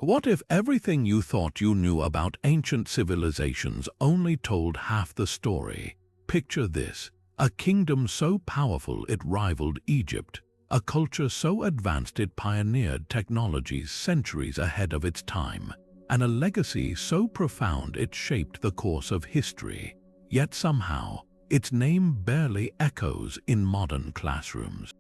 What if everything you thought you knew about ancient civilizations only told half the story? Picture this: a kingdom so powerful it rivaled Egypt, a culture so advanced it pioneered technologies centuries ahead of its time, and a legacy so profound it shaped the course of history. Yet somehow, its name barely echoes in modern classrooms.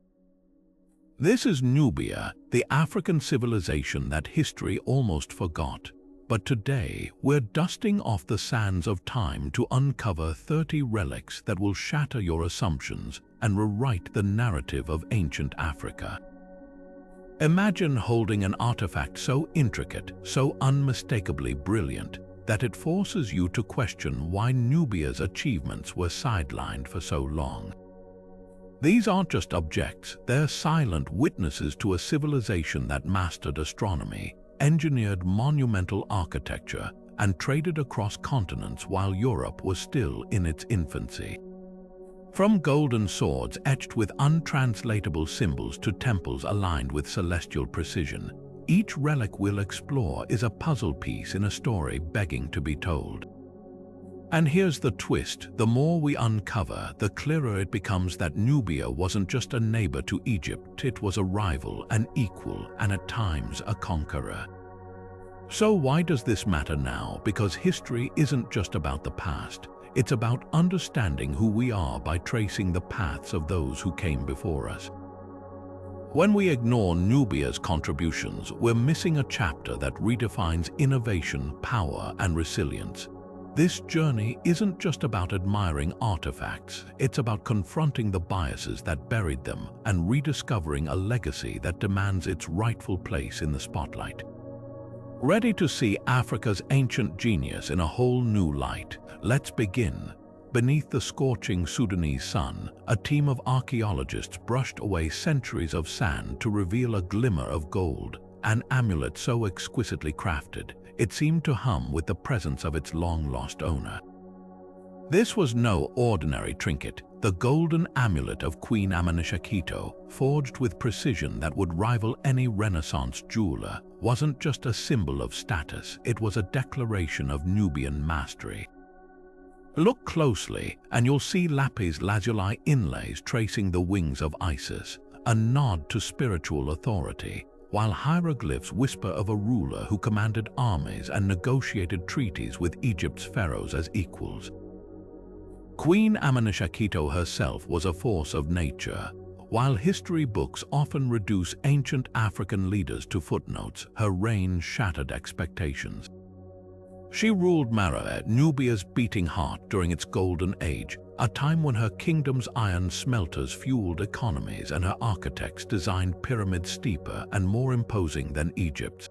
This is Nubia, the African civilization that history almost forgot. But today, we're dusting off the sands of time to uncover 30 relics that will shatter your assumptions and rewrite the narrative of ancient Africa. Imagine holding an artifact so intricate, so unmistakably brilliant, that it forces you to question why Nubia's achievements were sidelined for so long. These aren't just objects, they're silent witnesses to a civilization that mastered astronomy, engineered monumental architecture, and traded across continents while Europe was still in its infancy. From golden swords etched with untranslatable symbols to temples aligned with celestial precision, each relic we'll explore is a puzzle piece in a story begging to be told. And here's the twist: the more we uncover, the clearer it becomes that Nubia wasn't just a neighbor to Egypt, it was a rival, an equal, and at times a conqueror. So why does this matter now? Because history isn't just about the past, it's about understanding who we are by tracing the paths of those who came before us. When we ignore Nubia's contributions, we're missing a chapter that redefines innovation, power, and resilience. This journey isn't just about admiring artifacts, it's about confronting the biases that buried them and rediscovering a legacy that demands its rightful place in the spotlight. Ready to see Africa's ancient genius in a whole new light? Let's begin. Beneath the scorching Sudanese sun, a team of archaeologists brushed away centuries of sand to reveal a glimmer of gold, an amulet so exquisitely crafted, it seemed to hum with the presence of its long-lost owner. This was no ordinary trinket. The golden amulet of Queen Amanishakheto, forged with precision that would rival any Renaissance jeweler, wasn't just a symbol of status, it was a declaration of Nubian mastery. Look closely, and you'll see lapis lazuli inlays tracing the wings of Isis, a nod to spiritual authority, while hieroglyphs whisper of a ruler who commanded armies and negotiated treaties with Egypt's pharaohs as equals. Queen Amanishakheto herself was a force of nature. While history books often reduce ancient African leaders to footnotes, her reign shattered expectations. She ruled Meroë, Nubia's beating heart, during its golden age, a time when her kingdom's iron smelters fueled economies and her architects designed pyramids steeper and more imposing than Egypt's.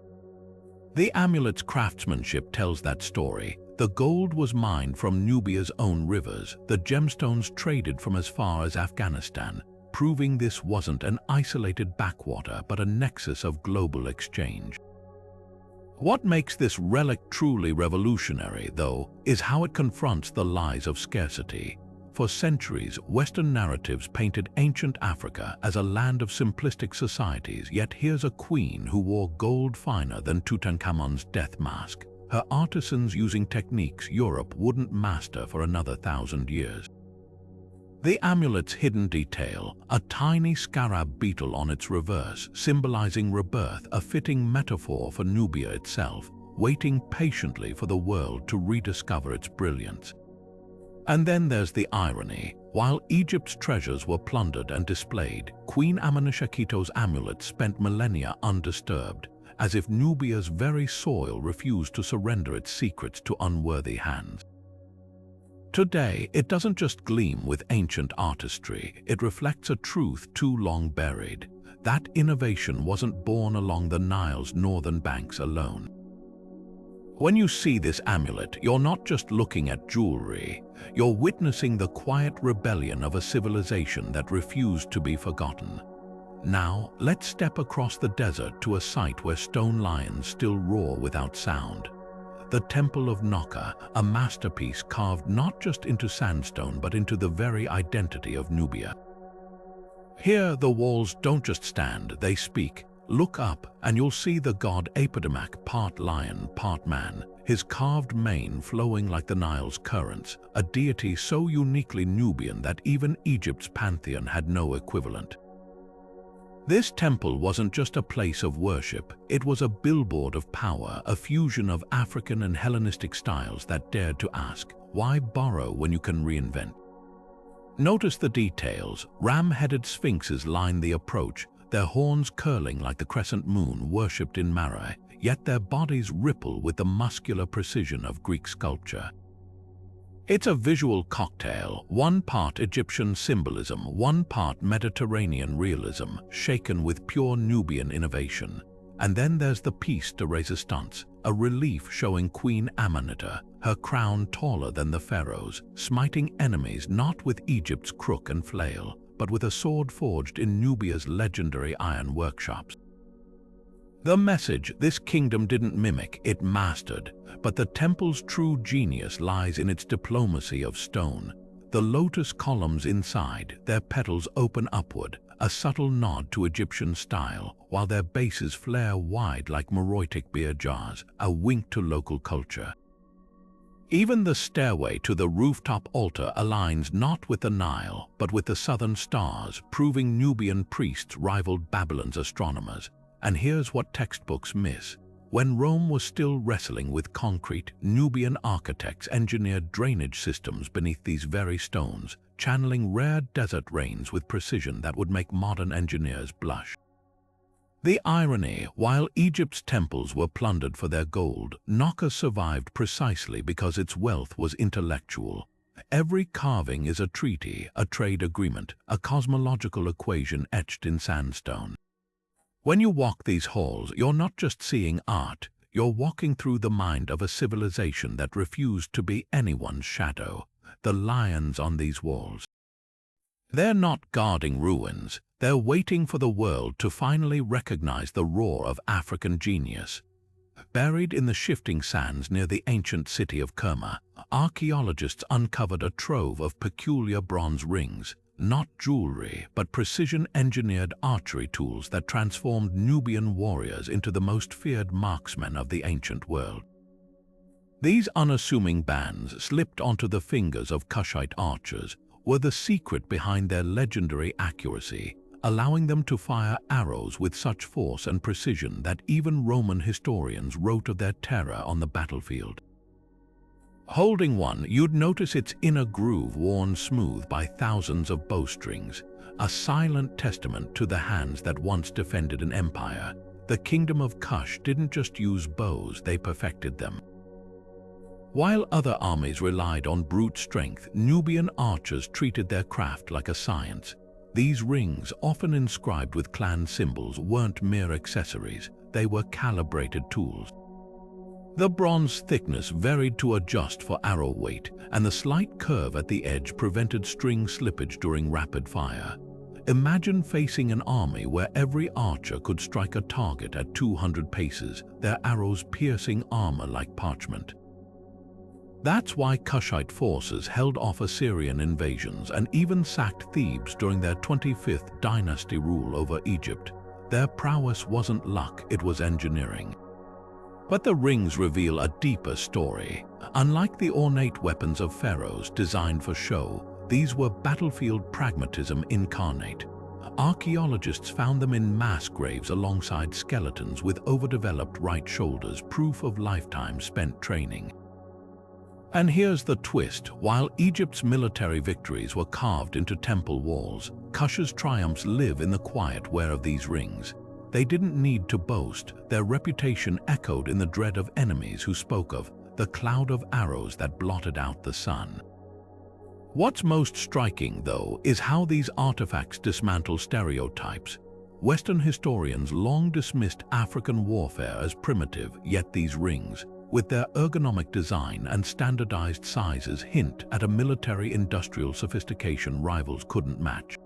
The amulet's craftsmanship tells that story. The gold was mined from Nubia's own rivers, the gemstones traded from as far as Afghanistan, proving this wasn't an isolated backwater but a nexus of global exchange. What makes this relic truly revolutionary, though, is how it confronts the lies of scarcity. For centuries, Western narratives painted ancient Africa as a land of simplistic societies, yet here's a queen who wore gold finer than Tutankhamun's death mask, her artisans using techniques Europe wouldn't master for another 1,000 years. The amulet's hidden detail, a tiny scarab beetle on its reverse, symbolizing rebirth, a fitting metaphor for Nubia itself, waiting patiently for the world to rediscover its brilliance. And then there's the irony. While Egypt's treasures were plundered and displayed, Queen Amanishaketo's amulet spent millennia undisturbed, as if Nubia's very soil refused to surrender its secrets to unworthy hands. Today, it doesn't just gleam with ancient artistry, it reflects a truth too long buried. That innovation wasn't born along the Nile's northern banks alone. When you see this amulet, you're not just looking at jewelry, you're witnessing the quiet rebellion of a civilization that refused to be forgotten. Now, let's step across the desert to a site where stone lions still roar without sound. The Temple of Naqa, a masterpiece carved not just into sandstone but into the very identity of Nubia. Here, the walls don't just stand, they speak. Look up and you'll see the god Apedemak, part lion, part man, his carved mane flowing like the Nile's currents, a deity so uniquely Nubian that even Egypt's pantheon had no equivalent. This temple wasn't just a place of worship, it was a billboard of power, a fusion of African and Hellenistic styles that dared to ask, why borrow when you can reinvent? Notice the details. Ram-headed sphinxes line the approach, their horns curling like the crescent moon worshipped in Meroë, yet their bodies ripple with the muscular precision of Greek sculpture. It's a visual cocktail, one part Egyptian symbolism, one part Mediterranean realism, shaken with pure Nubian innovation. And then there's the piece de resistance, a relief showing Queen Amanishakheto, her crown taller than the pharaohs, smiting enemies not with Egypt's crook and flail, but with a sword forged in Nubia's legendary iron workshops. The message this kingdom didn't mimic, it mastered, but the temple's true genius lies in its diplomacy of stone. The lotus columns inside, their petals open upward, a subtle nod to Egyptian style, while their bases flare wide like Meroitic beer jars, a wink to local culture. Even the stairway to the rooftop altar aligns not with the Nile, but with the southern stars, proving Nubian priests rivaled Babylon's astronomers. And here's what textbooks miss. When Rome was still wrestling with concrete, Nubian architects engineered drainage systems beneath these very stones, channeling rare desert rains with precision that would make modern engineers blush. The irony, while Egypt's temples were plundered for their gold, Naqa survived precisely because its wealth was intellectual. Every carving is a treaty, a trade agreement, a cosmological equation etched in sandstone. When you walk these halls, you're not just seeing art, you're walking through the mind of a civilization that refused to be anyone's shadow. The lions on these walls. They're not guarding ruins, they're waiting for the world to finally recognize the roar of African genius. Buried in the shifting sands near the ancient city of Kerma, archaeologists uncovered a trove of peculiar bronze rings, not jewelry, but precision-engineered archery tools that transformed Nubian warriors into the most feared marksmen of the ancient world. These unassuming bands, slipped onto the fingers of Kushite archers, were the secret behind their legendary accuracy, allowing them to fire arrows with such force and precision that even Roman historians wrote of their terror on the battlefield. Holding one, you'd notice its inner groove worn smooth by thousands of bowstrings, a silent testament to the hands that once defended an empire. The kingdom of Kush didn't just use bows, they perfected them. While other armies relied on brute strength, Nubian archers treated their craft like a science. These rings, often inscribed with clan symbols, weren't mere accessories, they were calibrated tools. The bronze thickness varied to adjust for arrow weight, and the slight curve at the edge prevented string slippage during rapid fire. Imagine facing an army where every archer could strike a target at 200 paces, their arrows piercing armor like parchment. That's why Kushite forces held off Assyrian invasions and even sacked Thebes during their 25th dynasty rule over Egypt. Their prowess wasn't luck, it was engineering. But the rings reveal a deeper story. Unlike the ornate weapons of pharaohs designed for show, these were battlefield pragmatism incarnate. Archaeologists found them in mass graves alongside skeletons with overdeveloped right shoulders, proof of lifetime spent training. And here's the twist. While Egypt's military victories were carved into temple walls, Kush's triumphs live in the quiet wear of these rings. They didn't need to boast. Their reputation echoed in the dread of enemies who spoke of the cloud of arrows that blotted out the sun. What's most striking, though, is how these artifacts dismantle stereotypes. Western historians long dismissed African warfare as primitive, yet these rings, with their ergonomic design and standardized sizes, hint at a military-industrial sophistication rivals couldn't match.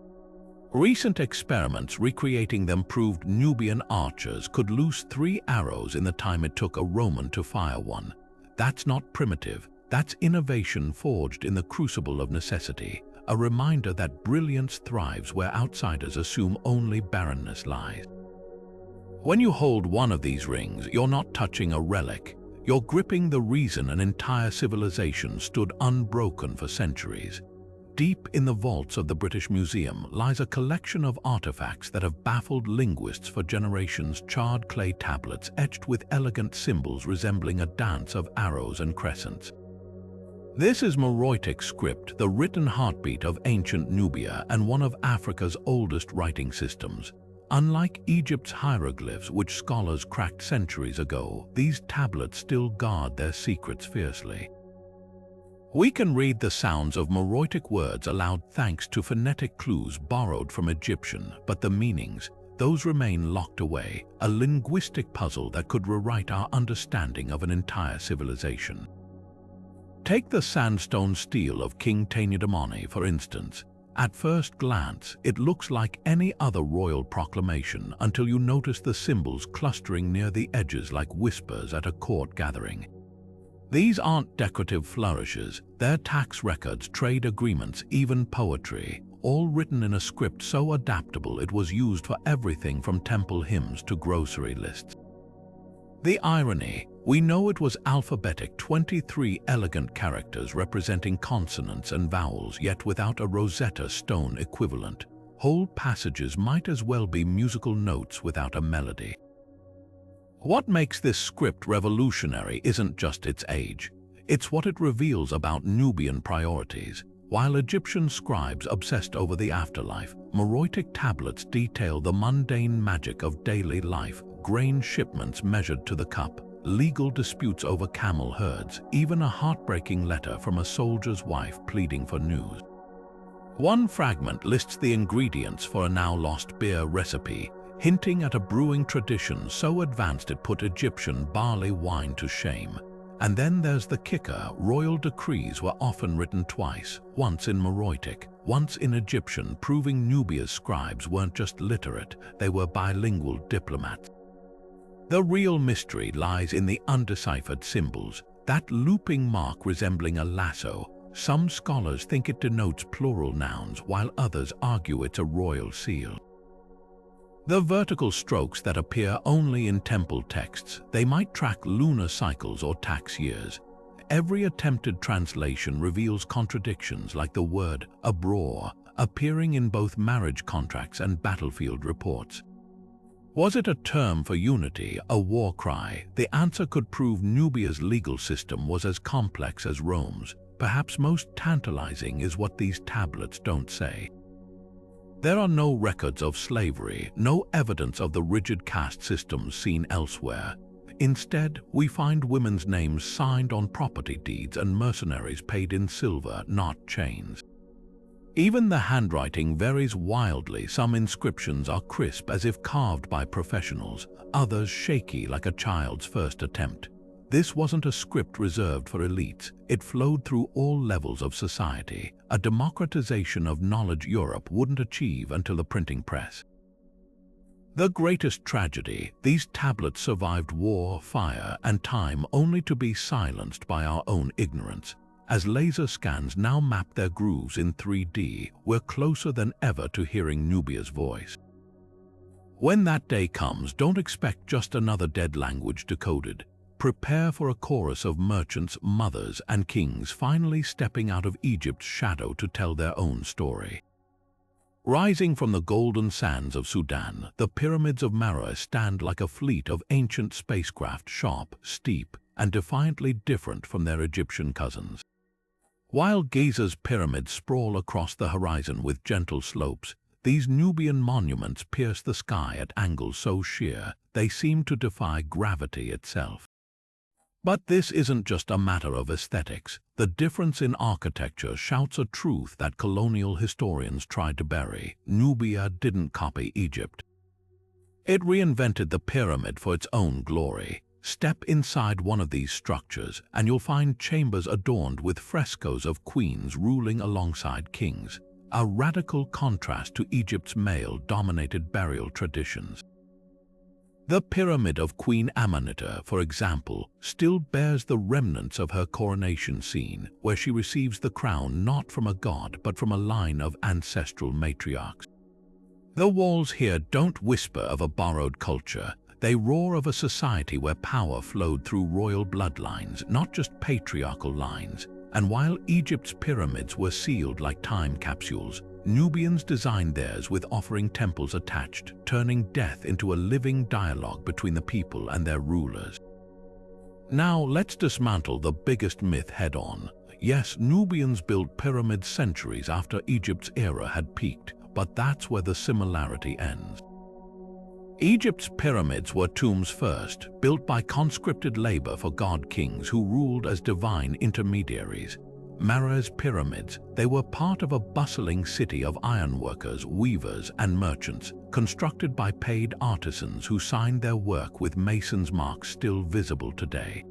Recent experiments recreating them proved Nubian archers could loose 3 arrows in the time it took a Roman to fire one. That's not primitive, that's innovation forged in the crucible of necessity, a reminder that brilliance thrives where outsiders assume only barrenness lies. When you hold one of these rings, you're not touching a relic. You're gripping the reason an entire civilization stood unbroken for centuries. Deep in the vaults of the British Museum lies a collection of artifacts that have baffled linguists for generations: charred clay tablets etched with elegant symbols resembling a dance of arrows and crescents. This is Meroitic script, the written heartbeat of ancient Nubia and one of Africa's oldest writing systems. Unlike Egypt's hieroglyphs, which scholars cracked centuries ago, these tablets still guard their secrets fiercely. We can read the sounds of Meroitic words aloud thanks to phonetic clues borrowed from Egyptian, but the meanings, those remain locked away, a linguistic puzzle that could rewrite our understanding of an entire civilization. Take the sandstone stele of King Tanyadamani, for instance. At first glance, it looks like any other royal proclamation until you notice the symbols clustering near the edges like whispers at a court gathering. These aren't decorative flourishes, they're tax records, trade agreements, even poetry, all written in a script so adaptable it was used for everything from temple hymns to grocery lists. The irony, we know it was alphabetic, 23 elegant characters representing consonants and vowels, yet without a Rosetta Stone equivalent. Whole passages might as well be musical notes without a melody. What makes this script revolutionary isn't just its age, it's what it reveals about Nubian priorities. While Egyptian scribes obsessed over the afterlife, Meroitic tablets detail the mundane magic of daily life: grain shipments measured to the cup, legal disputes over camel herds, even a heartbreaking letter from a soldier's wife pleading for news. One fragment lists the ingredients for a now-lost beer recipe, hinting at a brewing tradition so advanced it put Egyptian barley wine to shame. And then there's the kicker: royal decrees were often written twice, once in Meroitic, once in Egyptian, proving Nubia's scribes weren't just literate, they were bilingual diplomats. The real mystery lies in the undeciphered symbols, that looping mark resembling a lasso. Some scholars think it denotes plural nouns, while others argue it's a royal seal. The vertical strokes that appear only in temple texts, they might track lunar cycles or tax years. Every attempted translation reveals contradictions, like the word "abror" appearing in both marriage contracts and battlefield reports. Was it a term for unity, a war cry? The answer could prove Nubia's legal system was as complex as Rome's. Perhaps most tantalizing is what these tablets don't say. There are no records of slavery, no evidence of the rigid caste systems seen elsewhere. Instead, we find women's names signed on property deeds and mercenaries paid in silver, not chains. Even the handwriting varies wildly. Some inscriptions are crisp, as if carved by professionals, others shaky like a child's first attempt. This wasn't a script reserved for elites. It flowed through all levels of society, a democratization of knowledge Europe wouldn't achieve until the printing press. The greatest tragedy: these tablets survived war, fire, and time, only to be silenced by our own ignorance. As laser scans now map their grooves in 3D, we're closer than ever to hearing Nubia's voice. When that day comes, don't expect just another dead language decoded. Prepare for a chorus of merchants, mothers, and kings finally stepping out of Egypt's shadow to tell their own story. Rising from the golden sands of Sudan, the pyramids of Meroë stand like a fleet of ancient spacecraft, sharp, steep, and defiantly different from their Egyptian cousins. While Giza's pyramids sprawl across the horizon with gentle slopes, these Nubian monuments pierce the sky at angles so sheer they seem to defy gravity itself. But this isn't just a matter of aesthetics. The difference in architecture shouts a truth that colonial historians tried to bury. Nubia didn't copy Egypt. It reinvented the pyramid for its own glory. Step inside one of these structures, and you'll find chambers adorned with frescoes of queens ruling alongside kings, a radical contrast to Egypt's male-dominated burial traditions. The pyramid of Queen Amanishakheto, for example, still bears the remnants of her coronation scene, where she receives the crown not from a god but from a line of ancestral matriarchs. The walls here don't whisper of a borrowed culture, They roar of a society where power flowed through royal bloodlines, not just patriarchal lines. And while Egypt's pyramids were sealed like time capsules, Nubians designed theirs with offering temples attached, turning death into a living dialogue between the people and their rulers. Now let's dismantle the biggest myth head-on. Yes, Nubians built pyramids centuries after Egypt's era had peaked, but that's where the similarity ends. Egypt's pyramids were tombs first, built by conscripted labor for god-kings who ruled as divine intermediaries. Meroë's pyramids, they were part of a bustling city of ironworkers, weavers, and merchants, constructed by paid artisans who signed their work with masons' marks still visible today.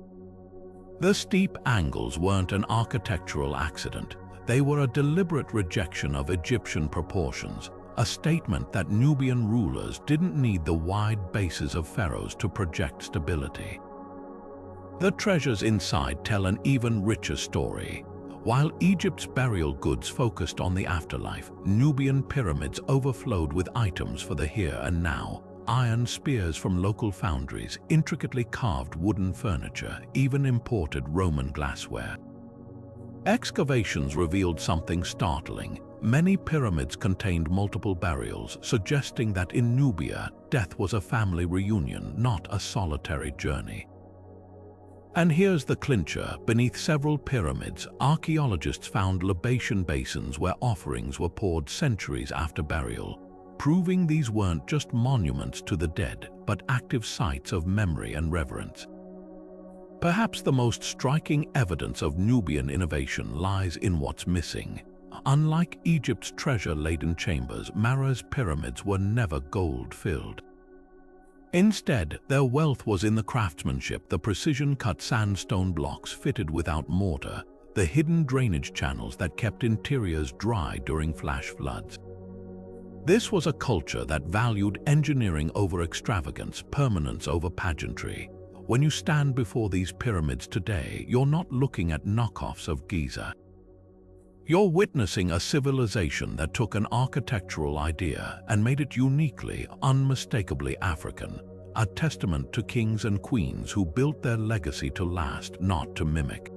The steep angles weren't an architectural accident. They were a deliberate rejection of Egyptian proportions, a statement that Nubian rulers didn't need the wide bases of pharaohs to project stability. The treasures inside tell an even richer story. While Egypt's burial goods focused on the afterlife, Nubian pyramids overflowed with items for the here and now. Iron spears from local foundries, intricately carved wooden furniture, even imported Roman glassware. Excavations revealed something startling. Many pyramids contained multiple burials, suggesting that in Nubia, death was a family reunion, not a solitary journey. And here's the clincher. Beneath several pyramids, archaeologists found libation basins where offerings were poured centuries after burial, proving these weren't just monuments to the dead, but active sites of memory and reverence. Perhaps the most striking evidence of Nubian innovation lies in what's missing. Unlike Egypt's treasure-laden chambers, Meroë's pyramids were never gold-filled. Instead, their wealth was in the craftsmanship, the precision-cut sandstone blocks fitted without mortar, the hidden drainage channels that kept interiors dry during flash floods. This was a culture that valued engineering over extravagance, permanence over pageantry. When you stand before these pyramids today, you're not looking at knockoffs of Giza. You're witnessing a civilization that took an architectural idea and made it uniquely, unmistakably African, a testament to kings and queens who built their legacy to last, not to mimic.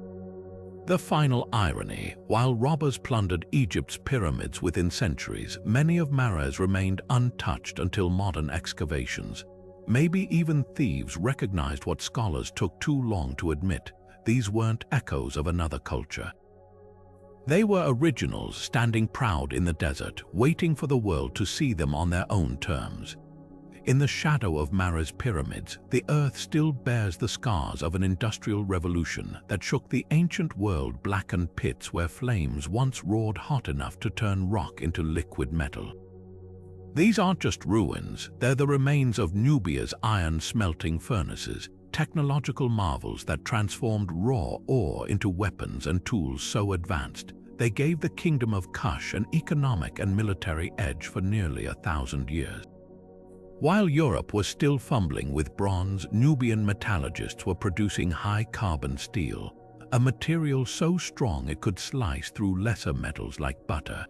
The final irony: while robbers plundered Egypt's pyramids within centuries, many of Meroë's remained untouched until modern excavations. Maybe even thieves recognized what scholars took too long to admit. These weren't echoes of another culture. They were originals standing proud in the desert, waiting for the world to see them on their own terms. In the shadow of Meroë's pyramids, the earth still bears the scars of an industrial revolution that shook the ancient world, blackened pits where flames once roared hot enough to turn rock into liquid metal. These aren't just ruins, they're the remains of Nubia's iron smelting furnaces, technological marvels that transformed raw ore into weapons and tools so advanced they gave the kingdom of Kush an economic and military edge for nearly 1,000 years. While Europe was still fumbling with bronze, Nubian metallurgists were producing high-carbon steel, a material so strong it could slice through lesser metals like butter.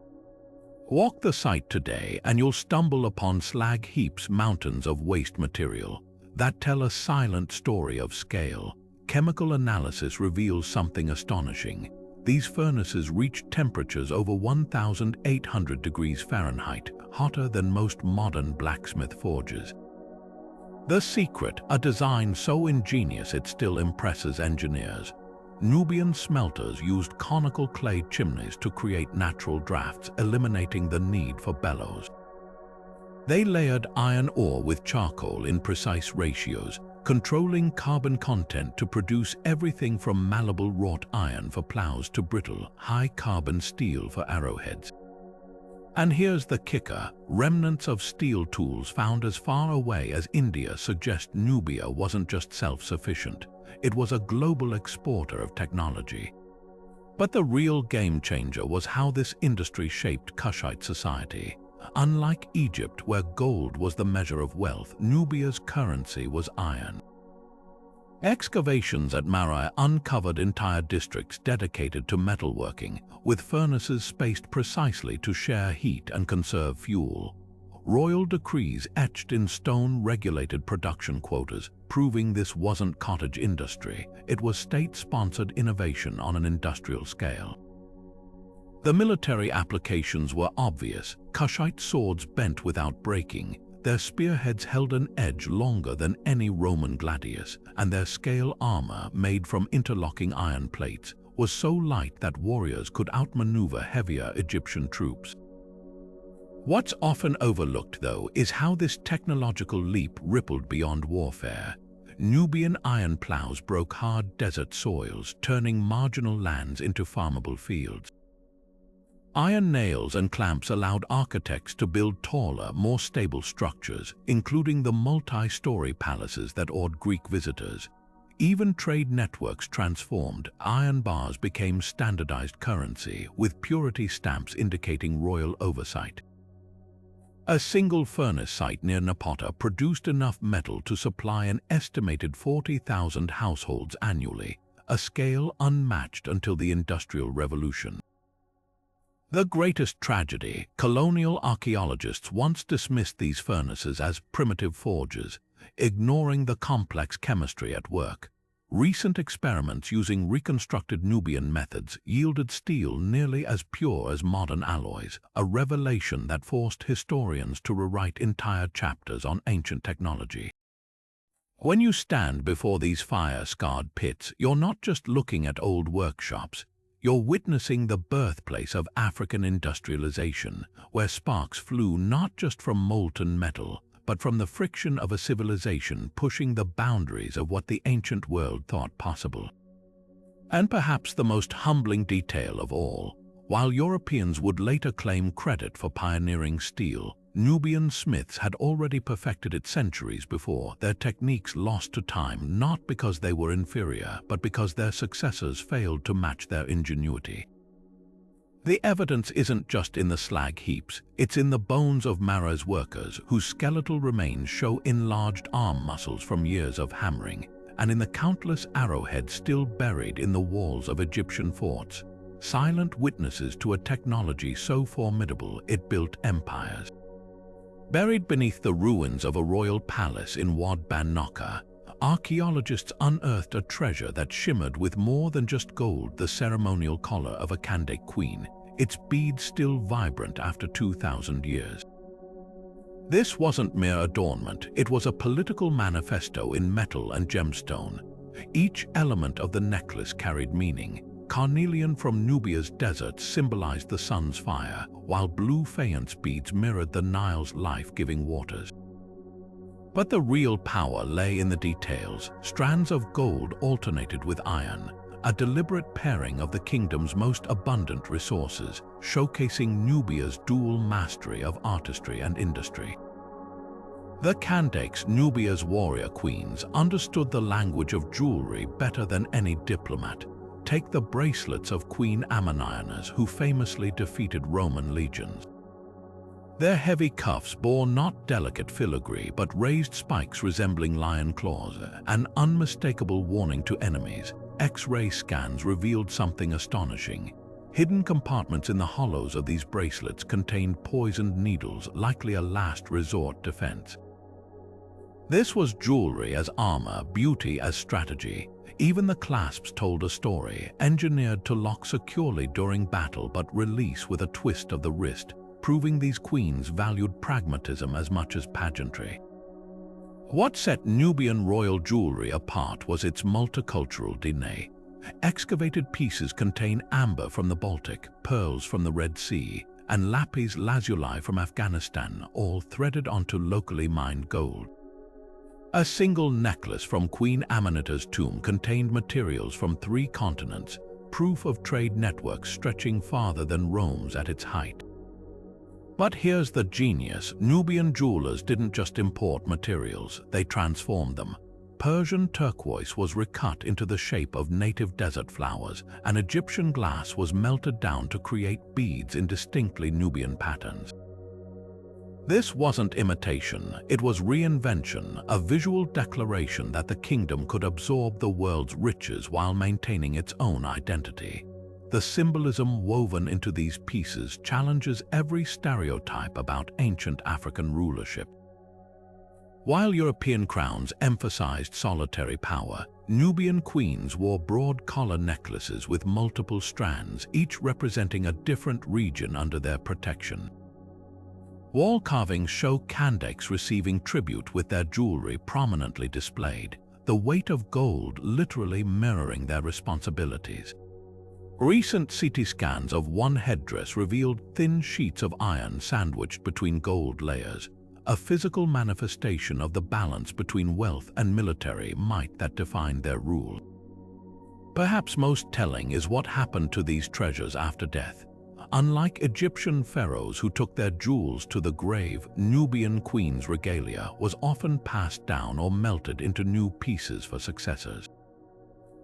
Walk the site today and you'll stumble upon slag heaps, mountains of waste material that tell a silent story of scale. Chemical analysis reveals something astonishing. These furnaces reached temperatures over 1,800 degrees Fahrenheit, hotter than most modern blacksmith forges. The secret: a design so ingenious it still impresses engineers. Nubian smelters used conical clay chimneys to create natural drafts, eliminating the need for bellows. They layered iron ore with charcoal in precise ratios, controlling carbon content to produce everything from malleable wrought iron for plows to brittle, high-carbon steel for arrowheads. And here's the kicker: remnants of steel tools found as far away as India suggest Nubia wasn't just self-sufficient, it was a global exporter of technology. But the real game-changer was how this industry shaped Kushite society. Unlike Egypt, where gold was the measure of wealth, Nubia's currency was iron. Excavations at Meroë uncovered entire districts dedicated to metalworking, with furnaces spaced precisely to share heat and conserve fuel. Royal decrees etched in stone regulated production quotas, proving this wasn't cottage industry, it was state-sponsored innovation on an industrial scale. The military applications were obvious. Kushite swords bent without breaking, their spearheads held an edge longer than any Roman gladius, and their scale armor, made from interlocking iron plates, was so light that warriors could outmaneuver heavier Egyptian troops. What's often overlooked, though, is how this technological leap rippled beyond warfare. Nubian iron plows broke hard desert soils, turning marginal lands into farmable fields. Iron nails and clamps allowed architects to build taller, more stable structures, including the multi-story palaces that awed Greek visitors. Even trade networks transformed. Iron bars became standardized currency, with purity stamps indicating royal oversight. A single furnace site near Napata produced enough metal to supply an estimated 40,000 households annually, a scale unmatched until the Industrial Revolution. The greatest tragedy: colonial archaeologists once dismissed these furnaces as primitive forges, ignoring the complex chemistry at work. Recent experiments using reconstructed Nubian methods yielded steel nearly as pure as modern alloys, a revelation that forced historians to rewrite entire chapters on ancient technology. When you stand before these fire-scarred pits, you're not just looking at old workshops. You're witnessing the birthplace of African industrialization, where sparks flew not just from molten metal, but from the friction of a civilization pushing the boundaries of what the ancient world thought possible. And perhaps the most humbling detail of all, while Europeans would later claim credit for pioneering steel, Nubian smiths had already perfected it centuries before, their techniques lost to time not because they were inferior, but because their successors failed to match their ingenuity. The evidence isn't just in the slag heaps, it's in the bones of Meroë's workers, whose skeletal remains show enlarged arm muscles from years of hammering, and in the countless arrowheads still buried in the walls of Egyptian forts, silent witnesses to a technology so formidable it built empires. Buried beneath the ruins of a royal palace in Wad Ban Naqa, archaeologists unearthed a treasure that shimmered with more than just gold: the ceremonial collar of a Kandake queen, its beads still vibrant after 2,000 years. This wasn't mere adornment, it was a political manifesto in metal and gemstone. Each element of the necklace carried meaning. Carnelian from Nubia's desert symbolized the sun's fire, while blue faience beads mirrored the Nile's life-giving waters. But the real power lay in the details. Strands of gold alternated with iron, a deliberate pairing of the kingdom's most abundant resources, showcasing Nubia's dual mastery of artistry and industry. The Kandakes, Nubia's warrior queens, understood the language of jewelry better than any diplomat. Take the bracelets of Queen Amanishakheto, who famously defeated Roman legions. Their heavy cuffs bore not delicate filigree but raised spikes resembling lion claws, an unmistakable warning to enemies. X-ray scans revealed something astonishing. Hidden compartments in the hollows of these bracelets contained poisoned needles, likely a last resort defense. This was jewelry as armor, beauty as strategy. Even the clasps told a story, engineered to lock securely during battle but release with a twist of the wrist, proving these queens valued pragmatism as much as pageantry. What set Nubian royal jewelry apart was its multicultural DNA. Excavated pieces contain amber from the Baltic, pearls from the Red Sea, and lapis lazuli from Afghanistan, all threaded onto locally mined gold. A single necklace from Queen Amenhotep's tomb contained materials from 3 continents, proof of trade networks stretching farther than Rome's at its height. But here's the genius: Nubian jewelers didn't just import materials, they transformed them. Persian turquoise was recut into the shape of native desert flowers, and Egyptian glass was melted down to create beads in distinctly Nubian patterns. This wasn't imitation, it was reinvention, a visual declaration that the kingdom could absorb the world's riches while maintaining its own identity. The symbolism woven into these pieces challenges every stereotype about ancient African rulership. While European crowns emphasized solitary power, Nubian queens wore broad collar necklaces with multiple strands, each representing a different region under their protection. Wall carvings show Kandaks receiving tribute with their jewelry prominently displayed, the weight of gold literally mirroring their responsibilities. Recent CT scans of one headdress revealed thin sheets of iron sandwiched between gold layers, a physical manifestation of the balance between wealth and military might that defined their rule. Perhaps most telling is what happened to these treasures after death. Unlike Egyptian pharaohs who took their jewels to the grave, Nubian queens' regalia was often passed down or melted into new pieces for successors.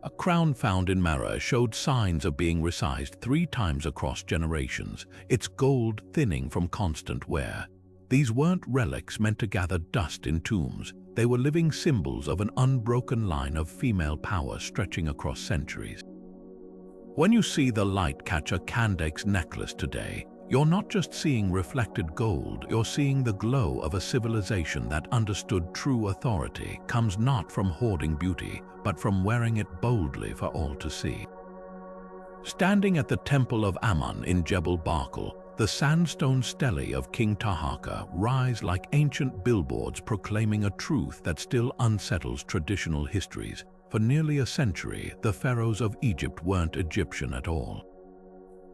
A crown found in Meroë showed signs of being resized 3 times across generations, its gold thinning from constant wear. These weren't relics meant to gather dust in tombs. They were living symbols of an unbroken line of female power stretching across centuries. When you see the light catch a Kandak's necklace today, you're not just seeing reflected gold, you're seeing the glow of a civilization that understood true authority comes not from hoarding beauty, but from wearing it boldly for all to see. Standing at the Temple of Amun in Jebel Barkal, the sandstone stelae of King Taharqa rise like ancient billboards proclaiming a truth that still unsettles traditional histories. For nearly a century, the pharaohs of Egypt weren't Egyptian at all.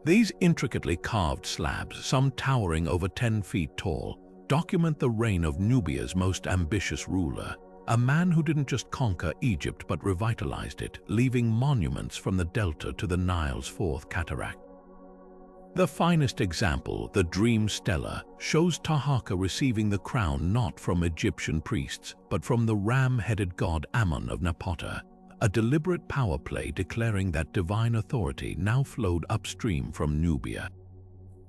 These intricately carved slabs, some towering over 10 feet tall, document the reign of Nubia's most ambitious ruler, a man who didn't just conquer Egypt but revitalized it, leaving monuments from the delta to the Nile's fourth cataract. The finest example, the Dream Stela, shows Taharqa receiving the crown not from Egyptian priests, but from the ram-headed god Amun of Naqa, a deliberate power play declaring that divine authority now flowed upstream from Nubia.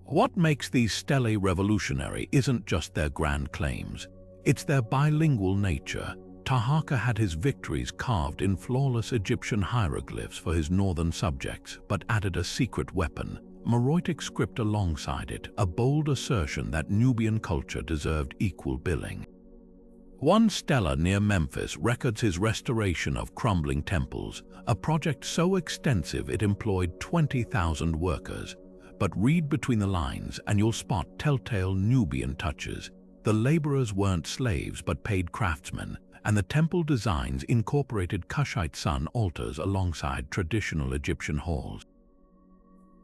What makes these stelae revolutionary isn't just their grand claims, it's their bilingual nature. Taharqa had his victories carved in flawless Egyptian hieroglyphs for his northern subjects, but added a secret weapon, Meroitic script alongside it, a bold assertion that Nubian culture deserved equal billing. One stela near Memphis records his restoration of crumbling temples, a project so extensive it employed 20,000 workers. But read between the lines and you'll spot telltale Nubian touches. The laborers weren't slaves but paid craftsmen, and the temple designs incorporated Kushite sun altars alongside traditional Egyptian halls.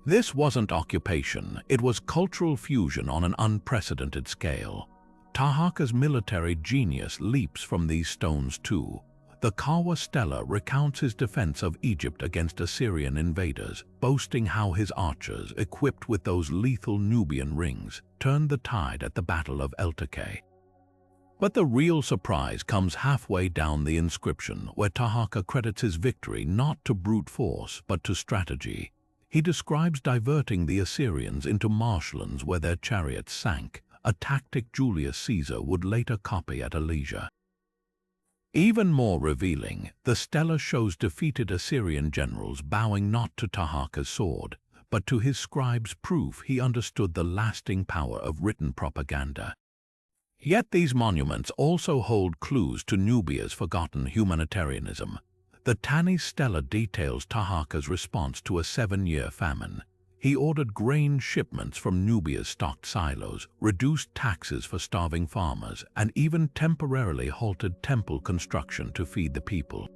This wasn't occupation, it was cultural fusion on an unprecedented scale. Taharqa's military genius leaps from these stones too. The Kawa Stela recounts his defense of Egypt against Assyrian invaders, boasting how his archers, equipped with those lethal Nubian rings, turned the tide at the Battle of El Taqi. But the real surprise comes halfway down the inscription, where Taharqa credits his victory not to brute force but to strategy. He describes diverting the Assyrians into marshlands where their chariots sank, a tactic Julius Caesar would later copy at a leisure. Even more revealing, the stela shows defeated Assyrian generals bowing not to Taharqa's sword, but to his scribes' proof he understood the lasting power of written propaganda. Yet these monuments also hold clues to Nubia's forgotten humanitarianism. The Tanis Stela details Taharqa's response to a 7-year famine. He ordered grain shipments from Nubia's stocked silos, reduced taxes for starving farmers, and even temporarily halted temple construction to feed the people.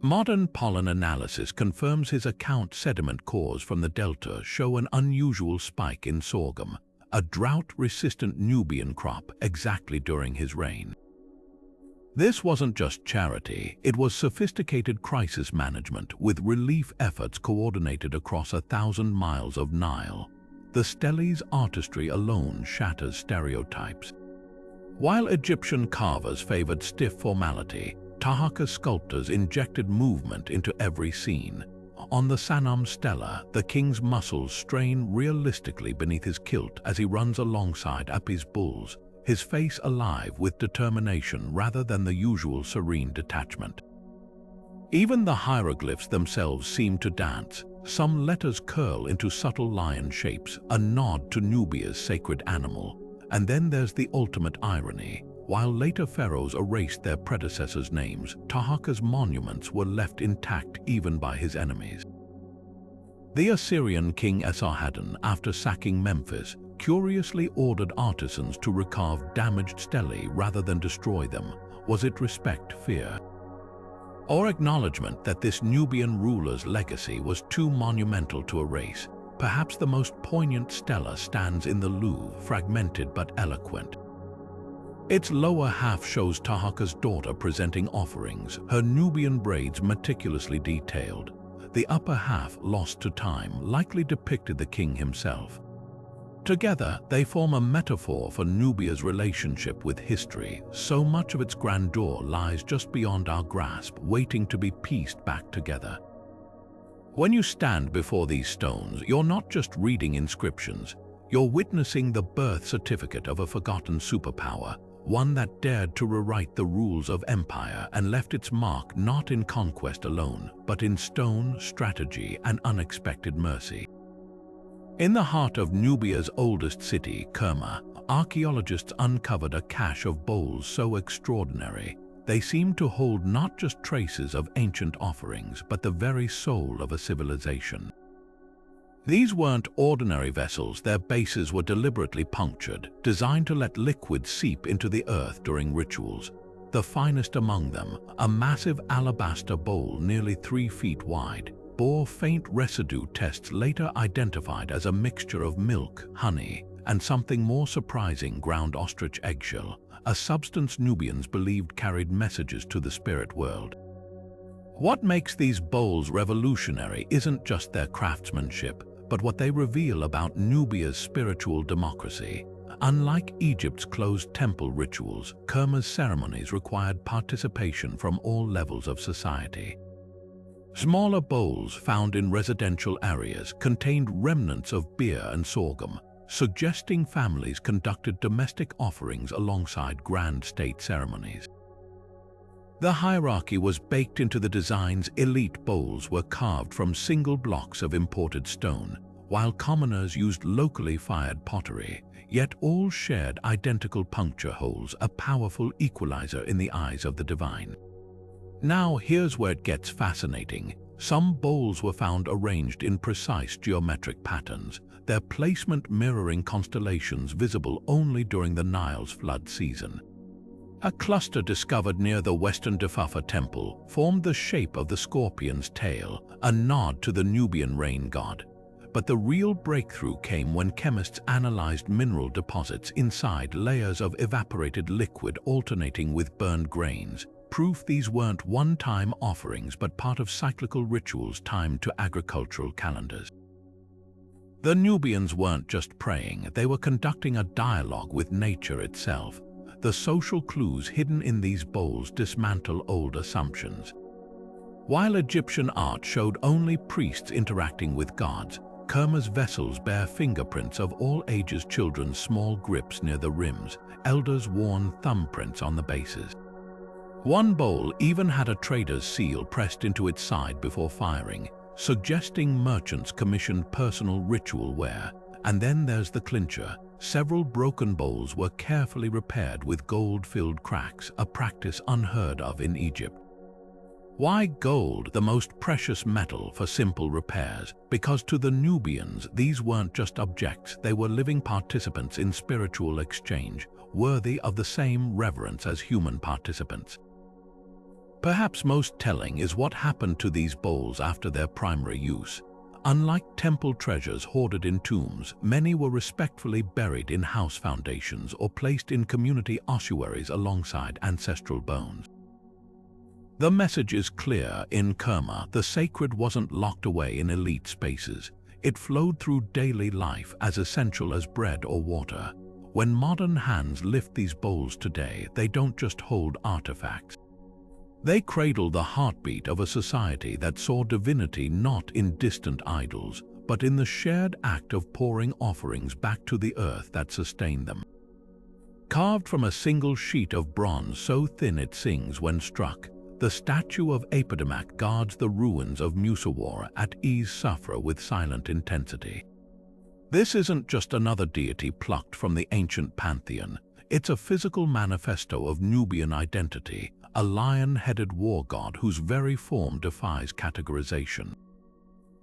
Modern pollen analysis confirms his account. Sediment cores from the delta show an unusual spike in sorghum, a drought-resistant Nubian crop exactly during his reign. This wasn't just charity, it was sophisticated crisis management with relief efforts coordinated across 1,000 miles of Nile. The stela's artistry alone shatters stereotypes. While Egyptian carvers favored stiff formality, Taharqa's sculptors injected movement into every scene. On the Sanam stela, the king's muscles strain realistically beneath his kilt as he runs alongside Apis bulls, his face alive with determination rather than the usual serene detachment. Even the hieroglyphs themselves seem to dance, Some letters curl into subtle lion shapes, a nod to Nubia's sacred animal. And then there's the ultimate irony. While later pharaohs erased their predecessors' names, Taharqa's monuments were left intact even by his enemies. The Assyrian king Esarhaddon, after sacking Memphis, curiously ordered artisans to recarve damaged stelae rather than destroy them. Was it respect, fear, or acknowledgement that this Nubian ruler's legacy was too monumental to erase? Perhaps the most poignant stela stands in the Louvre, fragmented but eloquent. Its lower half shows Taharqa's daughter presenting offerings, her Nubian braids meticulously detailed. The upper half, lost to time, likely depicted the king himself. Together, they form a metaphor for Nubia's relationship with history. So much of its grandeur lies just beyond our grasp, waiting to be pieced back together. When you stand before these stones, you're not just reading inscriptions, you're witnessing the birth certificate of a forgotten superpower, one that dared to rewrite the rules of empire and left its mark not in conquest alone, but in stone, strategy, and unexpected mercy. In the heart of Nubia's oldest city, Kerma, archaeologists uncovered a cache of bowls so extraordinary they seemed to hold not just traces of ancient offerings, but the very soul of a civilization. These weren't ordinary vessels, their bases were deliberately punctured, designed to let liquid seep into the earth during rituals. The finest among them, a massive alabaster bowl nearly 3 feet wide, bore faint residue tests later identified as a mixture of milk, honey, and something more surprising, ground ostrich eggshell, a substance Nubians believed carried messages to the spirit world. What makes these bowls revolutionary isn't just their craftsmanship, but what they reveal about Nubia's spiritual democracy. Unlike Egypt's closed temple rituals, Kerma's ceremonies required participation from all levels of society. Smaller bowls found in residential areas contained remnants of beer and sorghum, suggesting families conducted domestic offerings alongside grand state ceremonies. The hierarchy was baked into the designs. Elite bowls were carved from single blocks of imported stone, while commoners used locally fired pottery, yet all shared identical puncture holes, a powerful equalizer in the eyes of the divine. Now here's where it gets fascinating. Some bowls were found arranged in precise geometric patterns, their placement mirroring constellations visible only during the Nile's flood season. A cluster discovered near the western Defy temple formed the shape of the scorpion's tail, a nod to the Nubian rain god. But the real breakthrough came when chemists analyzed mineral deposits inside layers of evaporated liquid alternating with burned grains, proof these weren't one-time offerings but part of cyclical rituals timed to agricultural calendars. The Nubians weren't just praying, they were conducting a dialogue with nature itself. The social clues hidden in these bowls dismantle old assumptions. While Egyptian art showed only priests interacting with gods, Kerma's vessels bear fingerprints of all ages, children's small grips near the rims, elders' worn thumbprints on the bases. One bowl even had a trader's seal pressed into its side before firing, suggesting merchants commissioned personal ritual wear. And then there's the clincher. Several broken bowls were carefully repaired with gold-filled cracks, a practice unheard of in Egypt. Why gold, the most precious metal for simple repairs? Because to the Nubians, these weren't just objects, they were living participants in spiritual exchange, worthy of the same reverence as human participants. Perhaps most telling is what happened to these bowls after their primary use. Unlike temple treasures hoarded in tombs, many were respectfully buried in house foundations or placed in community ossuaries alongside ancestral bones. The message is clear. In Kerma, the sacred wasn't locked away in elite spaces. It flowed through daily life as essential as bread or water. When modern hands lift these bowls today, they don't just hold artifacts. They cradle the heartbeat of a society that saw divinity not in distant idols, but in the shared act of pouring offerings back to the earth that sustained them. Carved from a single sheet of bronze so thin it sings when struck, the statue of Apedemak guards the ruins of Musawwar at Es Safra with silent intensity. This isn't just another deity plucked from the ancient pantheon. It's a physical manifesto of Nubian identity, a lion-headed war god whose very form defies categorization.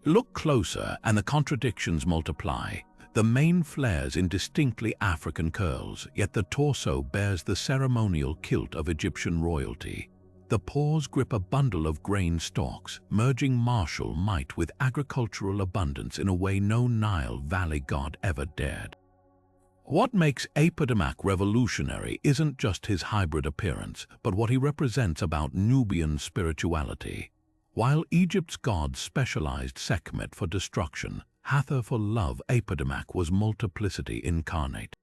Look closer and the contradictions multiply. The mane flares in distinctly African curls, yet the torso bears the ceremonial kilt of Egyptian royalty. The paws grip a bundle of grain stalks, merging martial might with agricultural abundance in a way no Nile Valley god ever dared. What makes Apedemak revolutionary isn't just his hybrid appearance, but what he represents about Nubian spirituality. While Egypt's gods specialized Sekhmet for destruction, Hathor for love, Apedemak was multiplicity incarnate.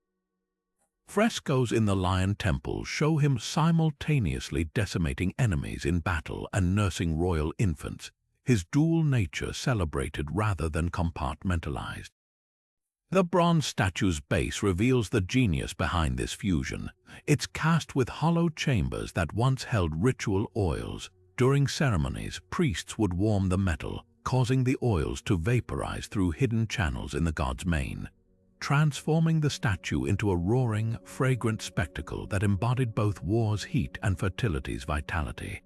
Frescoes in the Lion Temple show him simultaneously decimating enemies in battle and nursing royal infants, his dual nature celebrated rather than compartmentalized. The bronze statue's base reveals the genius behind this fusion. It's cast with hollow chambers that once held ritual oils. During ceremonies, priests would warm the metal, causing the oils to vaporize through hidden channels in the god's mane, transforming the statue into a roaring, fragrant spectacle that embodied both war's heat and fertility's vitality.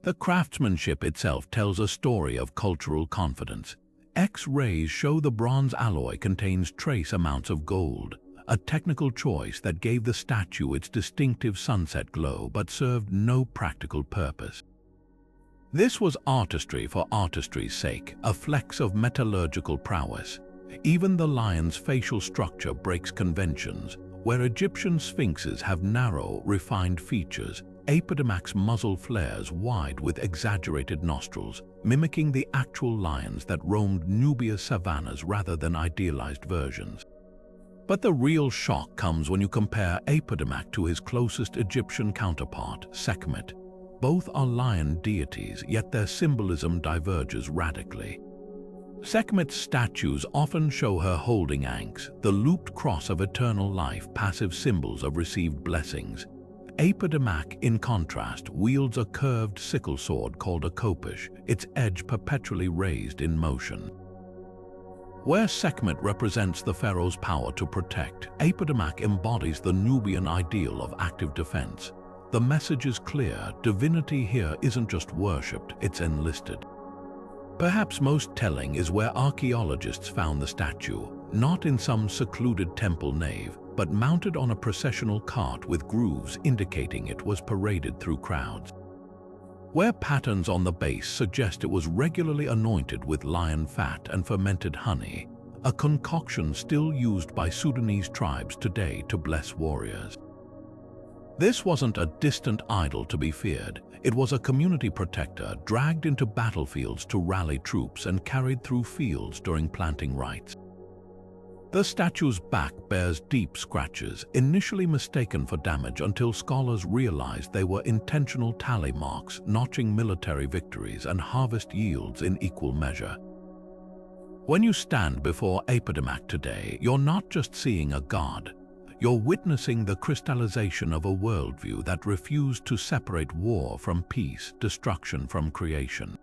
The craftsmanship itself tells a story of cultural confidence. X-rays show the bronze alloy contains trace amounts of gold, a technical choice that gave the statue its distinctive sunset glow but served no practical purpose. This was artistry for artistry's sake, a flex of metallurgical prowess. Even the lion's facial structure breaks conventions. Where Egyptian sphinxes have narrow, refined features, Apedemak's muzzle flares wide with exaggerated nostrils, mimicking the actual lions that roamed Nubia's savannas rather than idealized versions. But the real shock comes when you compare Apedemak to his closest Egyptian counterpart, Sekhmet. Both are lion deities, yet their symbolism diverges radically. Sekhmet's statues often show her holding ankhs, the looped cross of eternal life, passive symbols of received blessings. Apedemak, in contrast, wields a curved sickle sword called a khopesh, its edge perpetually raised in motion. Where Sekhmet represents the pharaoh's power to protect, Apedemak embodies the Nubian ideal of active defense. The message is clear: divinity here isn't just worshipped, it's enlisted. Perhaps most telling is where archaeologists found the statue, not in some secluded temple nave, but mounted on a processional cart with grooves indicating it was paraded through crowds. Where patterns on the base suggest it was regularly anointed with lion fat and fermented honey, a concoction still used by Sudanese tribes today to bless warriors. This wasn't a distant idol to be feared. It was a community protector dragged into battlefields to rally troops and carried through fields during planting rites. The statue's back bears deep scratches, initially mistaken for damage until scholars realized they were intentional tally marks, notching military victories and harvest yields in equal measure. When you stand before Apedemak today, you're not just seeing a god. You're witnessing the crystallization of a worldview that refused to separate war from peace, destruction from creation.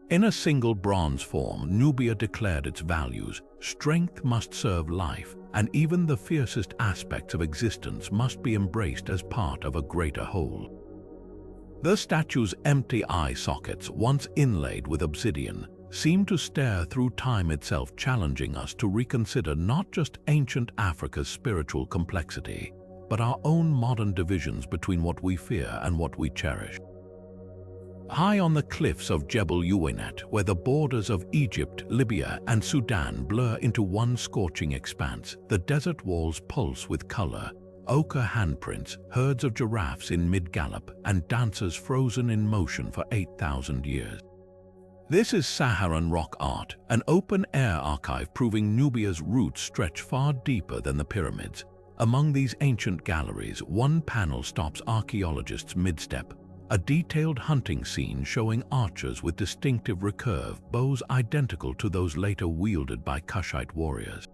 In a single bronze form, Nubia declared its values: strength must serve life, and even the fiercest aspects of existence must be embraced as part of a greater whole. The statue's empty eye sockets, once inlaid with obsidian, seem to stare through time itself, challenging us to reconsider not just ancient Africa's spiritual complexity, but our own modern divisions between what we fear and what we cherish. High on the cliffs of Jebel Uweinat, where the borders of Egypt, Libya, and Sudan blur into one scorching expanse, the desert walls pulse with color: ochre handprints, herds of giraffes in mid-gallop, and dancers frozen in motion for 8,000 years. This is Saharan rock art, an open-air archive proving Nubia's roots stretch far deeper than the pyramids. Among these ancient galleries, one panel stops archaeologists mid-step, a detailed hunting scene showing archers with distinctive recurve bows identical to those later wielded by Kushite warriors.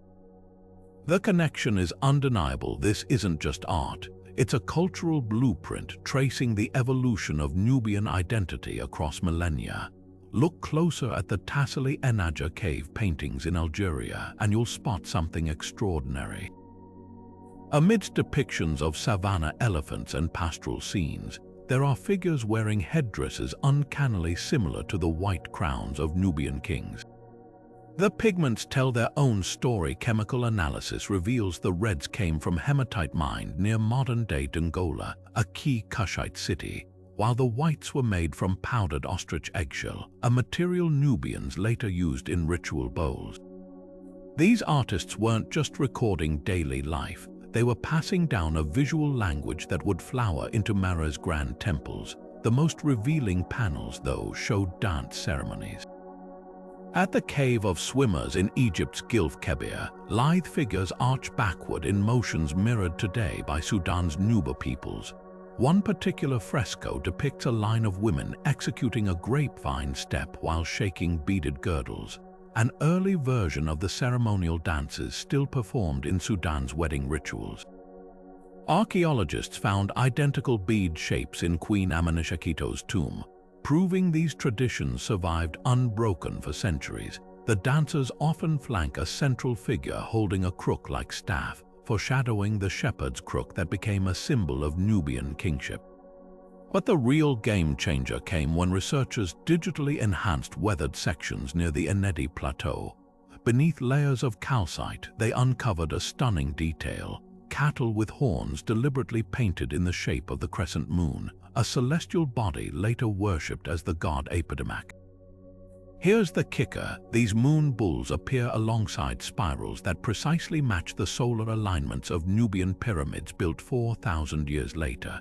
The connection is undeniable. This isn't just art, It's a cultural blueprint tracing the evolution of Nubian identity across millennia. Look closer at the Tassili Ennaja cave paintings in Algeria and you'll spot something extraordinary. Amidst depictions of savanna elephants and pastoral scenes, there are figures wearing headdresses uncannily similar to the white crowns of Nubian kings. The pigments tell their own story. Chemical analysis reveals the reds came from hematite mined near modern-day Dongola, a key Kushite city, while the whites were made from powdered ostrich eggshell, a material Nubians later used in ritual bowls. These artists weren't just recording daily life, they were passing down a visual language that would flower into Meroë's grand temples. The most revealing panels, though, showed dance ceremonies. At the Cave of Swimmers in Egypt's Gilf Kebir, lithe figures arch backward in motions mirrored today by Sudan's Nubia peoples. One particular fresco depicts a line of women executing a grapevine step while shaking beaded girdles, an early version of the ceremonial dances still performed in Sudan's wedding rituals. Archaeologists found identical bead shapes in Queen Amanishaketo's tomb, proving these traditions survived unbroken for centuries. The dancers often flank a central figure holding a crook-like staff, foreshadowing the shepherd's crook that became a symbol of Nubian kingship. But the real game-changer came when researchers digitally enhanced weathered sections near the Enedi Plateau. Beneath layers of calcite, they uncovered a stunning detail: cattle with horns deliberately painted in the shape of the crescent moon, a celestial body later worshipped as the god Apidamak. Here's the kicker: these moon bulls appear alongside spirals that precisely match the solar alignments of Nubian pyramids built 4,000 years later.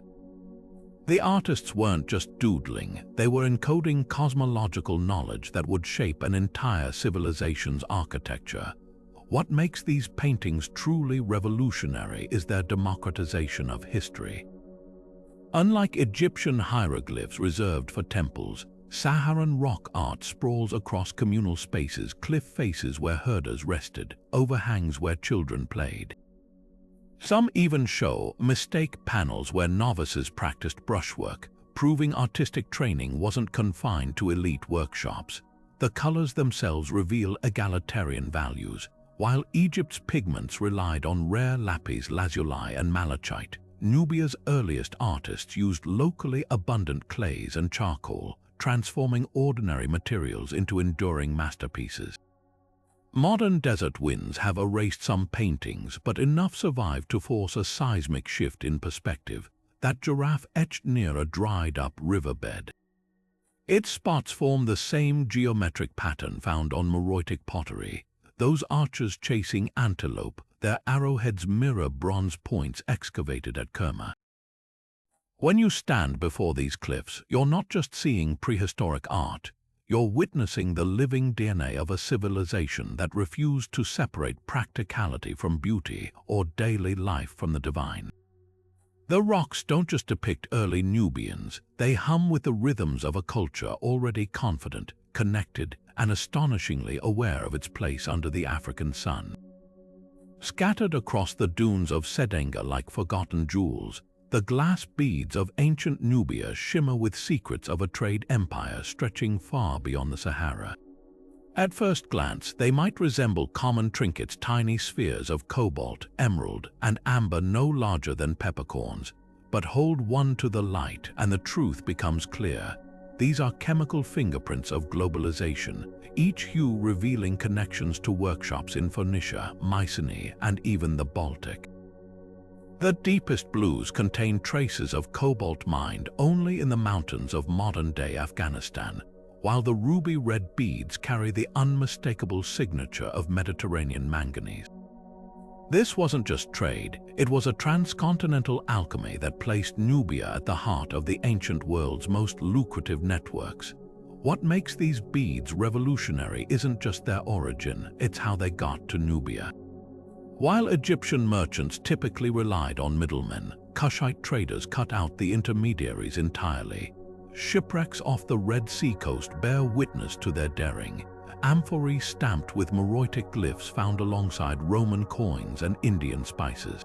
The artists weren't just doodling, they were encoding cosmological knowledge that would shape an entire civilization's architecture. What makes these paintings truly revolutionary is their democratization of history. Unlike Egyptian hieroglyphs reserved for temples, Saharan rock art sprawls across communal spaces, cliff faces where herders rested, overhangs where children played. Some even show mistake panels where novices practiced brushwork, proving artistic training wasn't confined to elite workshops. The colors themselves reveal egalitarian values. While Egypt's pigments relied on rare lapis lazuli and malachite, Nubia's earliest artists used locally abundant clays and charcoal, transforming ordinary materials into enduring masterpieces. Modern desert winds have erased some paintings, but enough survived to force a seismic shift in perspective. That giraffe etched near a dried-up riverbed. Its spots form the same geometric pattern found on Meroitic pottery. Those archers chasing antelope, their arrowheads mirror bronze points excavated at Kerma. When you stand before these cliffs, you're not just seeing prehistoric art, you're witnessing the living DNA of a civilization that refused to separate practicality from beauty or daily life from the divine. The rocks don't just depict early Nubians, they hum with the rhythms of a culture already confident, connected, and astonishingly aware of its place under the African sun. Scattered across the dunes of Sedenga like forgotten jewels, the glass beads of ancient Nubia shimmer with secrets of a trade empire stretching far beyond the Sahara. At first glance, they might resemble common trinkets, tiny spheres of cobalt, emerald, and amber no larger than peppercorns. But hold one to the light and the truth becomes clear. These are chemical fingerprints of globalization, each hue revealing connections to workshops in Phoenicia, Mycenae, and even the Baltic. The deepest blues contain traces of cobalt mined only in the mountains of modern-day Afghanistan, while the ruby-red beads carry the unmistakable signature of Mediterranean manganese. This wasn't just trade, it was a transcontinental alchemy that placed Nubia at the heart of the ancient world's most lucrative networks. What makes these beads revolutionary isn't just their origin, it's how they got to Nubia. While Egyptian merchants typically relied on middlemen, Kushite traders cut out the intermediaries entirely. Shipwrecks off the Red Sea coast bear witness to their daring. Amphorae stamped with Meroitic glyphs found alongside Roman coins and Indian spices.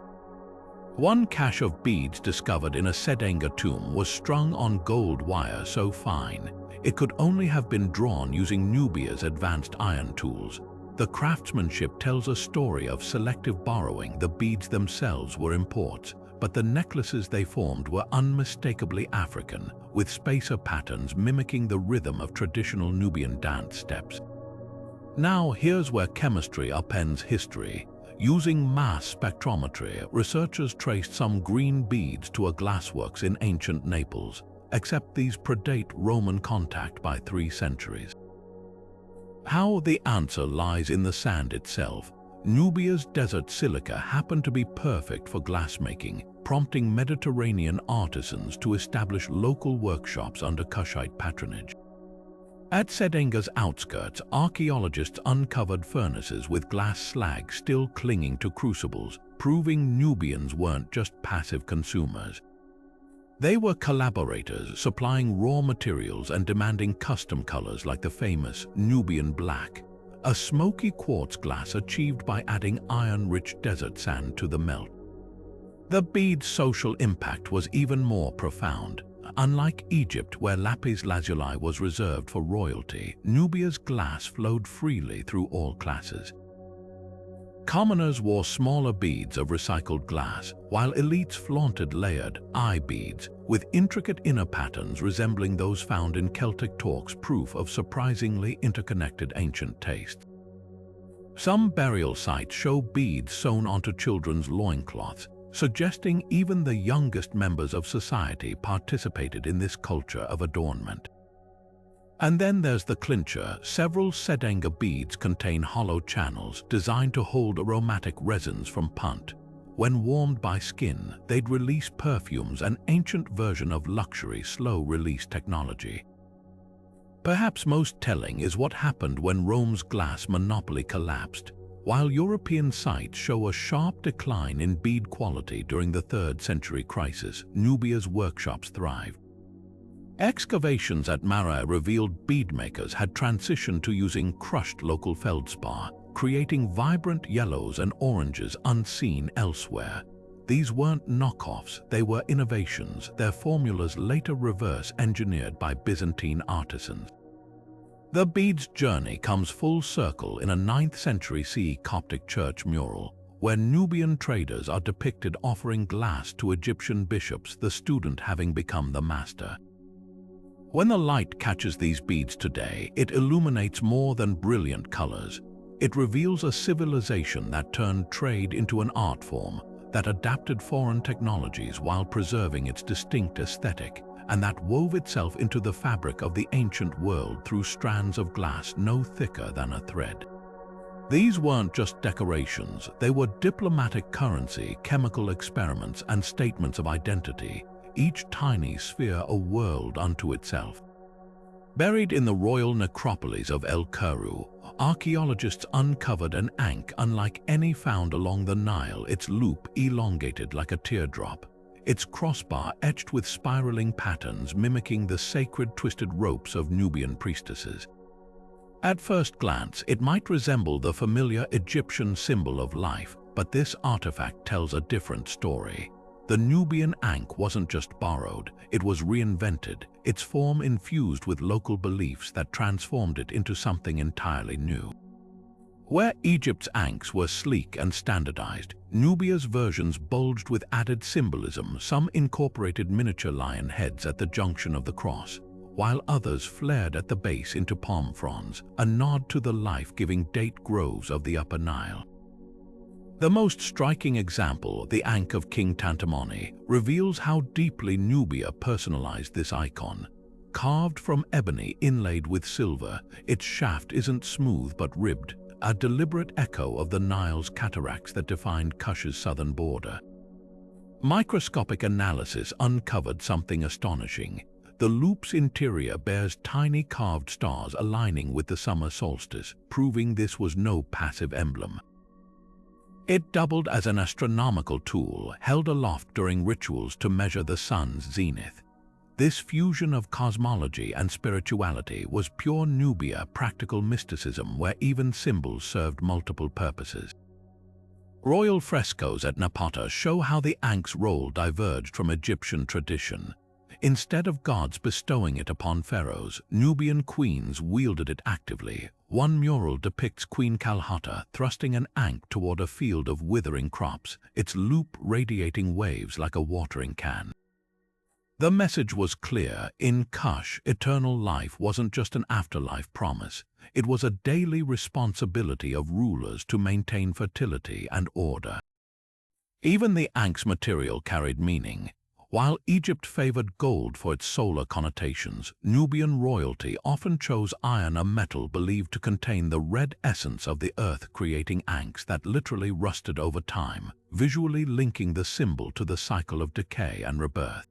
One cache of beads discovered in a Sedenga tomb was strung on gold wire so fine it could only have been drawn using Nubia's advanced iron tools. The craftsmanship tells a story of selective borrowing. The beads themselves were imports, but the necklaces they formed were unmistakably African, with spacer patterns mimicking the rhythm of traditional Nubian dance steps. Now here's where chemistry upends history. Using mass spectrometry, researchers traced some green beads to a glassworks in ancient Naples, except these predate Roman contact by 3 centuries. How? The answer lies in the sand itself. Nubia's desert silica happened to be perfect for glassmaking, prompting Mediterranean artisans to establish local workshops under Kushite patronage. At Sedenga's outskirts, archaeologists uncovered furnaces with glass slag still clinging to crucibles, proving Nubians weren't just passive consumers. They were collaborators, supplying raw materials and demanding custom colors like the famous Nubian black, a smoky quartz glass achieved by adding iron-rich desert sand to the melt. The bead's social impact was even more profound. Unlike Egypt, where lapis lazuli was reserved for royalty, Nubia's glass flowed freely through all classes. Commoners wore smaller beads of recycled glass, while elites flaunted layered eye beads with intricate inner patterns resembling those found in Celtic talks, proof of surprisingly interconnected ancient tastes. Some burial sites show beads sewn onto children's loincloths, suggesting even the youngest members of society participated in this culture of adornment. And then there's the clincher. Several Sedenga beads contain hollow channels designed to hold aromatic resins from punt. When warmed by skin, they'd release perfumes, an ancient version of luxury slow-release technology. Perhaps most telling is what happened when Rome's glass monopoly collapsed. While European sites show a sharp decline in bead quality during the 3rd century crisis, Nubia's workshops thrived. Excavations at Meroë revealed beadmakers had transitioned to using crushed local feldspar, creating vibrant yellows and oranges unseen elsewhere. These weren't knockoffs, they were innovations, their formulas later reverse-engineered by Byzantine artisans. The bead's journey comes full circle in a 9th century CE Coptic church mural, where Nubian traders are depicted offering glass to Egyptian bishops, the student having become the master. When the light catches these beads today, it illuminates more than brilliant colors. It reveals a civilization that turned trade into an art form, that adapted foreign technologies while preserving its distinct aesthetic, and that wove itself into the fabric of the ancient world through strands of glass no thicker than a thread. These weren't just decorations, they were diplomatic currency, chemical experiments, and statements of identity, each tiny sphere a world unto itself. Buried in the royal necropolis of El Kuru, archaeologists uncovered an ankh unlike any found along the Nile, its loop elongated like a teardrop, its crossbar etched with spiraling patterns mimicking the sacred twisted ropes of Nubian priestesses. At first glance, it might resemble the familiar Egyptian symbol of life, but this artifact tells a different story. The Nubian ankh wasn't just borrowed, it was reinvented, its form infused with local beliefs that transformed it into something entirely new. Where Egypt's ankhs were sleek and standardized, Nubia's versions bulged with added symbolism. Some incorporated miniature lion heads at the junction of the cross, while others flared at the base into palm fronds, a nod to the life-giving date groves of the Upper Nile. The most striking example, the ankh of King Tantamoni, reveals how deeply Nubia personalized this icon. Carved from ebony inlaid with silver, its shaft isn't smooth but ribbed, a deliberate echo of the Nile's cataracts that defined Kush's southern border. Microscopic analysis uncovered something astonishing. The loop's interior bears tiny carved stars aligning with the summer solstice, proving this was no passive emblem. It doubled as an astronomical tool, held aloft during rituals to measure the sun's zenith. This fusion of cosmology and spirituality was pure Nubia, practical mysticism where even symbols served multiple purposes. Royal frescoes at Napata show how the Ank's role diverged from Egyptian tradition. Instead of gods bestowing it upon pharaohs, Nubian queens wielded it actively. One mural depicts Queen Kalhata thrusting an Ankh toward a field of withering crops, its loop radiating waves like a watering can. The message was clear. In Kush, eternal life wasn't just an afterlife promise. It was a daily responsibility of rulers to maintain fertility and order. Even the Ankh's material carried meaning. While Egypt favored gold for its solar connotations, Nubian royalty often chose iron, a metal believed to contain the red essence of the earth, creating Ankhs that literally rusted over time, visually linking the symbol to the cycle of decay and rebirth.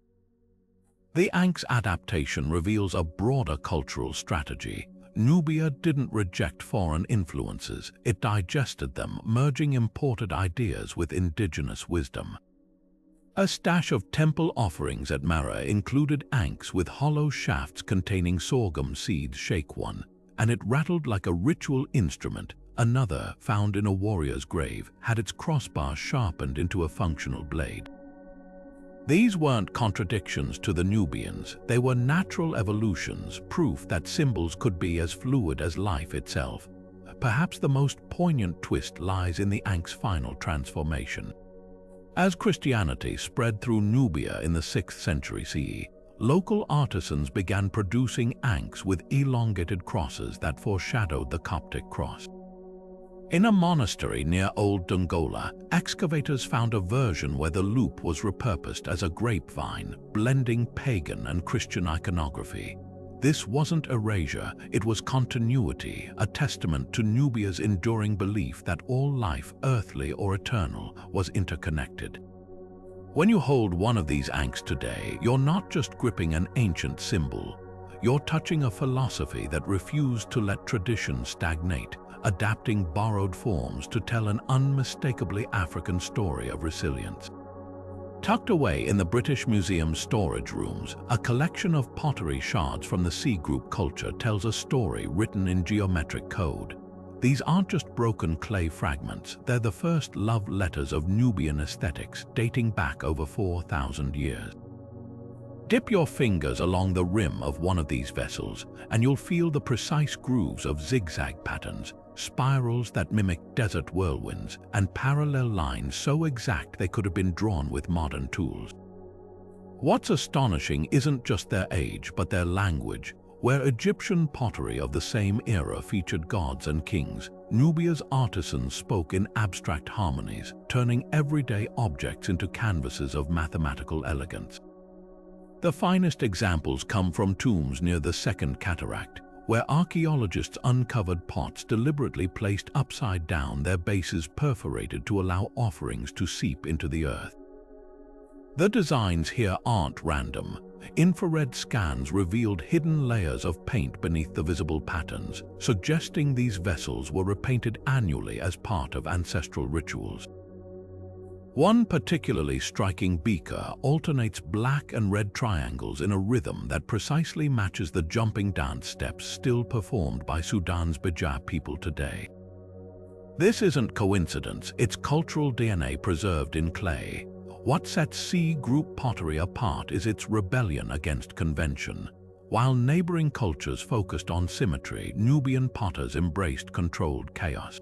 The Ankh's adaptation reveals a broader cultural strategy. Nubia didn't reject foreign influences, it digested them, merging imported ideas with indigenous wisdom. A stash of temple offerings at Meroë included Ankhs with hollow shafts containing sorghum seeds. Shake one, and it rattled like a ritual instrument. Another, found in a warrior's grave, had its crossbar sharpened into a functional blade. These weren't contradictions to the Nubians, they were natural evolutions, proof that symbols could be as fluid as life itself. Perhaps the most poignant twist lies in the Ankh's final transformation. As Christianity spread through Nubia in the 6th century CE, local artisans began producing Ankhs with elongated crosses that foreshadowed the Coptic cross. In a monastery near Old Dongola, excavators found a version where the loop was repurposed as a grapevine, blending pagan and Christian iconography. This wasn't erasure, it was continuity, a testament to Nubia's enduring belief that all life, earthly or eternal, was interconnected. When you hold one of these Ankhs today, you're not just gripping an ancient symbol, you're touching a philosophy that refused to let tradition stagnate, adapting borrowed forms to tell an unmistakably African story of resilience. Tucked away in the British Museum's storage rooms, a collection of pottery shards from the C Group culture tells a story written in geometric code. These aren't just broken clay fragments, they're the first love letters of Nubian aesthetics dating back over 4,000 years. Dip your fingers along the rim of one of these vessels, and you'll feel the precise grooves of zigzag patterns, spirals that mimic desert whirlwinds, and parallel lines so exact they could have been drawn with modern tools. What's astonishing isn't just their age, but their language. Where Egyptian pottery of the same era featured gods and kings, Nubia's artisans spoke in abstract harmonies, turning everyday objects into canvases of mathematical elegance. The finest examples come from tombs near the Second Cataract, where archaeologists uncovered pots deliberately placed upside down, their bases perforated to allow offerings to seep into the earth. The designs here aren't random. Infrared scans revealed hidden layers of paint beneath the visible patterns, suggesting these vessels were repainted annually as part of ancestral rituals. One particularly striking beaker alternates black and red triangles in a rhythm that precisely matches the jumping dance steps still performed by Sudan's Beja people today. This isn't coincidence, it's cultural DNA preserved in clay. What sets C Group pottery apart is its rebellion against convention. While neighboring cultures focused on symmetry, Nubian potters embraced controlled chaos.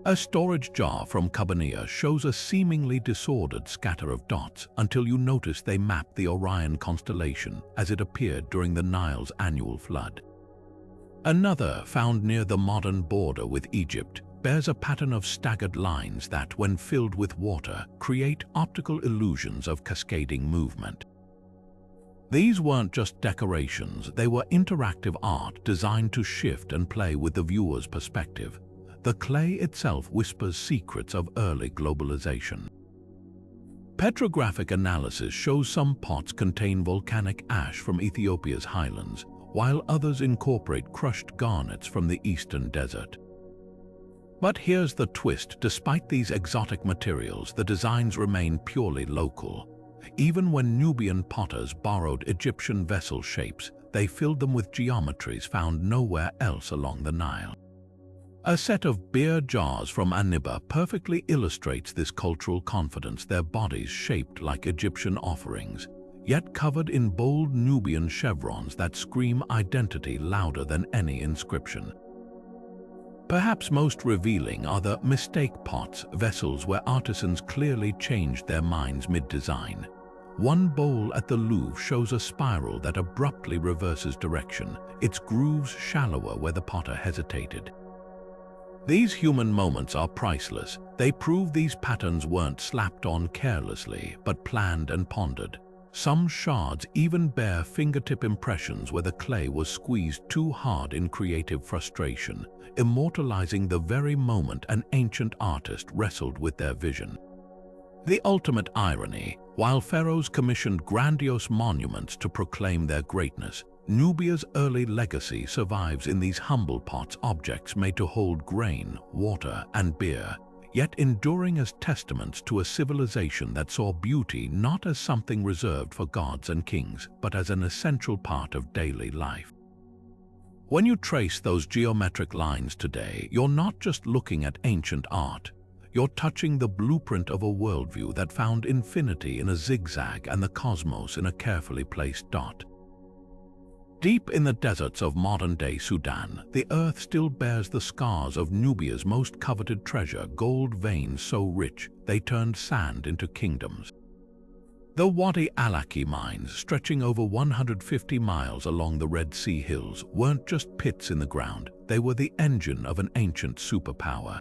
A storage jar from Kabania shows a seemingly disordered scatter of dots until you notice they map the Orion constellation as it appeared during the Nile's annual flood. Another, found near the modern border with Egypt, bears a pattern of staggered lines that, when filled with water, create optical illusions of cascading movement. These weren't just decorations, they were interactive art designed to shift and play with the viewer's perspective. The clay itself whispers secrets of early globalization. Petrographic analysis shows some pots contain volcanic ash from Ethiopia's highlands, while others incorporate crushed garnets from the eastern desert. But here's the twist: despite these exotic materials, the designs remain purely local. Even when Nubian potters borrowed Egyptian vessel shapes, they filled them with geometries found nowhere else along the Nile. A set of beer jars from Nubia perfectly illustrates this cultural confidence, their bodies shaped like Egyptian offerings, yet covered in bold Nubian chevrons that scream identity louder than any inscription. Perhaps most revealing are the mistake pots, vessels where artisans clearly changed their minds mid-design. One bowl at the Louvre shows a spiral that abruptly reverses direction, its grooves shallower where the potter hesitated. These human moments are priceless. They prove these patterns weren't slapped on carelessly, but planned and pondered. Some shards even bear fingertip impressions where the clay was squeezed too hard in creative frustration, immortalizing the very moment an ancient artist wrestled with their vision. The ultimate irony, while pharaohs commissioned grandiose monuments to proclaim their greatness, Nubia's early legacy survives in these humble pots, objects made to hold grain, water, and beer, yet enduring as testaments to a civilization that saw beauty not as something reserved for gods and kings, but as an essential part of daily life. When you trace those geometric lines today, you're not just looking at ancient art. You're touching the blueprint of a worldview that found infinity in a zigzag and the cosmos in a carefully placed dot. Deep in the deserts of modern-day Sudan, the earth still bears the scars of Nubia's most coveted treasure, gold veins so rich they turned sand into kingdoms. The Wadi al-Aki mines, stretching over 150 miles along the Red Sea hills, weren't just pits in the ground, they were the engine of an ancient superpower.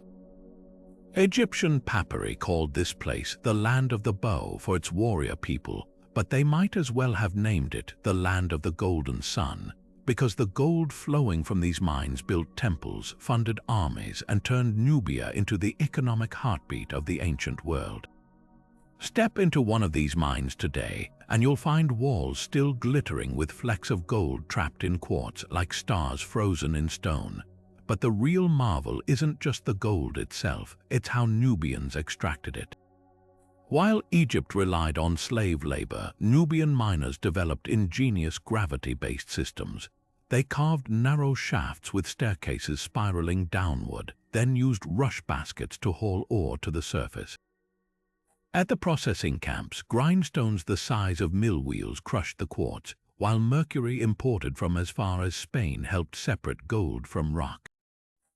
Egyptian papyri called this place the Land of the Bow for its warrior people, but they might as well have named it the Land of the Golden Sun, because the gold flowing from these mines built temples, funded armies, and turned Nubia into the economic heartbeat of the ancient world. Step into one of these mines today, and you'll find walls still glittering with flecks of gold trapped in quartz like stars frozen in stone. But the real marvel isn't just the gold itself, it's how Nubians extracted it. While Egypt relied on slave labor, Nubian miners developed ingenious gravity-based systems. They carved narrow shafts with staircases spiraling downward, then used rush baskets to haul ore to the surface. At the processing camps, grindstones the size of mill wheels crushed the quartz, while mercury imported from as far as Spain helped separate gold from rock.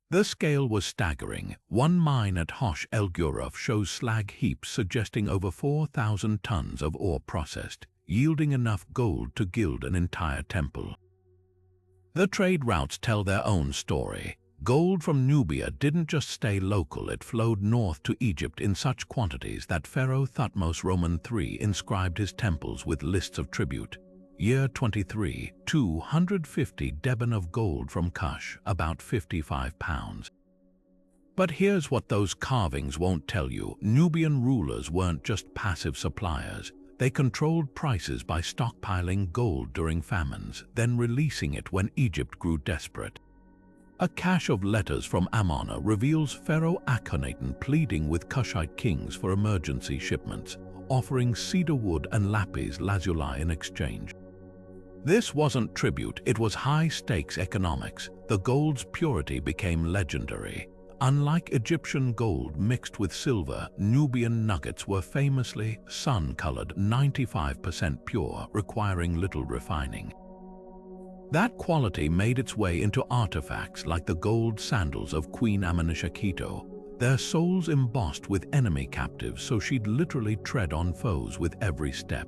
The scale was staggering. One mine at Hosh El Guruf shows slag heaps suggesting over 4,000 tons of ore processed, yielding enough gold to gild an entire temple. The trade routes tell their own story. Gold from Nubia didn't just stay local, it flowed north to Egypt in such quantities that Pharaoh Thutmose III inscribed his temples with lists of tribute. Year 23, 250 deben of gold from Kush, about 55 pounds. But here's what those carvings won't tell you. Nubian rulers weren't just passive suppliers. They controlled prices by stockpiling gold during famines, then releasing it when Egypt grew desperate. A cache of letters from Amanna reveals Pharaoh Akhenaten pleading with Kushite kings for emergency shipments, offering cedar wood and lapis lazuli in exchange. This wasn't tribute, it was high-stakes economics. The gold's purity became legendary. Unlike Egyptian gold mixed with silver, Nubian nuggets were famously sun-colored, 95% pure, requiring little refining. That quality made its way into artifacts like the gold sandals of Queen Amanishakheto, their soles embossed with enemy captives so she'd literally tread on foes with every step.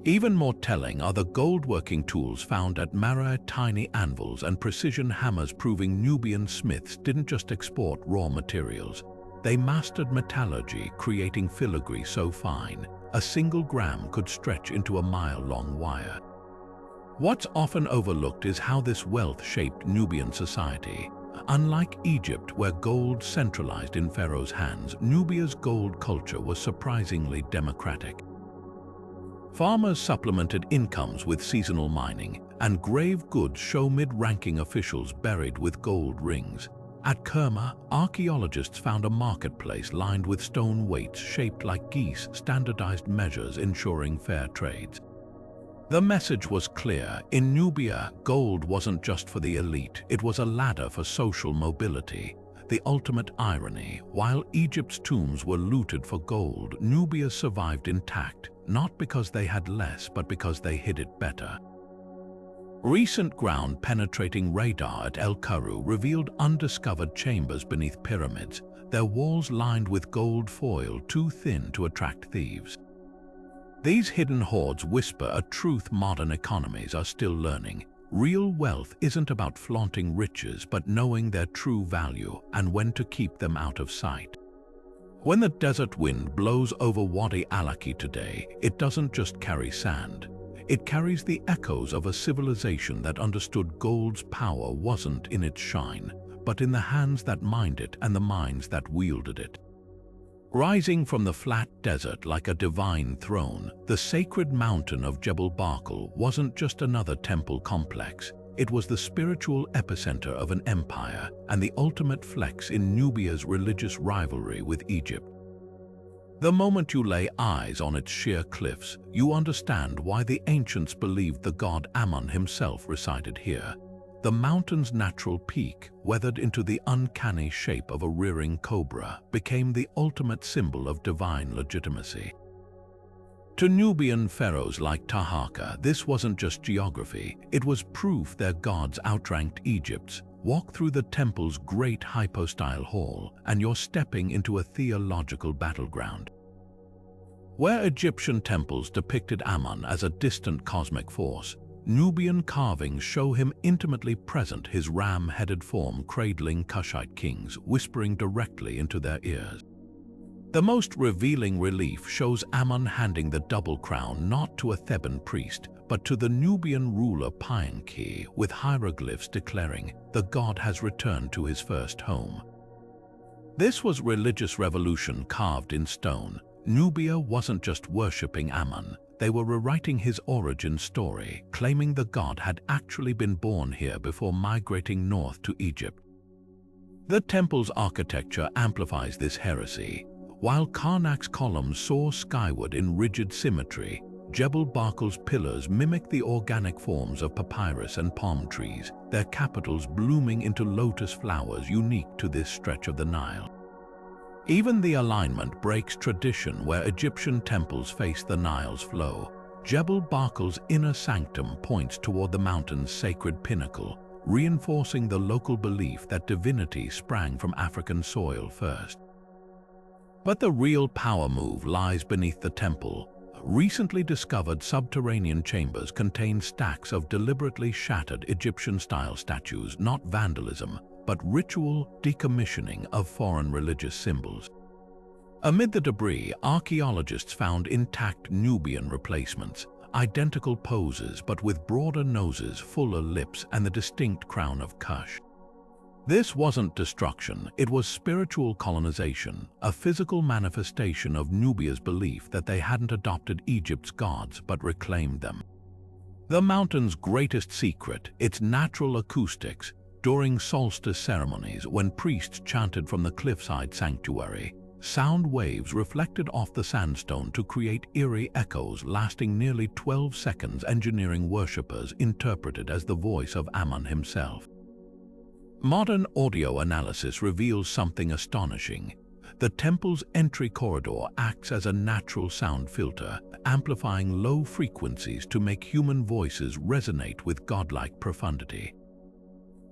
Even more telling are the gold-working tools found at Meroë, tiny anvils and precision hammers proving Nubian smiths didn't just export raw materials. They mastered metallurgy, creating filigree so fine, a single gram could stretch into a mile-long wire. What's often overlooked is how this wealth shaped Nubian society. Unlike Egypt, where gold centralized in pharaohs' hands, Nubia's gold culture was surprisingly democratic. Farmers supplemented incomes with seasonal mining, and grave goods show mid-ranking officials buried with gold rings. At Kerma, archaeologists found a marketplace lined with stone weights shaped like geese, standardized measures ensuring fair trades. The message was clear. In Nubia, gold wasn't just for the elite, it was a ladder for social mobility. The ultimate irony, while Egypt's tombs were looted for gold, Nubia survived intact, not because they had less, but because they hid it better. Recent ground-penetrating radar at El Kuru revealed undiscovered chambers beneath pyramids, their walls lined with gold foil too thin to attract thieves. These hidden hoards whisper a truth modern economies are still learning. Real wealth isn't about flaunting riches, but knowing their true value and when to keep them out of sight. When the desert wind blows over Wadi Alaki today, it doesn't just carry sand. It carries the echoes of a civilization that understood gold's power wasn't in its shine, but in the hands that mined it and the minds that wielded it. Rising from the flat desert like a divine throne, the sacred mountain of Jebel Barkal wasn't just another temple complex. It was the spiritual epicenter of an empire and the ultimate flex in Nubia's religious rivalry with Egypt. The moment you lay eyes on its sheer cliffs, you understand why the ancients believed the god Ammon himself resided here. The mountain's natural peak, weathered into the uncanny shape of a rearing cobra, became the ultimate symbol of divine legitimacy. To Nubian pharaohs like Taharqa, this wasn't just geography, it was proof their gods outranked Egypt's. Walk through the temple's great hypostyle hall, and you're stepping into a theological battleground. Where Egyptian temples depicted Ammon as a distant cosmic force, Nubian carvings show him intimately present, his ram-headed form cradling Kushite kings, whispering directly into their ears. The most revealing relief shows Ammon handing the double crown not to a Theban priest, but to the Nubian ruler Paenki, with hieroglyphs declaring, "The god has returned to his first home." This was religious revolution carved in stone. Nubia wasn't just worshipping Ammon, they were rewriting his origin story, claiming the god had actually been born here before migrating north to Egypt. The temple's architecture amplifies this heresy. While Karnak's columns soar skyward in rigid symmetry, Jebel Barkal's pillars mimic the organic forms of papyrus and palm trees, their capitals blooming into lotus flowers unique to this stretch of the Nile. Even the alignment breaks tradition where Egyptian temples face the Nile's flow. Jebel Barkal's inner sanctum points toward the mountain's sacred pinnacle, reinforcing the local belief that divinity sprang from African soil first. But the real power move lies beneath the temple. Recently discovered subterranean chambers contain stacks of deliberately shattered Egyptian-style statues, not vandalism, but ritual decommissioning of foreign religious symbols. Amid the debris, archaeologists found intact Nubian replacements, identical poses but with broader noses, fuller lips, and the distinct crown of Kush. This wasn't destruction, it was spiritual colonization, a physical manifestation of Nubia's belief that they hadn't adopted Egypt's gods but reclaimed them. The mountain's greatest secret, its natural acoustics. During solstice ceremonies, when priests chanted from the cliffside sanctuary, sound waves reflected off the sandstone to create eerie echoes lasting nearly 12 seconds, engineering worshippers interpreted as the voice of Ammon himself. Modern audio analysis reveals something astonishing. The temple's entry corridor acts as a natural sound filter, amplifying low frequencies to make human voices resonate with godlike profundity.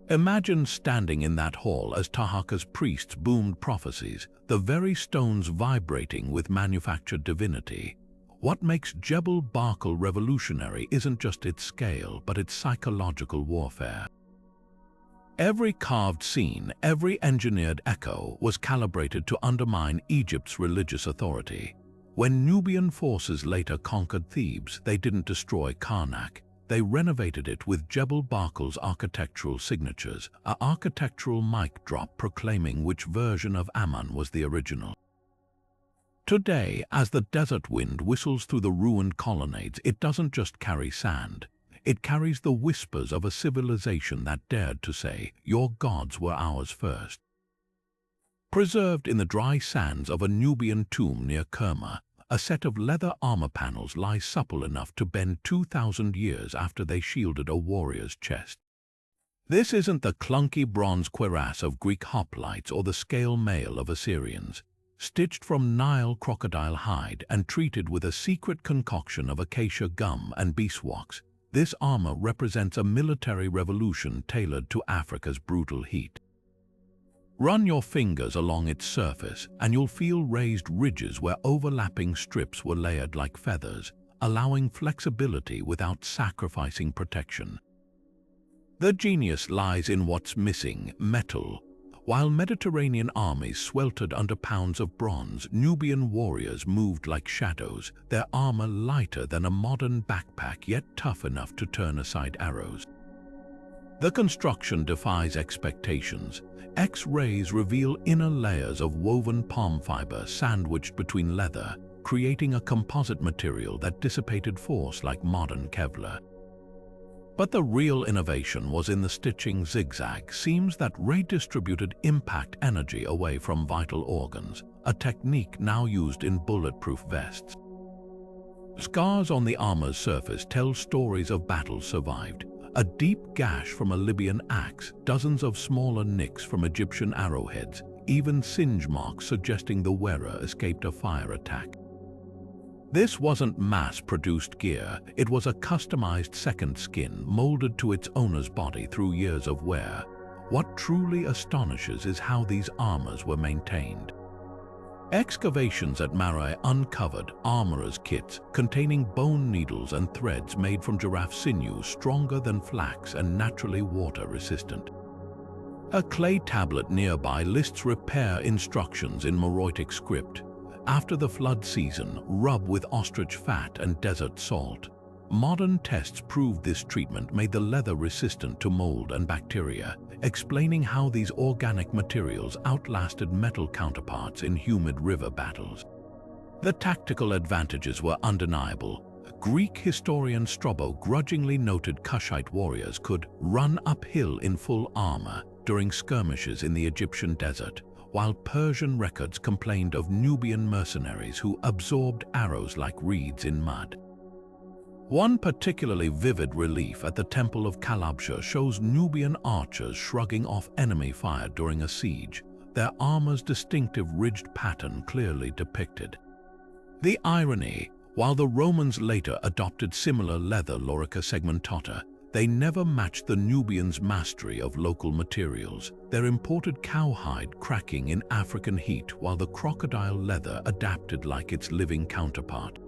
Imagine standing in that hall as Taharqa's priests boomed prophecies, the very stones vibrating with manufactured divinity. What makes Jebel Barkal revolutionary isn't just its scale, but its psychological warfare. Every carved scene, every engineered echo was calibrated to undermine Egypt's religious authority. When Nubian forces later conquered Thebes, they didn't destroy Karnak. They renovated it with Jebel Barkal's architectural signatures, an architectural mic drop proclaiming which version of Ammon was the original. Today, as the desert wind whistles through the ruined colonnades, it doesn't just carry sand. It carries the whispers of a civilization that dared to say, "Your gods were ours first." Preserved in the dry sands of a Nubian tomb near Kerma, a set of leather armor panels lie supple enough to bend 2,000 years after they shielded a warrior's chest. This isn't the clunky bronze cuirass of Greek hoplites or the scale mail of Assyrians. Stitched from Nile crocodile hide and treated with a secret concoction of acacia gum and beeswax, this armor represents a military revolution tailored to Africa's brutal heat. Run your fingers along its surface and you'll feel raised ridges where overlapping strips were layered like feathers, allowing flexibility without sacrificing protection. The genius lies in what's missing: metal. While Mediterranean armies sweltered under pounds of bronze, Nubian warriors moved like shadows, their armor lighter than a modern backpack yet tough enough to turn aside arrows. The construction defies expectations. X-rays reveal inner layers of woven palm fiber sandwiched between leather, creating a composite material that dissipated force like modern Kevlar. But the real innovation was in the stitching zigzag seams that redistributed impact energy away from vital organs, a technique now used in bulletproof vests. Scars on the armor's surface tell stories of battles survived. A deep gash from a Libyan axe, dozens of smaller nicks from Egyptian arrowheads, even singe marks suggesting the wearer escaped a fire attack. This wasn't mass-produced gear, it was a customized second skin molded to its owner's body through years of wear. What truly astonishes is how these armors were maintained. Excavations at Meroë uncovered armorers' kits containing bone needles and threads made from giraffe sinew stronger than flax and naturally water-resistant. A clay tablet nearby lists repair instructions in Meroitic script. After the flood season, rub with ostrich fat and desert salt. Modern tests proved this treatment made the leather resistant to mold and bacteria, explaining how these organic materials outlasted metal counterparts in humid river battles. The tactical advantages were undeniable. Greek historian Strabo grudgingly noted Kushite warriors could run uphill in full armor during skirmishes in the Egyptian desert, while Persian records complained of Nubian mercenaries who absorbed arrows like reeds in mud. One particularly vivid relief at the Temple of Kalabsha shows Nubian archers shrugging off enemy fire during a siege, their armor's distinctive ridged pattern clearly depicted. The irony: while the Romans later adopted similar leather lorica segmentata, they never matched the Nubians' mastery of local materials, their imported cowhide cracking in African heat while the crocodile leather adapted like its living counterpart.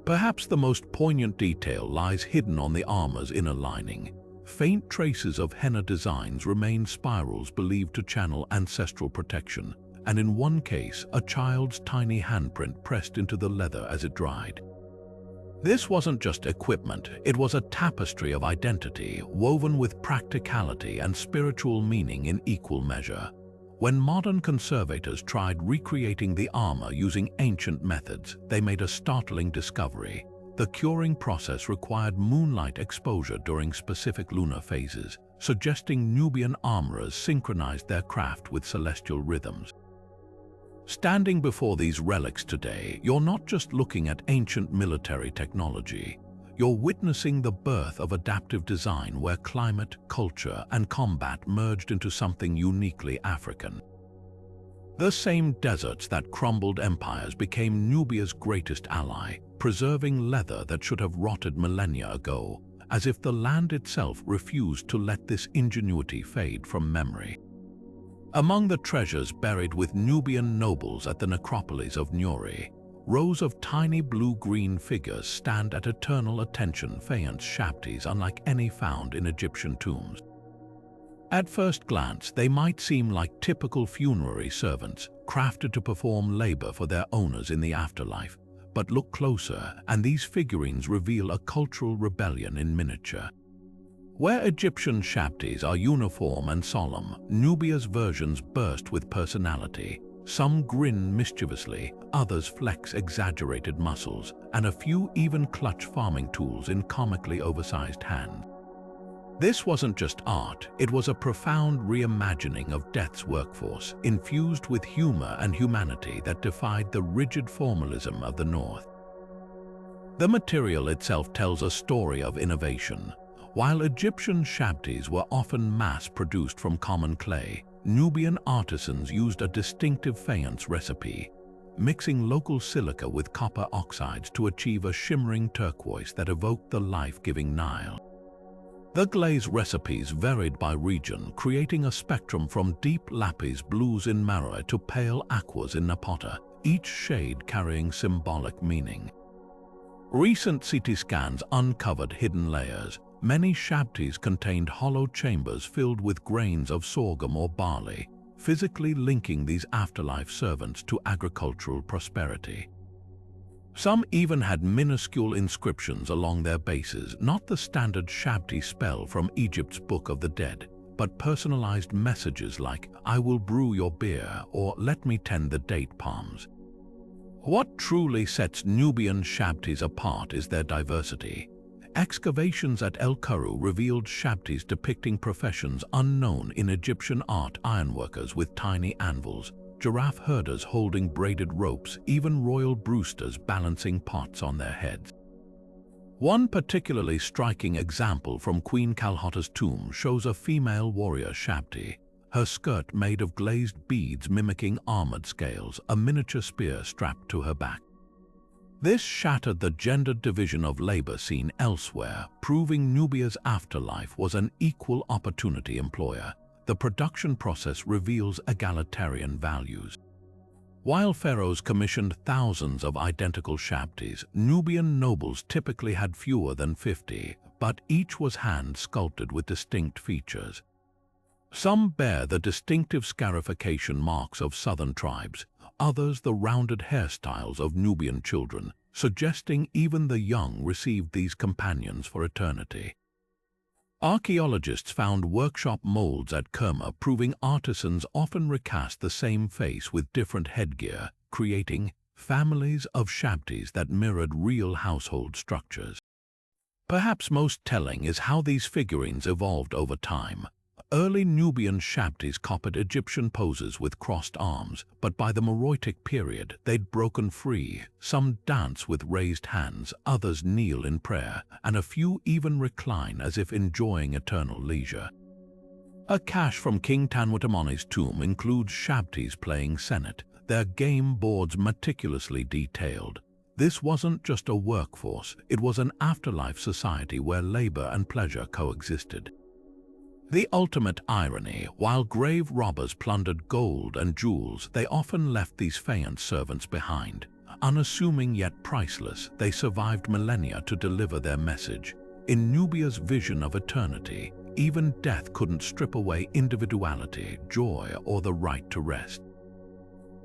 Perhaps the most poignant detail lies hidden on the armor's inner lining. Faint traces of henna designs remain spirals believed to channel ancestral protection, and in one case, a child's tiny handprint pressed into the leather as it dried. This wasn't just equipment, it was a tapestry of identity, woven with practicality and spiritual meaning in equal measure. When modern conservators tried recreating the armor using ancient methods, they made a startling discovery. The curing process required moonlight exposure during specific lunar phases, suggesting Nubian armorers synchronized their craft with celestial rhythms. Standing before these relics today, you're not just looking at ancient military technology. You're witnessing the birth of adaptive design where climate, culture, and combat merged into something uniquely African. The same deserts that crumbled empires became Nubia's greatest ally, preserving leather that should have rotted millennia ago, as if the land itself refused to let this ingenuity fade from memory. Among the treasures buried with Nubian nobles at the necropolis of Meroë, rows of tiny blue-green figures stand at eternal attention, faience shaptis unlike any found in Egyptian tombs. At first glance, they might seem like typical funerary servants, crafted to perform labor for their owners in the afterlife. But look closer, and these figurines reveal a cultural rebellion in miniature. Where Egyptian shaptis are uniform and solemn, Nubia's versions burst with personality. Some grin mischievously, others flex exaggerated muscles, and a few even clutch farming tools in comically oversized hands. This wasn't just art, it was a profound reimagining of death's workforce, infused with humor and humanity that defied the rigid formalism of the North. The material itself tells a story of innovation. While Egyptian shabtis were often mass-produced from common clay, Nubian artisans used a distinctive faience recipe, mixing local silica with copper oxides to achieve a shimmering turquoise that evoked the life-giving Nile. The glaze recipes varied by region, creating a spectrum from deep lapis blues in Meroë to pale aquas in Napata, each shade carrying symbolic meaning. Recent CT scans uncovered hidden layers. Many shabtis contained hollow chambers filled with grains of sorghum or barley, physically linking these afterlife servants to agricultural prosperity. Some even had minuscule inscriptions along their bases, not the standard shabti spell from Egypt's Book of the Dead, but personalized messages like, "I will brew your beer," or "Let me tend the date palms." What truly sets Nubian shabtis apart is their diversity. Excavations at El Kuru revealed shabtis depicting professions unknown in Egyptian art: ironworkers with tiny anvils, giraffe herders holding braided ropes, even royal brewsters balancing pots on their heads. One particularly striking example from Queen Kalhota's tomb shows a female warrior shabti, her skirt made of glazed beads mimicking armored scales, a miniature spear strapped to her back. This shattered the gendered division of labor seen elsewhere, proving Nubia's afterlife was an equal opportunity employer. The production process reveals egalitarian values. While pharaohs commissioned thousands of identical shabtis, Nubian nobles typically had fewer than 50, but each was hand-sculpted with distinct features. Some bear the distinctive scarification marks of southern tribes, others the rounded hairstyles of Nubian children, suggesting even the young received these companions for eternity. Archaeologists found workshop molds at Kerma, proving artisans often recast the same face with different headgear, creating families of shabtis that mirrored real household structures. Perhaps most telling is how these figurines evolved over time. Early Nubian shabtis copied Egyptian poses with crossed arms, but by the Meroitic period they'd broken free. Some dance with raised hands, others kneel in prayer, and a few even recline as if enjoying eternal leisure. A cache from King Tanwutamani's tomb includes shabtis playing senet, their game boards meticulously detailed. This wasn't just a workforce, it was an afterlife society where labor and pleasure coexisted. The ultimate irony: while grave robbers plundered gold and jewels, they often left these faience servants behind. Unassuming yet priceless, they survived millennia to deliver their message. In Nubia's vision of eternity, even death couldn't strip away individuality, joy, or the right to rest.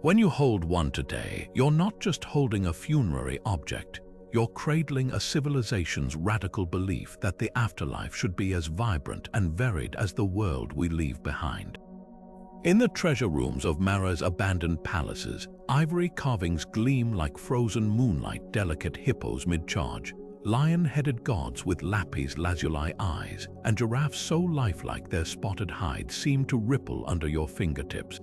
When you hold one today, you're not just holding a funerary object. You're cradling a civilization's radical belief that the afterlife should be as vibrant and varied as the world we leave behind. In the treasure rooms of Meroë's abandoned palaces, ivory carvings gleam like frozen moonlight, delicate hippos mid-charge, lion-headed gods with lapis lazuli eyes, and giraffes so lifelike their spotted hides seem to ripple under your fingertips.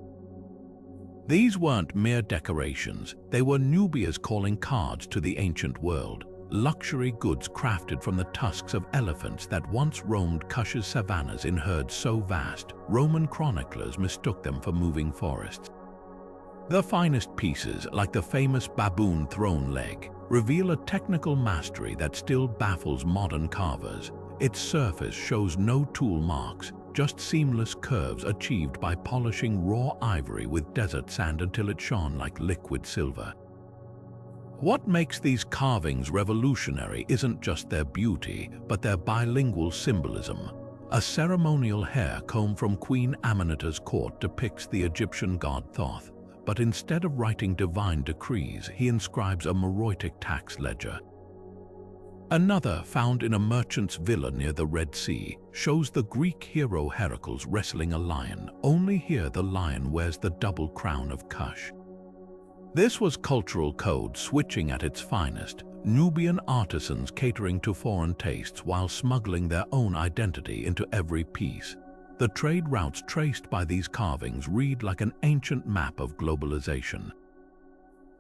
These weren't mere decorations, they were Nubia's calling cards to the ancient world, luxury goods crafted from the tusks of elephants that once roamed Kush's savannas in herds so vast, Roman chroniclers mistook them for moving forests. The finest pieces, like the famous baboon throne leg, reveal a technical mastery that still baffles modern carvers. Its surface shows no tool marks, just seamless curves achieved by polishing raw ivory with desert sand until it shone like liquid silver. What makes these carvings revolutionary isn't just their beauty, but their bilingual symbolism. A ceremonial hair comb from Queen Amanishaketo's court depicts the Egyptian god Thoth, but instead of writing divine decrees, he inscribes a Meroitic tax ledger. Another, found in a merchant's villa near the Red Sea, shows the Greek hero Heracles wrestling a lion. Only here the lion wears the double crown of Kush. This was cultural code switching at its finest, Nubian artisans catering to foreign tastes while smuggling their own identity into every piece. The trade routes traced by these carvings read like an ancient map of globalization.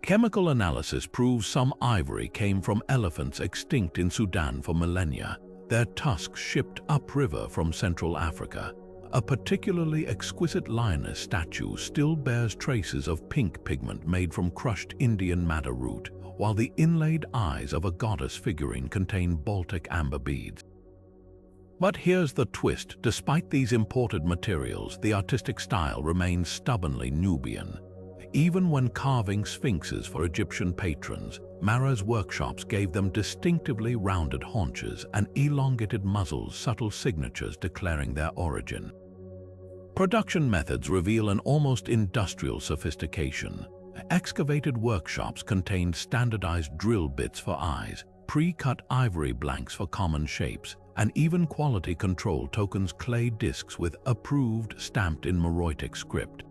Chemical analysis proves some ivory came from elephants extinct in Sudan for millennia, their tusks shipped upriver from Central Africa. A particularly exquisite lioness statue still bears traces of pink pigment made from crushed Indian madder root, while the inlaid eyes of a goddess figurine contain Baltic amber beads. But here's the twist: despite these imported materials, the artistic style remains stubbornly Nubian. Even when carving sphinxes for Egyptian patrons, Meroë's workshops gave them distinctively rounded haunches and elongated muzzles, subtle signatures declaring their origin. Production methods reveal an almost industrial sophistication. Excavated workshops contained standardized drill bits for eyes, pre-cut ivory blanks for common shapes, and even quality control tokens clay discs with approved stamped in Meroitic script.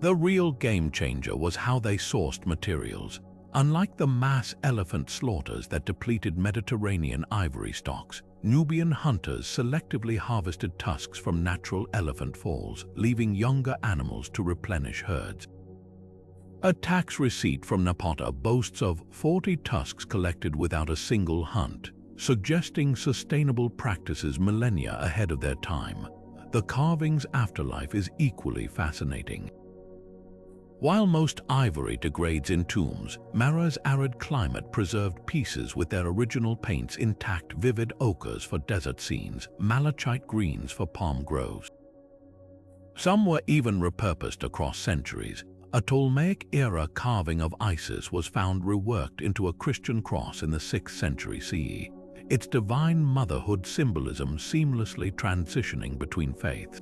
The real game changer was how they sourced materials. Unlike the mass elephant slaughters that depleted Mediterranean ivory stocks, Nubian hunters selectively harvested tusks from natural elephant falls, leaving younger animals to replenish herds. A tax receipt from Napata boasts of 40 tusks collected without a single hunt, suggesting sustainable practices millennia ahead of their time. The carving's afterlife is equally fascinating. While most ivory degrades in tombs, Meroë's arid climate preserved pieces with their original paints intact: vivid ochres for desert scenes, malachite greens for palm groves. Some were even repurposed across centuries. A Ptolemaic-era carving of Isis was found reworked into a Christian cross in the 6th century CE, its divine motherhood symbolism seamlessly transitioning between faiths.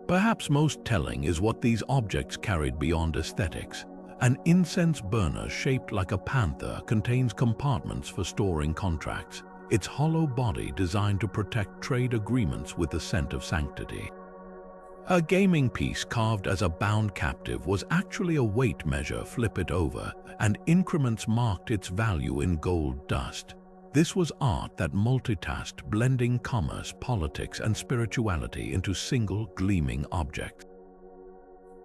Perhaps most telling is what these objects carried beyond aesthetics. An incense burner shaped like a panther contains compartments for storing contracts, its hollow body designed to protect trade agreements with the scent of sanctity. A gaming piece carved as a bound captive was actually a weight measure: flip it over, and increments marked its value in gold dust. This was art that multitasked, blending commerce, politics, and spirituality into single, gleaming object.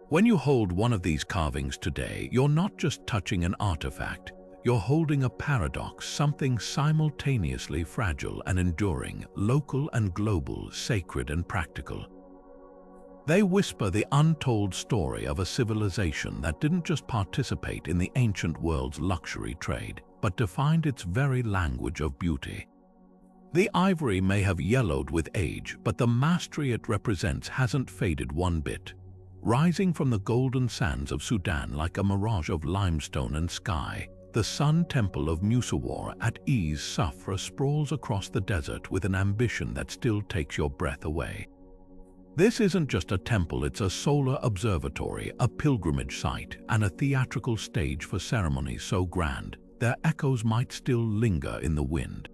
When you hold one of these carvings today, you're not just touching an artifact, you're holding a paradox, something simultaneously fragile and enduring, local and global, sacred and practical. They whisper the untold story of a civilization that didn't just participate in the ancient world's luxury trade, but defined its very language of beauty. The ivory may have yellowed with age, but the mastery it represents hasn't faded one bit. Rising from the golden sands of Sudan like a mirage of limestone and sky, the Sun Temple of Meroë at ease Sufra sprawls across the desert with an ambition that still takes your breath away. This isn't just a temple, it's a solar observatory, a pilgrimage site, and a theatrical stage for ceremonies so grand their echoes might still linger in the wind.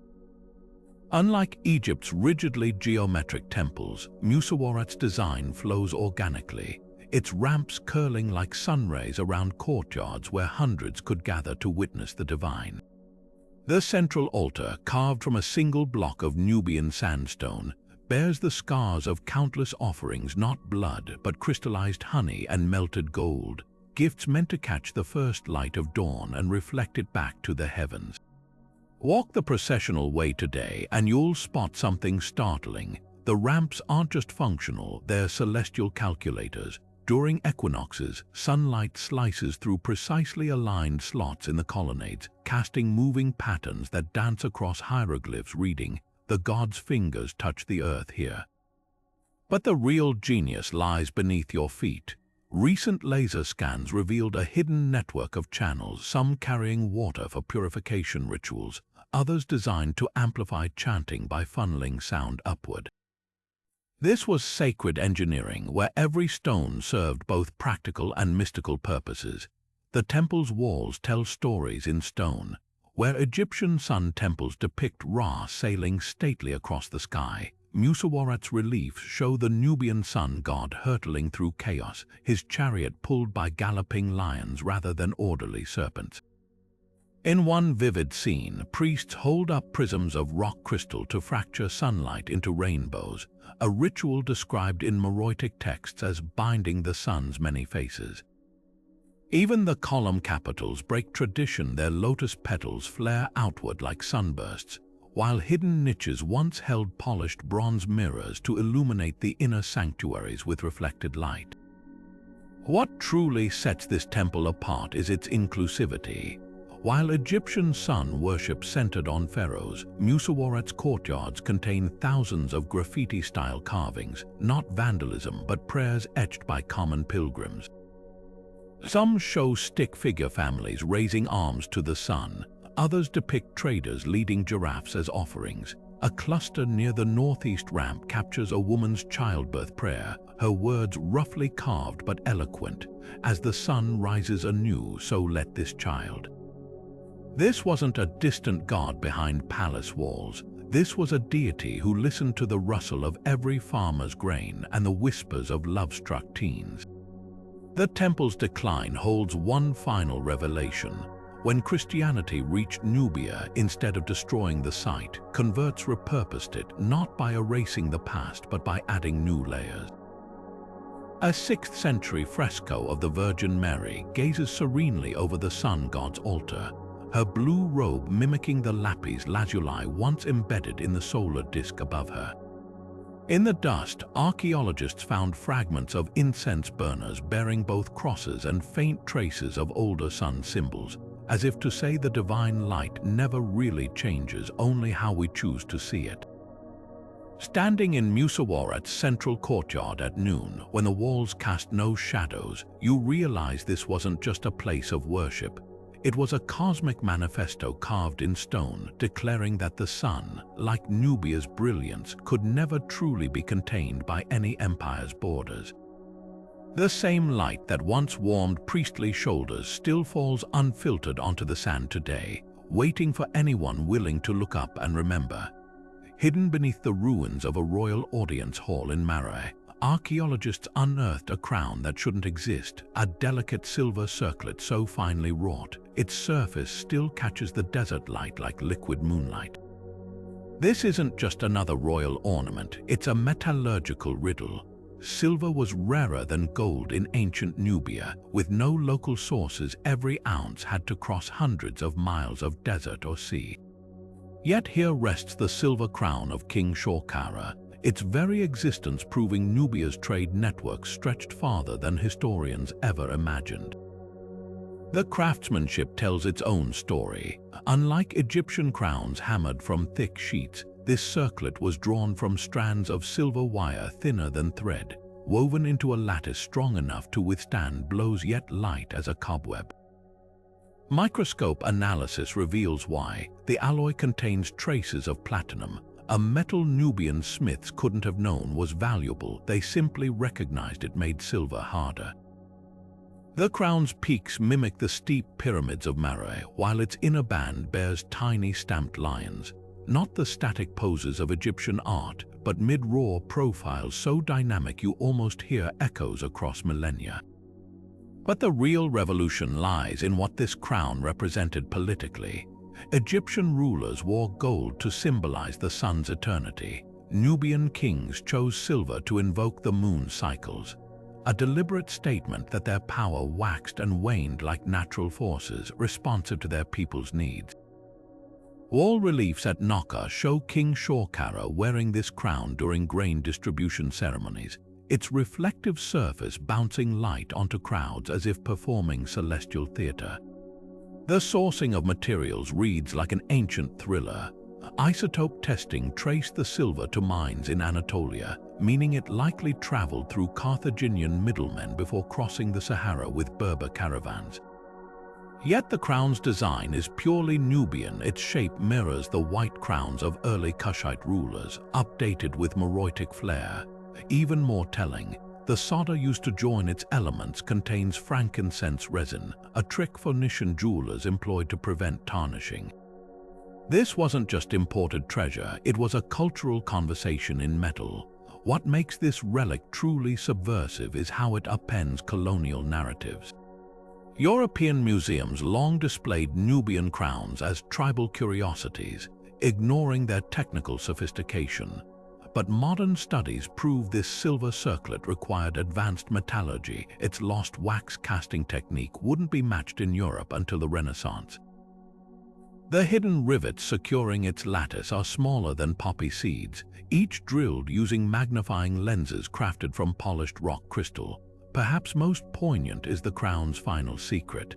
Unlike Egypt's rigidly geometric temples, Meroë's design flows organically, its ramps curling like sunrays around courtyards where hundreds could gather to witness the divine. The central altar, carved from a single block of Nubian sandstone, bears the scars of countless offerings, not blood, but crystallized honey and melted gold, gifts meant to catch the first light of dawn and reflect it back to the heavens. Walk the processional way today and you'll spot something startling. The ramps aren't just functional, they're celestial calculators. During equinoxes, sunlight slices through precisely aligned slots in the colonnades, casting moving patterns that dance across hieroglyphs reading, "The gods' fingers touch the earth here." But the real genius lies beneath your feet. Recent laser scans revealed a hidden network of channels, some carrying water for purification rituals, others designed to amplify chanting by funneling sound upward. This was sacred engineering, where every stone served both practical and mystical purposes. The temple's walls tell stories in stone. Where Egyptian sun temples depict Ra sailing stately across the sky, Musawarat's reliefs show the Nubian sun god hurtling through chaos, his chariot pulled by galloping lions rather than orderly serpents. In one vivid scene, priests hold up prisms of rock crystal to fracture sunlight into rainbows, a ritual described in Meroitic texts as binding the sun's many faces. Even the column capitals break tradition, their lotus petals flare outward like sunbursts, while hidden niches once held polished bronze mirrors to illuminate the inner sanctuaries with reflected light. What truly sets this temple apart is its inclusivity. While Egyptian sun worship centered on pharaohs, Musawarat's courtyards contain thousands of graffiti-style carvings, not vandalism but prayers etched by common pilgrims. Some show stick figure families raising arms to the sun. Others depict traders leading giraffes as offerings. A cluster near the northeast ramp captures a woman's childbirth prayer, her words roughly carved but eloquent. As the sun rises anew, so let this child. This wasn't a distant god behind palace walls. This was a deity who listened to the rustle of every farmer's grain and the whispers of love-struck teens. The temple's decline holds one final revelation. When Christianity reached Nubia, instead of destroying the site, converts repurposed it not by erasing the past but by adding new layers. A 6th century fresco of the Virgin Mary gazes serenely over the sun god's altar, her blue robe mimicking the lapis lazuli once embedded in the solar disk above her. In the dust, archaeologists found fragments of incense burners bearing both crosses and faint traces of older sun symbols, as if to say the divine light never really changes, only how we choose to see it. Standing in Musawarat's central courtyard at noon, when the walls cast no shadows, you realize this wasn't just a place of worship. It was a cosmic manifesto carved in stone, declaring that the sun, like Nubia's brilliance, could never truly be contained by any empire's borders. The same light that once warmed priestly shoulders still falls unfiltered onto the sand today, waiting for anyone willing to look up and remember. Hidden beneath the ruins of a royal audience hall in Meroë, archaeologists unearthed a crown that shouldn't exist, a delicate silver circlet so finely wrought, its surface still catches the desert light like liquid moonlight. This isn't just another royal ornament, it's a metallurgical riddle. Silver was rarer than gold in ancient Nubia. With no local sources, every ounce had to cross hundreds of miles of desert or sea. Yet here rests the silver crown of King Shawkara, its very existence proving Nubia's trade network stretched farther than historians ever imagined. The craftsmanship tells its own story. Unlike Egyptian crowns hammered from thick sheets, this circlet was drawn from strands of silver wire thinner than thread, woven into a lattice strong enough to withstand blows yet light as a cobweb. Microscope analysis reveals why. The alloy contains traces of platinum, a metal Nubian smiths couldn't have known was valuable. They simply recognized it made silver harder. The crown's peaks mimic the steep pyramids of Meroë, while its inner band bears tiny stamped lions. Not the static poses of Egyptian art, but mid-raw profiles so dynamic you almost hear echoes across millennia. But the real revolution lies in what this crown represented politically. Egyptian rulers wore gold to symbolize the sun's eternity. Nubian kings chose silver to invoke the moon's cycles, a deliberate statement that their power waxed and waned like natural forces, responsive to their people's needs. Wall reliefs at Naqa show King Shawkara wearing this crown during grain distribution ceremonies, its reflective surface bouncing light onto crowds as if performing celestial theater. The sourcing of materials reads like an ancient thriller. Isotope testing traced the silver to mines in Anatolia, meaning it likely traveled through Carthaginian middlemen before crossing the Sahara with Berber caravans. Yet the crown's design is purely Nubian. Its shape mirrors the white crowns of early Kushite rulers, updated with Meroitic flair. Even more telling, the solder used to join its elements contains frankincense resin, a trick Phoenician jewelers employed to prevent tarnishing. This wasn't just imported treasure, it was a cultural conversation in metal. What makes this relic truly subversive is how it upends colonial narratives. European museums long displayed Nubian crowns as tribal curiosities, ignoring their technical sophistication. But modern studies prove this silver circlet required advanced metallurgy. Its lost wax casting technique wouldn't be matched in Europe until the Renaissance. The hidden rivets securing its lattice are smaller than poppy seeds, each drilled using magnifying lenses crafted from polished rock crystal. Perhaps most poignant is the crown's final secret.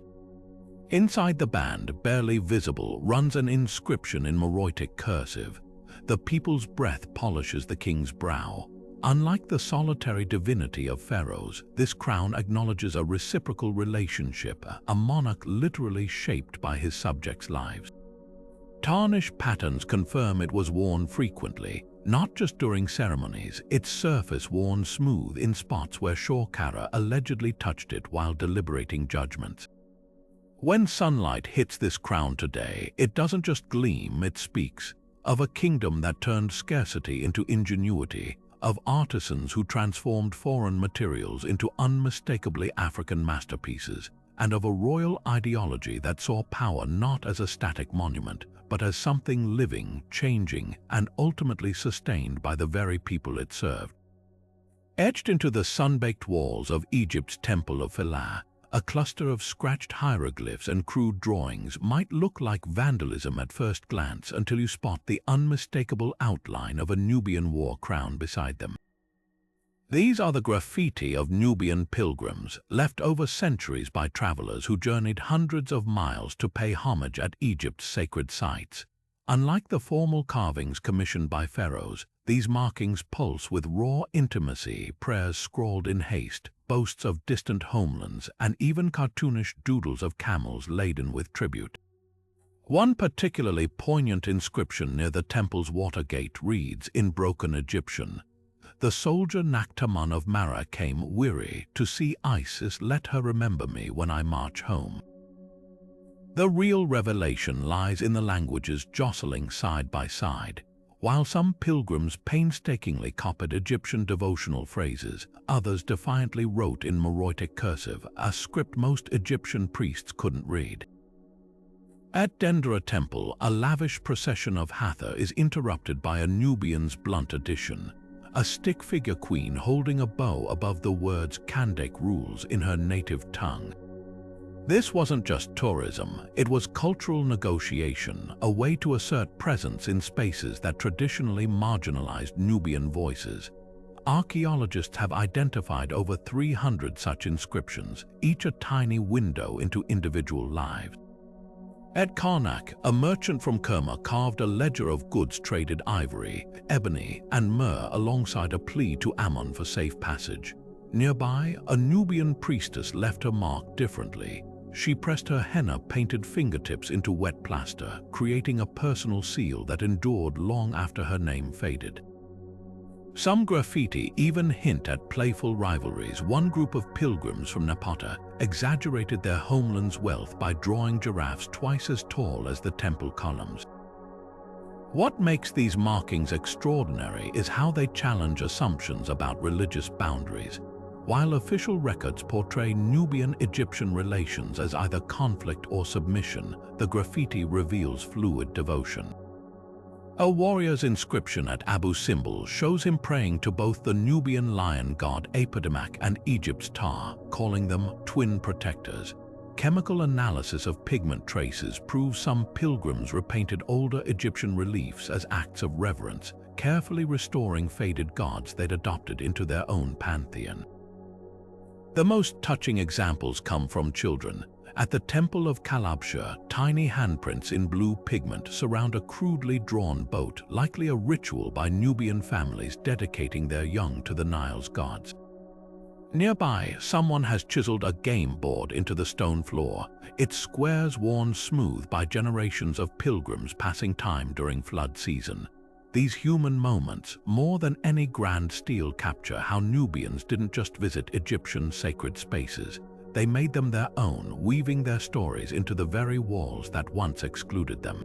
Inside the band, barely visible, runs an inscription in Meroitic cursive. The people's breath polishes the king's brow. Unlike the solitary divinity of pharaohs, this crown acknowledges a reciprocal relationship, a monarch literally shaped by his subjects' lives. Tarnish patterns confirm it was worn frequently, not just during ceremonies, its surface worn smooth in spots where Shorkara allegedly touched it while deliberating judgments. When sunlight hits this crown today, it doesn't just gleam, it speaks of a kingdom that turned scarcity into ingenuity, of artisans who transformed foreign materials into unmistakably African masterpieces, and of a royal ideology that saw power not as a static monument, but as something living, changing, and ultimately sustained by the very people it served. Etched into the sun-baked walls of Egypt's Temple of Philae, a cluster of scratched hieroglyphs and crude drawings might look like vandalism at first glance until you spot the unmistakable outline of a Nubian war crown beside them. These are the graffiti of Nubian pilgrims, left over centuries by travelers who journeyed hundreds of miles to pay homage at Egypt's sacred sites. Unlike the formal carvings commissioned by pharaohs, these markings pulse with raw intimacy, prayers scrawled in haste, boasts of distant homelands, and even cartoonish doodles of camels laden with tribute. One particularly poignant inscription near the temple's water gate reads in broken Egyptian, "The soldier Naktaman of Mara came weary to see Isis, let her remember me when I march home." The real revelation lies in the languages jostling side by side. While some pilgrims painstakingly copied Egyptian devotional phrases, others defiantly wrote in Meroitic cursive, a script most Egyptian priests couldn't read. At Dendera Temple, a lavish procession of Hathor is interrupted by a Nubian's blunt addition, a stick figure queen holding a bow above the words Kandake rules in her native tongue. This wasn't just tourism, it was cultural negotiation, a way to assert presence in spaces that traditionally marginalized Nubian voices. Archaeologists have identified over 300 such inscriptions, each a tiny window into individual lives. At Karnak, a merchant from Kerma carved a ledger of goods traded ivory, ebony, and myrrh alongside a plea to Ammon for safe passage. Nearby, a Nubian priestess left her mark differently. She pressed her henna-painted fingertips into wet plaster, creating a personal seal that endured long after her name faded. Some graffiti even hint at playful rivalries. One group of pilgrims from Napata exaggerated their homeland's wealth by drawing giraffes twice as tall as the temple columns. What makes these markings extraordinary is how they challenge assumptions about religious boundaries. While official records portray Nubian-Egyptian relations as either conflict or submission, the graffiti reveals fluid devotion. A warrior's inscription at Abu Simbel shows him praying to both the Nubian lion god Apidamak and Egypt's Ptah, calling them twin protectors. Chemical analysis of pigment traces proves some pilgrims repainted older Egyptian reliefs as acts of reverence, carefully restoring faded gods they'd adopted into their own pantheon. The most touching examples come from children. At the Temple of Kalabshir, tiny handprints in blue pigment surround a crudely drawn boat, likely a ritual by Nubian families dedicating their young to the Nile's gods. Nearby, someone has chiseled a game board into the stone floor, its squares worn smooth by generations of pilgrims passing time during flood season. These human moments, more than any grand stele, capture how Nubians didn't just visit Egyptian sacred spaces. They made them their own, weaving their stories into the very walls that once excluded them.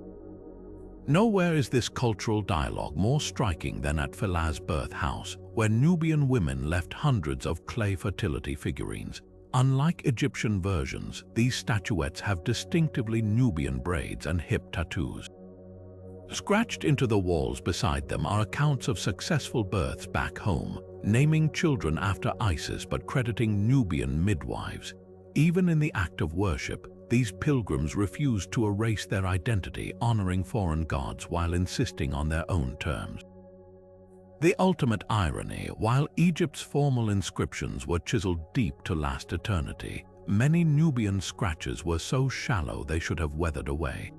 Nowhere is this cultural dialogue more striking than at Phila's birth house, where Nubian women left hundreds of clay fertility figurines. Unlike Egyptian versions, these statuettes have distinctively Nubian braids and hip tattoos. Scratched into the walls beside them are accounts of successful births back home, naming children after Isis but crediting Nubian midwives. Even in the act of worship, these pilgrims refused to erase their identity, honoring foreign gods while insisting on their own terms. The ultimate irony, while Egypt's formal inscriptions were chiseled deep to last eternity, many Nubian scratches were so shallow they should have weathered away.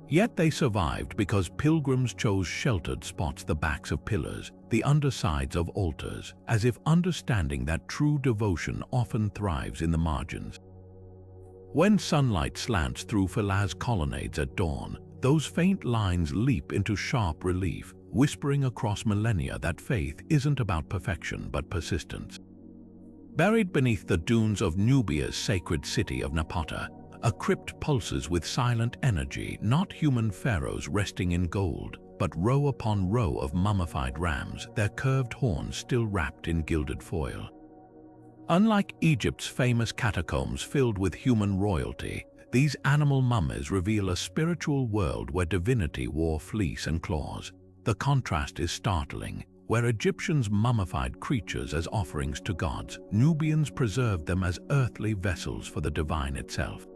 Yet they survived because pilgrims chose sheltered spots, the backs of pillars, the undersides of altars, as if understanding that true devotion often thrives in the margins. When sunlight slants through Phila's colonnades at dawn, those faint lines leap into sharp relief, whispering across millennia that faith isn't about perfection but persistence. Buried beneath the dunes of Nubia's sacred city of Napata, a crypt pulses with silent energy, not human pharaohs resting in gold, but row upon row of mummified rams, their curved horns still wrapped in gilded foil. Unlike Egypt's famous catacombs filled with human royalty, these animal mummies reveal a spiritual world where divinity wore fleece and claws. The contrast is startling. Where Egyptians mummified creatures as offerings to gods, Nubians preserved them as earthly vessels for the divine itself.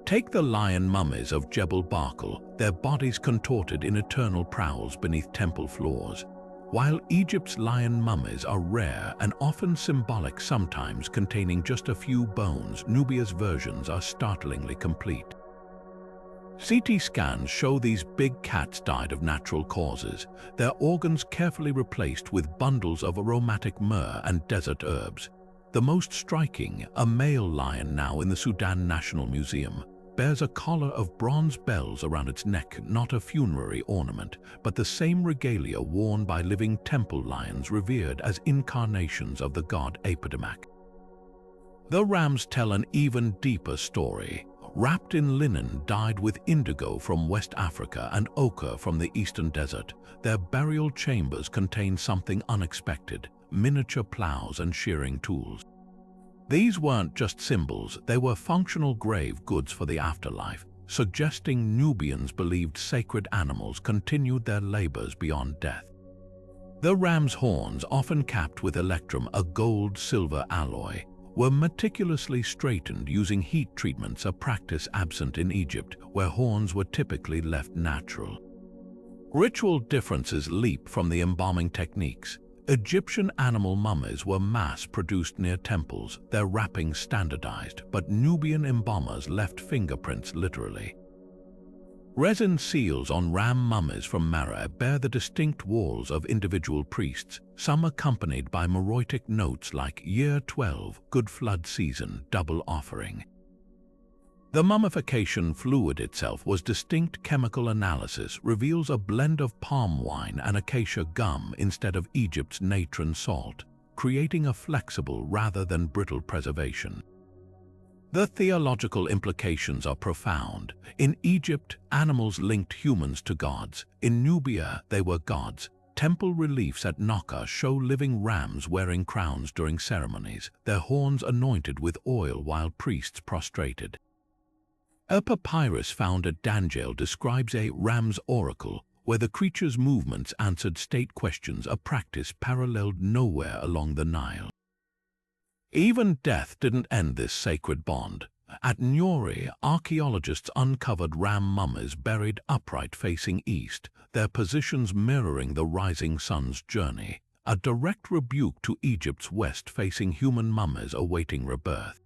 Take the lion mummies of Jebel Barkal, their bodies contorted in eternal prowls beneath temple floors. While Egypt's lion mummies are rare and often symbolic, sometimes containing just a few bones, Nubia's versions are startlingly complete. CT scans show these big cats died of natural causes, their organs carefully replaced with bundles of aromatic myrrh and desert herbs. The most striking, a male lion now in the Sudan National Museum, bears a collar of bronze bells around its neck, not a funerary ornament, but the same regalia worn by living temple lions revered as incarnations of the god Apedemak. The rams tell an even deeper story. Wrapped in linen dyed with indigo from West Africa and ochre from the eastern desert, their burial chambers contain something unexpected: miniature plows and shearing tools. These weren't just symbols, they were functional grave goods for the afterlife, suggesting Nubians believed sacred animals continued their labors beyond death. The ram's horns, often capped with electrum, a gold-silver alloy, were meticulously straightened using heat treatments, a practice absent in Egypt, where horns were typically left natural. Ritual differences leap from the embalming techniques. Egyptian animal mummies were mass-produced near temples, their wrappings standardized, but Nubian embalmers left fingerprints literally. Resin seals on ram mummies from Meroë bear the distinct walls of individual priests, some accompanied by Meroitic notes like Year 12, Good Flood Season, Double Offering. The mummification fluid itself was distinct. Chemical analysis reveals a blend of palm wine and acacia gum instead of Egypt's natron salt, creating a flexible rather than brittle preservation. The theological implications are profound. In Egypt, animals linked humans to gods. In Nubia, they were gods. Temple reliefs at Naqa show living rams wearing crowns during ceremonies, their horns anointed with oil while priests prostrated. A papyrus found at Danjel describes a ram's oracle, where the creature's movements answered state questions, a practice paralleled nowhere along the Nile. Even death didn't end this sacred bond. At Nubi, archaeologists uncovered ram mummies buried upright facing east, their positions mirroring the rising sun's journey, a direct rebuke to Egypt's west-facing human mummies awaiting rebirth.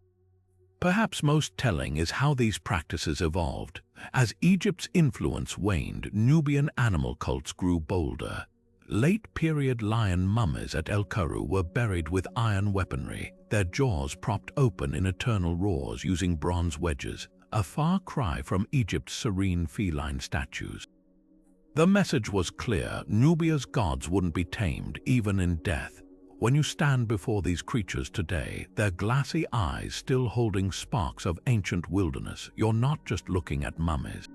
Perhaps most telling is how these practices evolved. As Egypt's influence waned, Nubian animal cults grew bolder. Late-period lion mummies at El Kuru were buried with iron weaponry, their jaws propped open in eternal roars using bronze wedges, a far cry from Egypt's serene feline statues. The message was clear: Nubia's gods wouldn't be tamed, even in death. When you stand before these creatures today, their glassy eyes still holding sparks of ancient wilderness, you're not just looking at mummies.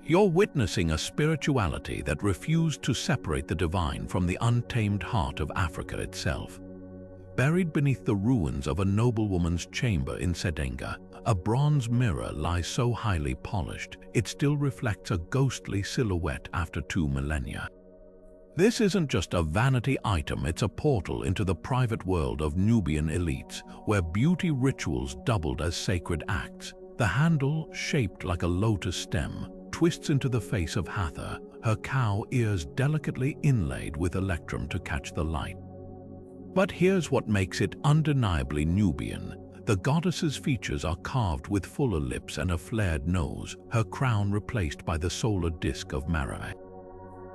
You're witnessing a spirituality that refused to separate the divine from the untamed heart of Africa itself. Buried beneath the ruins of a noblewoman's chamber in Sedenga, a bronze mirror lies so highly polished it still reflects a ghostly silhouette after 2 millennia. This isn't just a vanity item, it's a portal into the private world of Nubian elites, where beauty rituals doubled as sacred acts. The handle, shaped like a lotus stem, twists into the face of Hathor, her cow ears delicately inlaid with electrum to catch the light. But here's what makes it undeniably Nubian. The goddess's features are carved with fuller lips and a flared nose, her crown replaced by the solar disk of Meroë.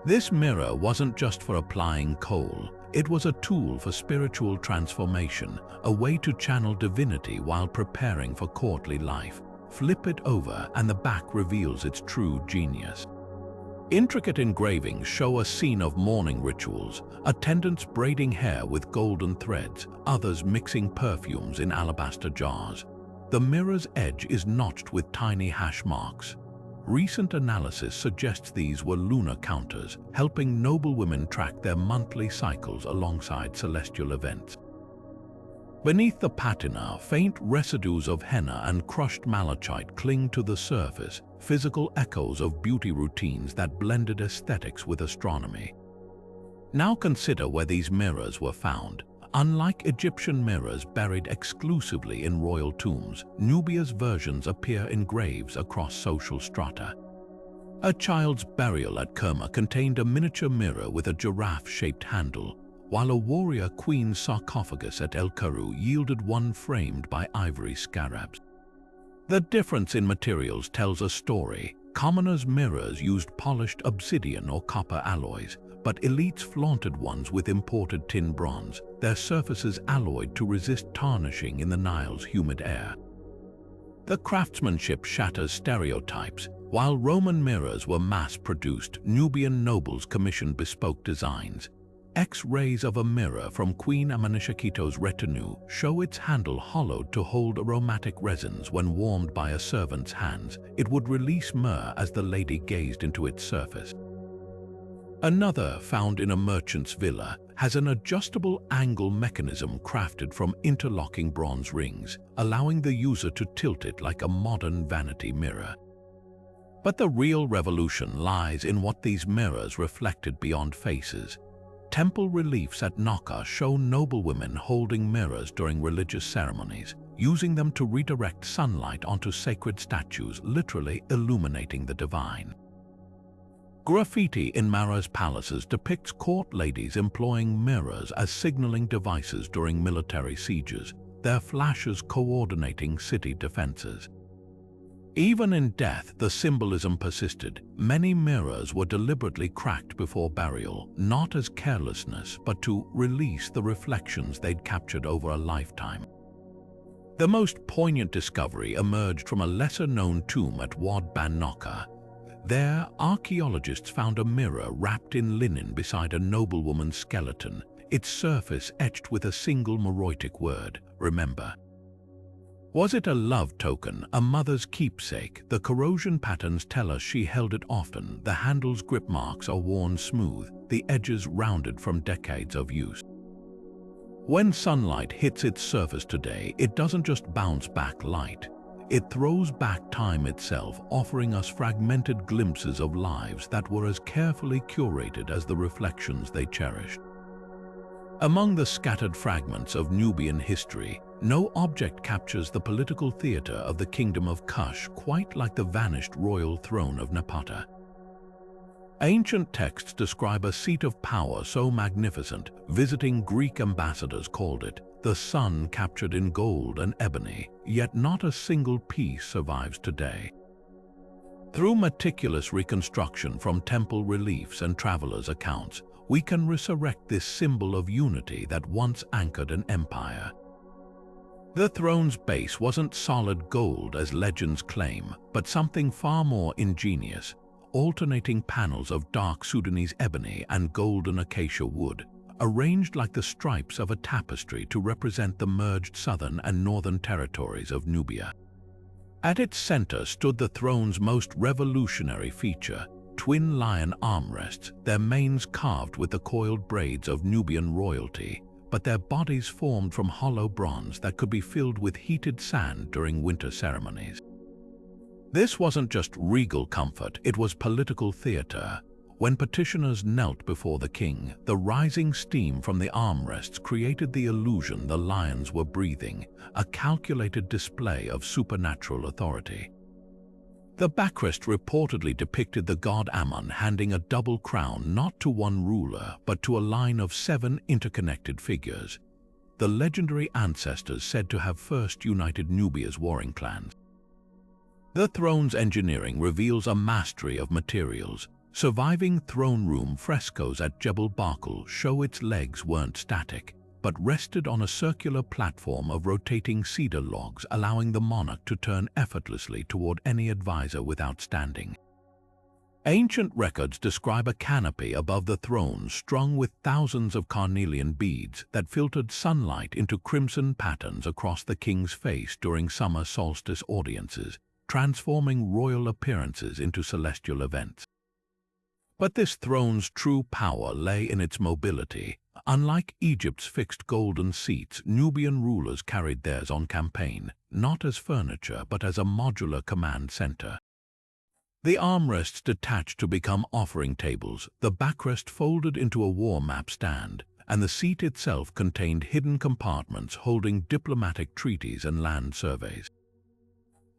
This mirror wasn't just for applying kohl, it was a tool for spiritual transformation, a way to channel divinity while preparing for courtly life. Flip it over and the back reveals its true genius. Intricate engravings show a scene of mourning rituals, attendants braiding hair with golden threads, others mixing perfumes in alabaster jars. The mirror's edge is notched with tiny hash marks. Recent analysis suggests these were lunar counters, helping noblewomen track their monthly cycles alongside celestial events. Beneath the patina, faint residues of henna and crushed malachite cling to the surface, physical echoes of beauty routines that blended aesthetics with astronomy. Now consider where these mirrors were found. Unlike Egyptian mirrors buried exclusively in royal tombs, Nubia's versions appear in graves across social strata. A child's burial at Kerma contained a miniature mirror with a giraffe-shaped handle, while a warrior queen's sarcophagus at El Karu yielded one framed by ivory scarabs. The difference in materials tells a story. Commoners' mirrors used polished obsidian or copper alloys, but elites flaunted ones with imported tin bronze, their surfaces alloyed to resist tarnishing in the Nile's humid air. The craftsmanship shatters stereotypes. While Roman mirrors were mass-produced, Nubian nobles commissioned bespoke designs. X-rays of a mirror from Queen Amanishaketo's retinue show its handle hollowed to hold aromatic resins when warmed by a servant's hands. It would release myrrh as the lady gazed into its surface. Another, found in a merchant's villa, has an adjustable angle mechanism crafted from interlocking bronze rings, allowing the user to tilt it like a modern vanity mirror. But the real revolution lies in what these mirrors reflected beyond faces. Temple reliefs at Naqa show noblewomen holding mirrors during religious ceremonies, using them to redirect sunlight onto sacred statues, literally illuminating the divine. Graffiti in Meroë's palaces depicts court ladies employing mirrors as signaling devices during military sieges, their flashes coordinating city defenses. Even in death, the symbolism persisted. Many mirrors were deliberately cracked before burial, not as carelessness, but to release the reflections they'd captured over a lifetime. The most poignant discovery emerged from a lesser-known tomb at Wad Ban Naqa. There, archaeologists found a mirror wrapped in linen beside a noblewoman's skeleton, its surface etched with a single Meroitic word, remember. Was it a love token, a mother's keepsake? The corrosion patterns tell us she held it often. The handle's grip marks are worn smooth, the edges rounded from decades of use. When sunlight hits its surface today, it doesn't just bounce back light. It throws back time itself, offering us fragmented glimpses of lives that were as carefully curated as the reflections they cherished. Among the scattered fragments of Nubian history, no object captures the political theater of the Kingdom of Kush quite like the vanished royal throne of Napata. Ancient texts describe a seat of power so magnificent, visiting Greek ambassadors called it the sun captured in gold and ebony, yet not a single piece survives today. Through meticulous reconstruction from temple reliefs and travelers' accounts, we can resurrect this symbol of unity that once anchored an empire. The throne's base wasn't solid gold as legends claim, but something far more ingenious, alternating panels of dark Sudanese ebony and golden acacia wood, arranged like the stripes of a tapestry to represent the merged southern and northern territories of Nubia. At its center stood the throne's most revolutionary feature, twin lion armrests, their manes carved with the coiled braids of Nubian royalty, but their bodies formed from hollow bronze that could be filled with heated sand during winter ceremonies. This wasn't just regal comfort, it was political theater. When petitioners knelt before the king, the rising steam from the armrests created the illusion the lions were breathing, a calculated display of supernatural authority. The backrest reportedly depicted the god Ammon handing a double crown not to one ruler, but to a line of 7 interconnected figures, the legendary ancestors said to have first united Nubia's warring clans. The throne's engineering reveals a mastery of materials. Surviving throne room frescoes at Jebel Barkal show its legs weren't static, but rested on a circular platform of rotating cedar logs, allowing the monarch to turn effortlessly toward any advisor without standing. Ancient records describe a canopy above the throne strung with thousands of carnelian beads that filtered sunlight into crimson patterns across the king's face during summer solstice audiences, transforming royal appearances into celestial events. But this throne's true power lay in its mobility. Unlike Egypt's fixed golden seats, Nubian rulers carried theirs on campaign, not as furniture but as a modular command center. The armrests detached to become offering tables, the backrest folded into a war map stand, and the seat itself contained hidden compartments holding diplomatic treaties and land surveys.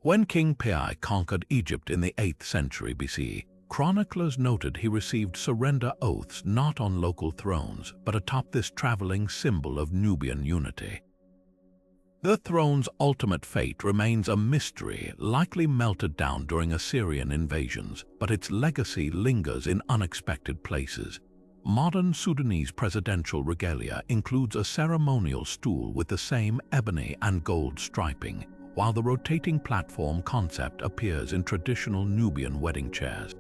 When King Pi conquered Egypt in the 8th century BC, chroniclers noted he received surrender oaths not on local thrones, but atop this traveling symbol of Nubian unity. The throne's ultimate fate remains a mystery, likely melted down during Assyrian invasions, but its legacy lingers in unexpected places. Modern Sudanese presidential regalia includes a ceremonial stool with the same ebony and gold striping, while the rotating platform concept appears in traditional Nubian wedding chairs.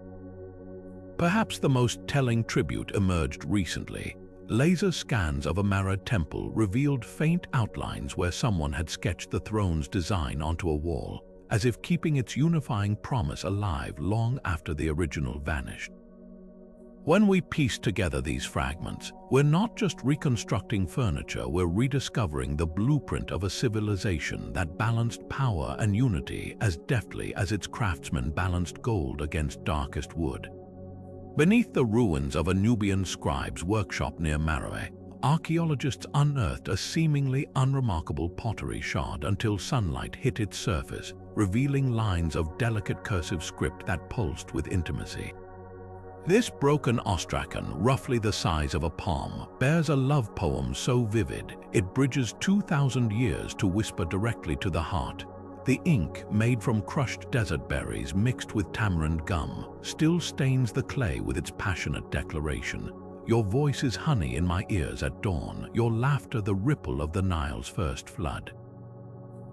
Perhaps the most telling tribute emerged recently. Laser scans of a Meroë temple revealed faint outlines where someone had sketched the throne's design onto a wall, as if keeping its unifying promise alive long after the original vanished. When we piece together these fragments, we're not just reconstructing furniture, we're rediscovering the blueprint of a civilization that balanced power and unity as deftly as its craftsmen balanced gold against darkest wood. Beneath the ruins of a Nubian scribe's workshop near Meroë, archaeologists unearthed a seemingly unremarkable pottery shard until sunlight hit its surface, revealing lines of delicate cursive script that pulsed with intimacy. This broken ostracon, roughly the size of a palm, bears a love poem so vivid it bridges 2,000 years to whisper directly to the heart. The ink, made from crushed desert berries mixed with tamarind gum, still stains the clay with its passionate declaration. Your voice is honey in my ears at dawn, your laughter the ripple of the Nile's first flood.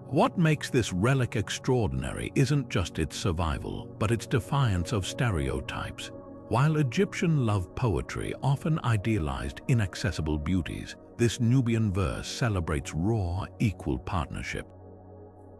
What makes this relic extraordinary isn't just its survival, but its defiance of stereotypes. While Egyptian love poetry often idealized inaccessible beauties, this Nubian verse celebrates raw, equal partnership.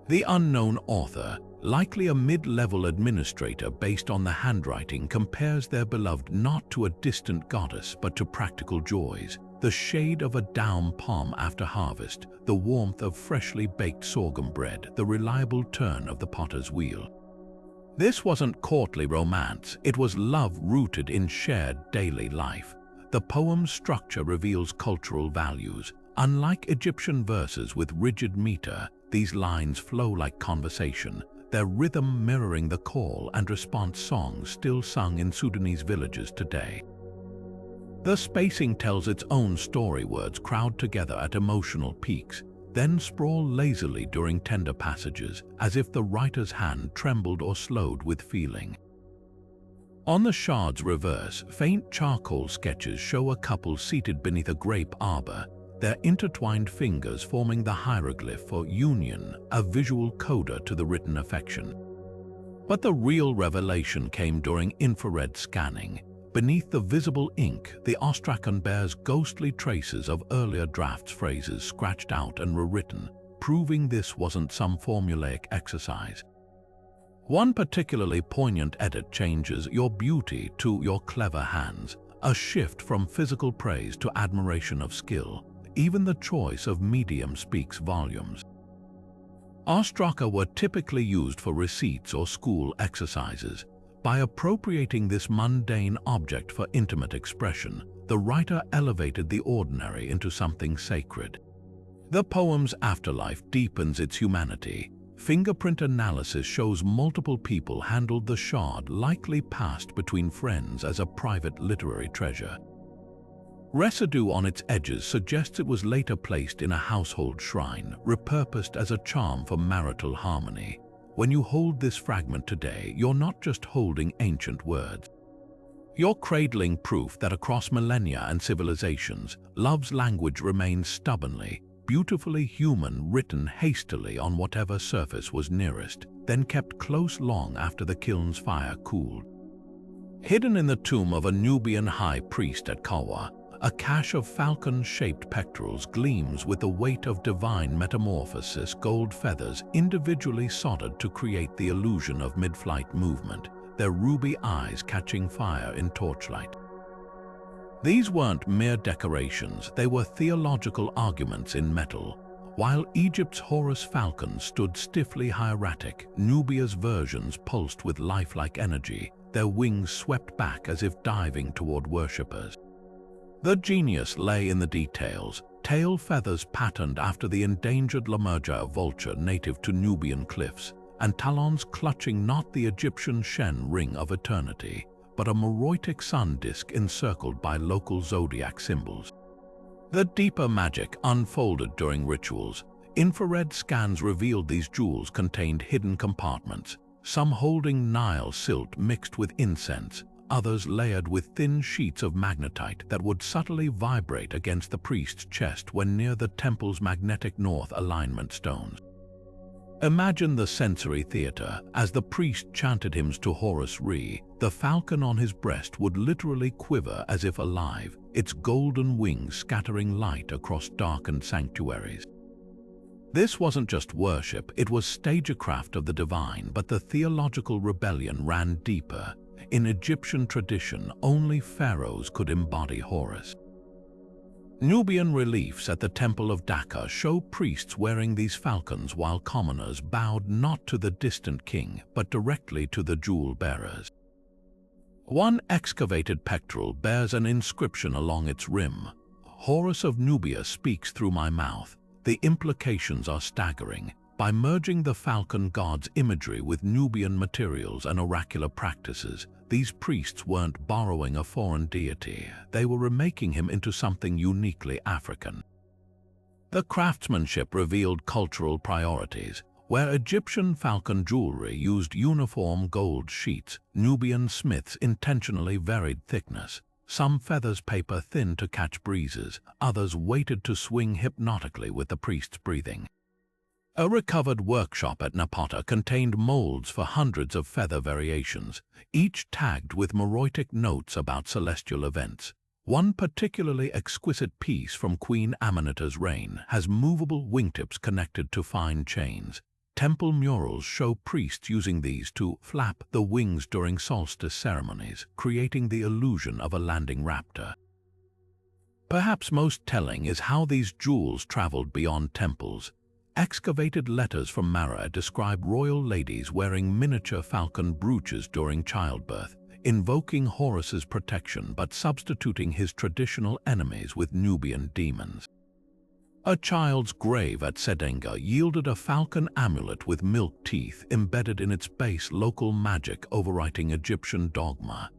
The unknown author, likely a mid-level administrator based on the handwriting, compares their beloved not to a distant goddess but to practical joys, the shade of a down palm after harvest, the warmth of freshly baked sorghum bread, the reliable turn of the potter's wheel. This wasn't courtly romance, it was love rooted in shared daily life. The poem's structure reveals cultural values. Unlike Egyptian verses with rigid meter, these lines flow like conversation, their rhythm mirroring the call and response songs still sung in Sudanese villages today. The spacing tells its own story. Words crowd together at emotional peaks, then sprawl lazily during tender passages, as if the writer's hand trembled or slowed with feeling. On the shard's reverse, faint charcoal sketches show a couple seated beneath a grape arbor, their intertwined fingers forming the hieroglyph for union, a visual coda to the written affection. But the real revelation came during infrared scanning. Beneath the visible ink, the ostracon bears ghostly traces of earlier drafts, phrases scratched out and rewritten, proving this wasn't some formulaic exercise. One particularly poignant edit changes your beauty to your clever hands, a shift from physical praise to admiration of skill. Even the choice of medium speaks volumes. Ostraka were typically used for receipts or school exercises. By appropriating this mundane object for intimate expression, the writer elevated the ordinary into something sacred. The poem's afterlife deepens its humanity. Fingerprint analysis shows multiple people handled the shard, likely passed between friends as a private literary treasure. Residue on its edges suggests it was later placed in a household shrine, repurposed as a charm for marital harmony. When you hold this fragment today, you're not just holding ancient words. You're cradling proof that across millennia and civilizations, love's language remains stubbornly, beautifully human, written hastily on whatever surface was nearest, then kept close long after the kiln's fire cooled. Hidden in the tomb of a Nubian high priest at Kawa, a cache of falcon-shaped pectorals gleams with the weight of divine metamorphosis, gold feathers individually soldered to create the illusion of mid-flight movement, their ruby eyes catching fire in torchlight. These weren't mere decorations, they were theological arguments in metal. While Egypt's Horus falcon stood stiffly hieratic, Nubia's versions pulsed with lifelike energy, their wings swept back as if diving toward worshippers. The genius lay in the details, tail feathers patterned after the endangered Lamurja vulture native to Nubian cliffs, and talons clutching not the Egyptian Shen ring of eternity, but a Meroitic sun disk encircled by local zodiac symbols. The deeper magic unfolded during rituals. Infrared scans revealed these jewels contained hidden compartments, some holding Nile silt mixed with incense, others layered with thin sheets of magnetite that would subtly vibrate against the priest's chest when near the temple's magnetic north alignment stones. Imagine the sensory theater. As the priest chanted hymns to Horus Re, the falcon on his breast would literally quiver as if alive, its golden wings scattering light across darkened sanctuaries. This wasn't just worship, it was stagecraft of the divine, but the theological rebellion ran deeper. In Egyptian tradition, only pharaohs could embody Horus. Nubian reliefs at the Temple of Naqa show priests wearing these falcons while commoners bowed not to the distant king, but directly to the jewel bearers. One excavated pectoral bears an inscription along its rim. Horus of Nubia speaks through my mouth. The implications are staggering. By merging the falcon god's imagery with Nubian materials and oracular practices, these priests weren't borrowing a foreign deity, they were remaking him into something uniquely African. The craftsmanship revealed cultural priorities. Where Egyptian falcon jewelry used uniform gold sheets, Nubian smiths intentionally varied thickness. Some feathers paper thin to catch breezes, others weighted to swing hypnotically with the priest's breathing. A recovered workshop at Napata contained molds for hundreds of feather variations, each tagged with Meroitic notes about celestial events. One particularly exquisite piece from Queen Amanita's reign has movable wingtips connected to fine chains. Temple murals show priests using these to flap the wings during solstice ceremonies, creating the illusion of a landing raptor. Perhaps most telling is how these jewels traveled beyond temples. Excavated letters from Meroë describe royal ladies wearing miniature falcon brooches during childbirth, invoking Horus's protection but substituting his traditional enemies with Nubian demons. A child's grave at Sedenga yielded a falcon amulet with milk teeth embedded in its base, local magic overwriting Egyptian dogma.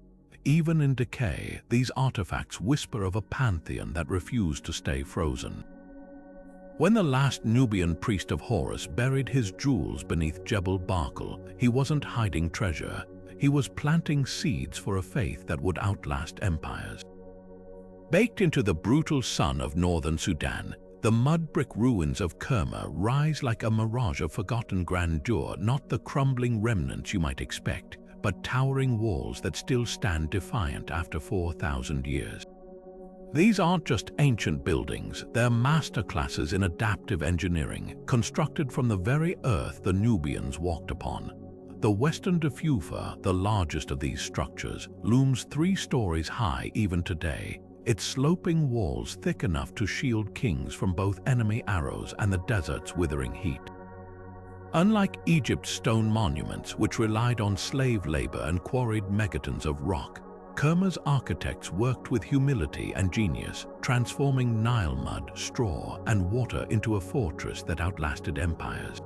Even in decay, these artifacts whisper of a pantheon that refused to stay frozen. When the last Nubian priest of Horus buried his jewels beneath Jebel Barkal, he wasn't hiding treasure. He was planting seeds for a faith that would outlast empires. Baked into the brutal sun of northern Sudan, the mud-brick ruins of Kerma rise like a mirage of forgotten grandeur, not the crumbling remnants you might expect, but towering walls that still stand defiant after 4,000 years. These aren't just ancient buildings, they're masterclasses in adaptive engineering, constructed from the very earth the Nubians walked upon. The western defy, the largest of these structures, looms 3 stories high even today, its sloping walls thick enough to shield kings from both enemy arrows and the desert's withering heat. Unlike Egypt's stone monuments, which relied on slave labor and quarried megatons of rock, Kerma's architects worked with humility and genius, transforming Nile mud, straw, and water into a fortress that outlasted empires.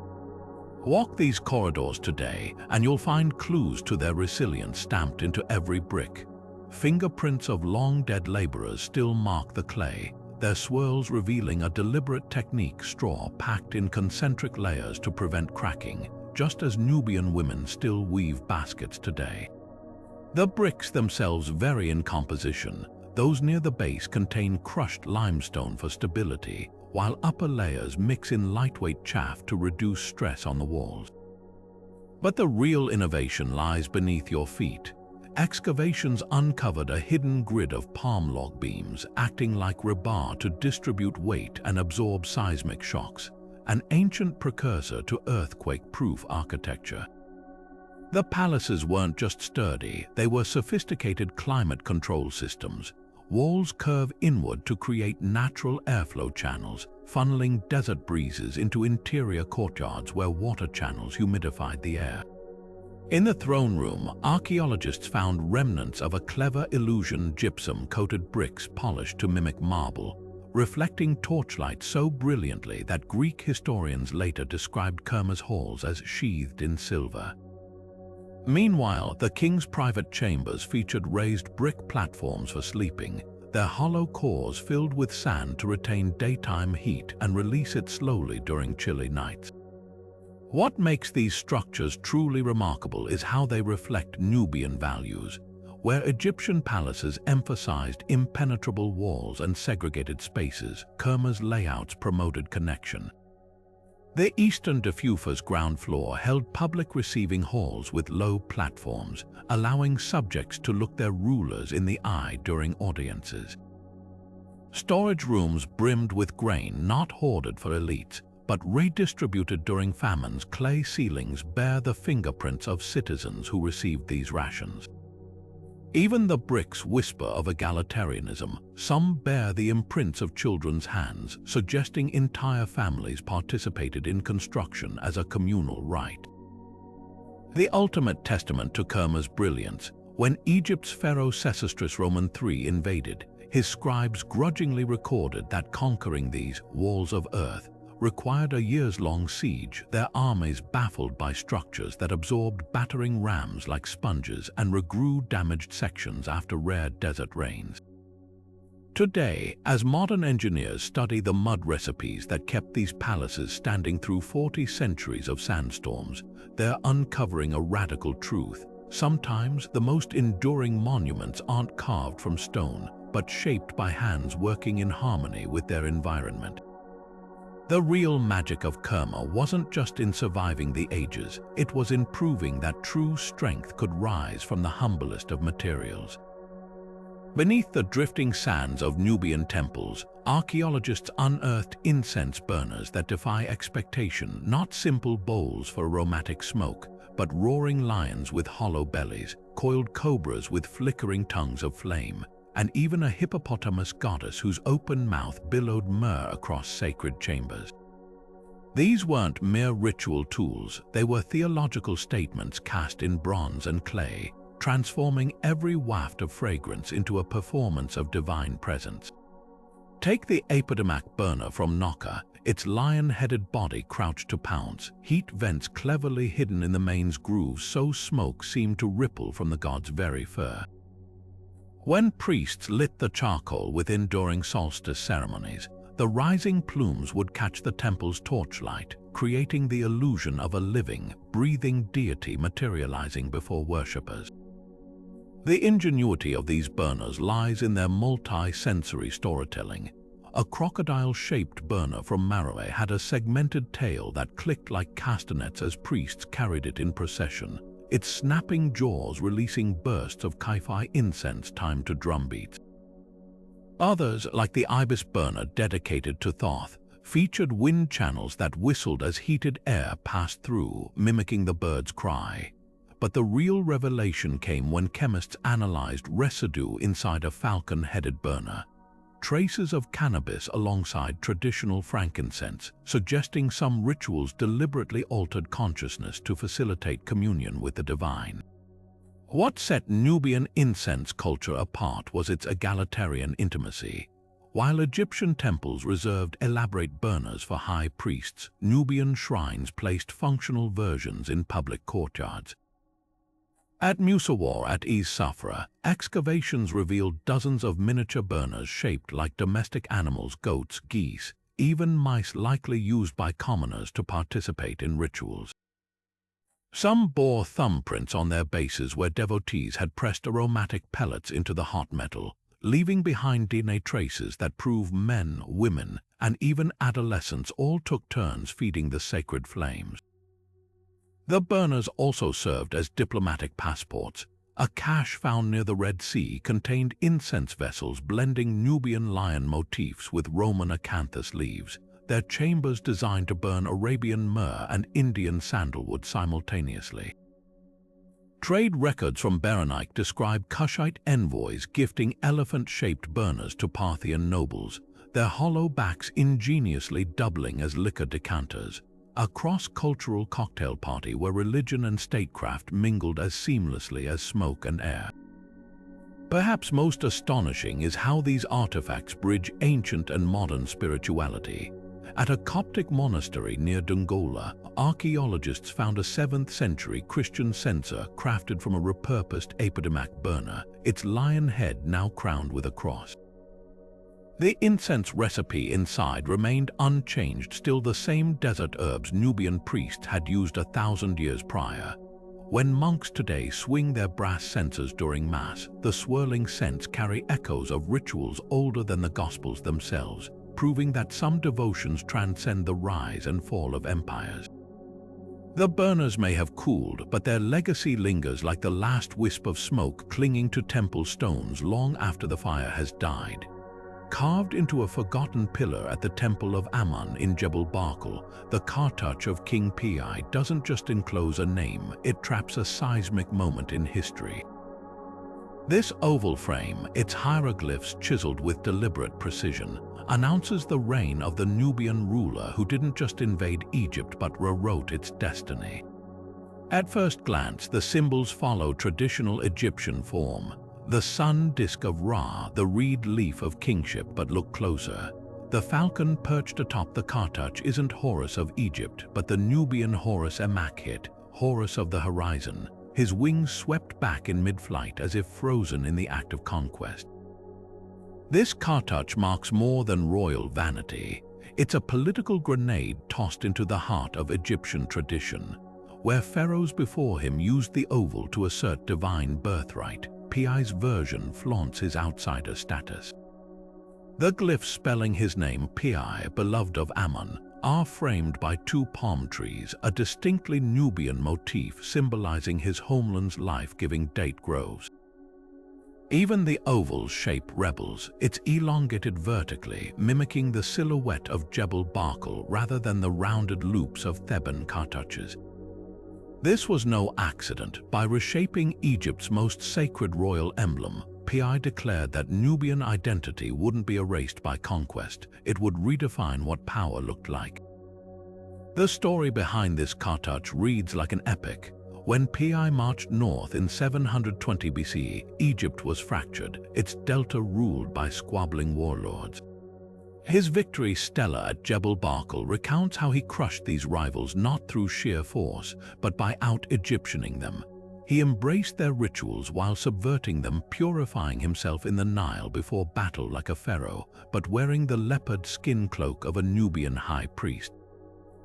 Walk these corridors today, and you'll find clues to their resilience stamped into every brick. Fingerprints of long-dead laborers still mark the clay, their swirls revealing a deliberate technique, straw packed in concentric layers to prevent cracking, just as Nubian women still weave baskets today. The bricks themselves vary in composition. Those near the base contain crushed limestone for stability, while upper layers mix in lightweight chaff to reduce stress on the walls. But the real innovation lies beneath your feet. Excavations uncovered a hidden grid of palm log beams acting like rebar to distribute weight and absorb seismic shocks, an ancient precursor to earthquake-proof architecture. The palaces weren't just sturdy, they were sophisticated climate control systems. Walls curve inward to create natural airflow channels, funneling desert breezes into interior courtyards where water channels humidified the air. In the throne room, archaeologists found remnants of a clever illusion gypsum-coated bricks polished to mimic marble, reflecting torchlight so brilliantly that Greek historians later described Kerma's halls as sheathed in silver. Meanwhile, the king's private chambers featured raised brick platforms for sleeping, their hollow cores filled with sand to retain daytime heat and release it slowly during chilly nights. What makes these structures truly remarkable is how they reflect Nubian values. Where Egyptian palaces emphasized impenetrable walls and segregated spaces, Kerma's layouts promoted connection. The eastern defy's ground floor held public receiving halls with low platforms, allowing subjects to look their rulers in the eye during audiences. Storage rooms brimmed with grain not hoarded for elites, but redistributed during famines. Clay ceilings bear the fingerprints of citizens who received these rations. Even the bricks whisper of egalitarianism. Some bear the imprints of children's hands, suggesting entire families participated in construction as a communal rite. The ultimate testament to Kerma's brilliance, when Egypt's pharaoh Sesostris III invaded, his scribes grudgingly recorded that conquering these walls of earth required a years-long siege, their armies baffled by structures that absorbed battering rams like sponges and regrew damaged sections after rare desert rains. Today, as modern engineers study the mud recipes that kept these palaces standing through 40 centuries of sandstorms, they're uncovering a radical truth. Sometimes the most enduring monuments aren't carved from stone, but shaped by hands working in harmony with their environment. The real magic of Kerma wasn't just in surviving the ages, it was in proving that true strength could rise from the humblest of materials. Beneath the drifting sands of Nubian temples, archaeologists unearthed incense burners that defy expectation, not simple bowls for aromatic smoke, but roaring lions with hollow bellies, coiled cobras with flickering tongues of flame, and even a hippopotamus goddess whose open mouth billowed myrrh across sacred chambers. These weren't mere ritual tools, they were theological statements cast in bronze and clay, transforming every waft of fragrance into a performance of divine presence. Take the Apodamak burner from Naqa, its lion-headed body crouched to pounce, heat vents cleverly hidden in the main's grooves so smoke seemed to ripple from the god's very fur. When priests lit the charcoal within during solstice ceremonies, the rising plumes would catch the temple's torchlight, creating the illusion of a living, breathing deity materializing before worshippers. The ingenuity of these burners lies in their multi-sensory storytelling. A crocodile-shaped burner from Meroë had a segmented tail that clicked like castanets as priests carried it in procession, its snapping jaws releasing bursts of Kaifi incense timed to drumbeats. Others, like the ibis burner dedicated to Thoth, featured wind channels that whistled as heated air passed through, mimicking the bird's cry. But the real revelation came when chemists analyzed residue inside a falcon-headed burner. Traces of cannabis alongside traditional frankincense, suggesting some rituals deliberately altered consciousness to facilitate communion with the divine. What set Nubian incense culture apart was its egalitarian intimacy. While Egyptian temples reserved elaborate burners for high priests, Nubian shrines placed functional versions in public courtyards. At Musawwar at East Safra, excavations revealed dozens of miniature burners shaped like domestic animals, goats, geese, even mice likely used by commoners to participate in rituals. Some bore thumbprints on their bases where devotees had pressed aromatic pellets into the hot metal, leaving behind DNA traces that prove men, women, and even adolescents all took turns feeding the sacred flames. The burners also served as diplomatic passports. A cache found near the Red Sea contained incense vessels blending Nubian lion motifs with Roman acanthus leaves, their chambers designed to burn Arabian myrrh and Indian sandalwood simultaneously. Trade records from Meroitic describe Kushite envoys gifting elephant-shaped burners to Parthian nobles, their hollow backs ingeniously doubling as liquor decanters. A cross-cultural cocktail party where religion and statecraft mingled as seamlessly as smoke and air. Perhaps most astonishing is how these artifacts bridge ancient and modern spirituality. At a Coptic monastery near Dongola, archaeologists found a 7th-century Christian censer crafted from a repurposed apodemak burner, its lion head now crowned with a cross. The incense recipe inside remained unchanged, still the same desert herbs Nubian priests had used 1,000 years prior. When monks today swing their brass censers during Mass, the swirling scents carry echoes of rituals older than the Gospels themselves, proving that some devotions transcend the rise and fall of empires. The burners may have cooled, but their legacy lingers like the last wisp of smoke clinging to temple stones long after the fire has died. Carved into a forgotten pillar at the Temple of Amun in Jebel Barkal, the cartouche of King Pi doesn't just enclose a name, it traps a seismic moment in history. This oval frame, its hieroglyphs chiseled with deliberate precision, announces the reign of the Nubian ruler who didn't just invade Egypt but rewrote its destiny. At first glance, the symbols follow traditional Egyptian form. The sun disk of Ra, the reed leaf of kingship, but look closer. The falcon perched atop the cartouche isn't Horus of Egypt, but the Nubian Horus Emakhit, Horus of the horizon, his wings swept back in mid-flight as if frozen in the act of conquest. This cartouche marks more than royal vanity. It's a political grenade tossed into the heart of Egyptian tradition. Where pharaohs before him used the oval to assert divine birthright, Pi's version flaunts his outsider status. The glyphs spelling his name, Pi, beloved of Amun, are framed by 2 palm trees, a distinctly Nubian motif symbolizing his homeland's life-giving date groves. Even the oval's shape rebels, it's elongated vertically, mimicking the silhouette of Jebel Barkal rather than the rounded loops of Theban cartouches. This was no accident. By reshaping Egypt's most sacred royal emblem, Pi declared that Nubian identity wouldn't be erased by conquest, it would redefine what power looked like. The story behind this cartouche reads like an epic. When Pi marched north in 720 BCE, Egypt was fractured, its delta ruled by squabbling warlords. His victory stela at Jebel Barkal recounts how he crushed these rivals not through sheer force, but by out-Egyptianing them. He embraced their rituals while subverting them, purifying himself in the Nile before battle like a pharaoh, but wearing the leopard skin cloak of a Nubian high priest.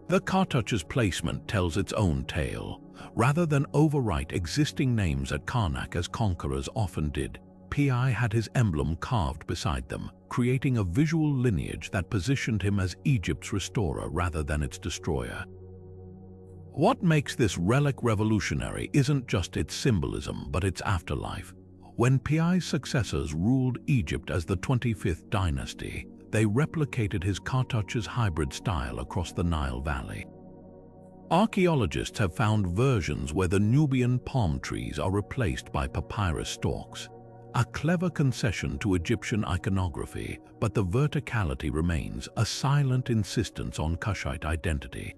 The cartouche's placement tells its own tale. Rather than overwrite existing names at Karnak as conquerors often did, Pi had his emblem carved beside them, creating a visual lineage that positioned him as Egypt's restorer rather than its destroyer. What makes this relic revolutionary isn't just its symbolism, but its afterlife. When Pi's successors ruled Egypt as the 25th dynasty, they replicated his cartouche's hybrid style across the Nile Valley. Archaeologists have found versions where the Nubian palm trees are replaced by papyrus stalks, a clever concession to Egyptian iconography, but the verticality remains a silent insistence on Kushite identity.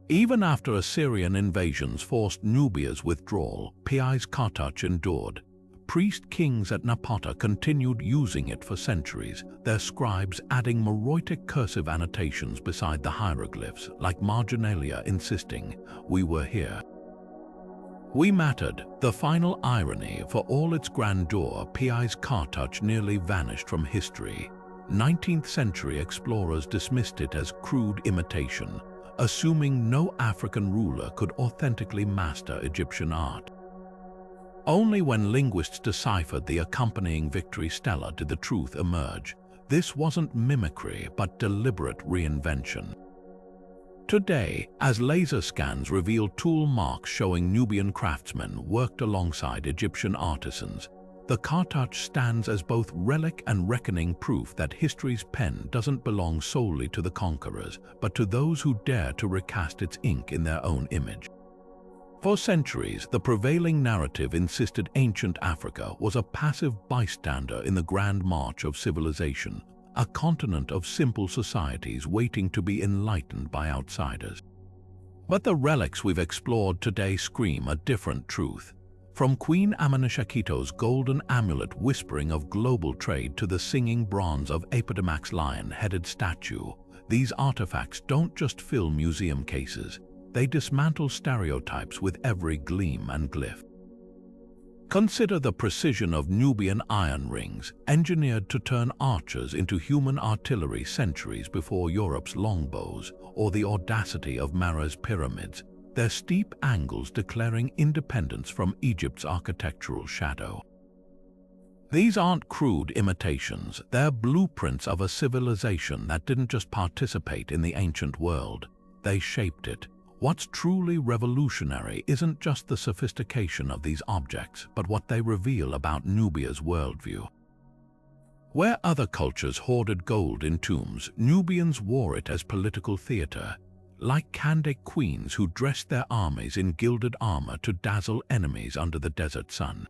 Even after Assyrian invasions forced Nubia's withdrawal, Pi's Kartach endured. Priest kings at Napata continued using it for centuries, their scribes adding Meroitic cursive annotations beside the hieroglyphs, like marginalia insisting, "We were here." We mattered. The final irony, for all its grandeur, Pi's Kartach nearly vanished from history. 19th century explorers dismissed it as crude imitation, assuming no African ruler could authentically master Egyptian art. Only when linguists deciphered the accompanying victory stela did the truth emerge. This wasn't mimicry, but deliberate reinvention. Today, as laser scans reveal tool marks showing Nubian craftsmen worked alongside Egyptian artisans, the Kartach stands as both relic and reckoning proof that history's pen doesn't belong solely to the conquerors, but to those who dare to recast its ink in their own image. For centuries, the prevailing narrative insisted ancient Africa was a passive bystander in the grand march of civilization, a continent of simple societies waiting to be enlightened by outsiders. But the relics we've explored today scream a different truth. From Queen Amanishakheto's golden amulet whispering of global trade to the singing bronze of Apodimac's lion-headed statue, these artifacts don't just fill museum cases. They dismantle stereotypes with every gleam and glyph. Consider the precision of Nubian iron rings, engineered to turn archers into human artillery centuries before Europe's longbows, or the audacity of Meroë's pyramids, their steep angles declaring independence from Egypt's architectural shadow. These aren't crude imitations, they're blueprints of a civilization that didn't just participate in the ancient world, they shaped it. What's truly revolutionary isn't just the sophistication of these objects, but what they reveal about Nubia's worldview. Where other cultures hoarded gold in tombs, Nubians wore it as political theater, like Kandake queens who dressed their armies in gilded armor to dazzle enemies under the desert sun.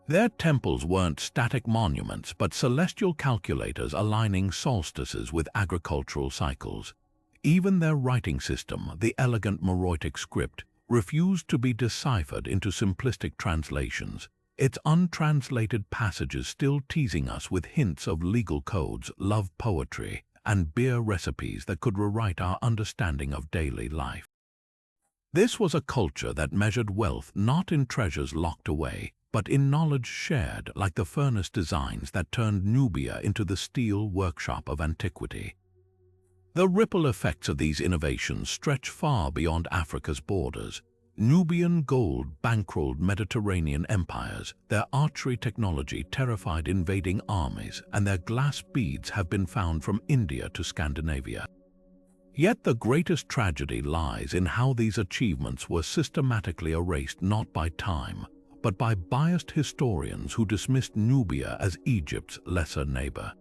Their temples weren't static monuments, but celestial calculators aligning solstices with agricultural cycles. Even their writing system, the elegant Meroitic script, refused to be deciphered into simplistic translations, its untranslated passages still teasing us with hints of legal codes, love poetry, and beer recipes that could rewrite our understanding of daily life. This was a culture that measured wealth not in treasures locked away, but in knowledge shared, like the furnace designs that turned Nubia into the steel workshop of antiquity. The ripple effects of these innovations stretch far beyond Africa's borders. Nubian gold bankrolled Mediterranean empires, their archery technology terrified invading armies, and their glass beads have been found from India to Scandinavia. Yet the greatest tragedy lies in how these achievements were systematically erased not by time, but by biased historians who dismissed Nubia as Egypt's lesser neighbor.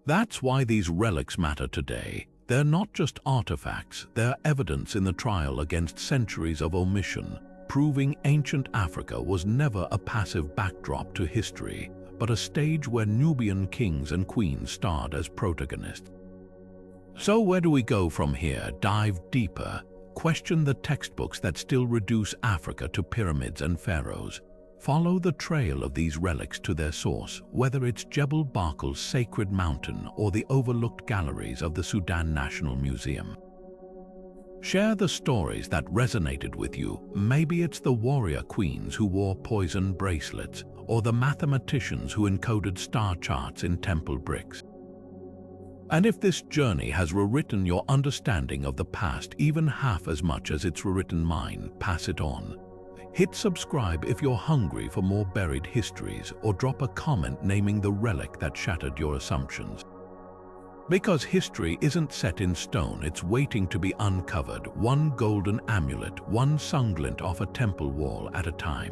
That's why these relics matter today. They're not just artifacts, they're evidence in the trial against centuries of omission, proving ancient Africa was never a passive backdrop to history, but a stage where Nubian kings and queens starred as protagonists. So where do we go from here? Dive deeper, question the textbooks that still reduce Africa to pyramids and pharaohs. Follow the trail of these relics to their source, whether it's Jebel Barkal's sacred mountain or the overlooked galleries of the Sudan National Museum. Share the stories that resonated with you. Maybe it's the warrior queens who wore poison bracelets, or the mathematicians who encoded star charts in temple bricks. And if this journey has rewritten your understanding of the past even half as much as it's rewritten mine, pass it on. Hit subscribe if you're hungry for more buried histories, or drop a comment naming the relic that shattered your assumptions. Because history isn't set in stone, it's waiting to be uncovered, one golden amulet, one sunglint off a temple wall at a time.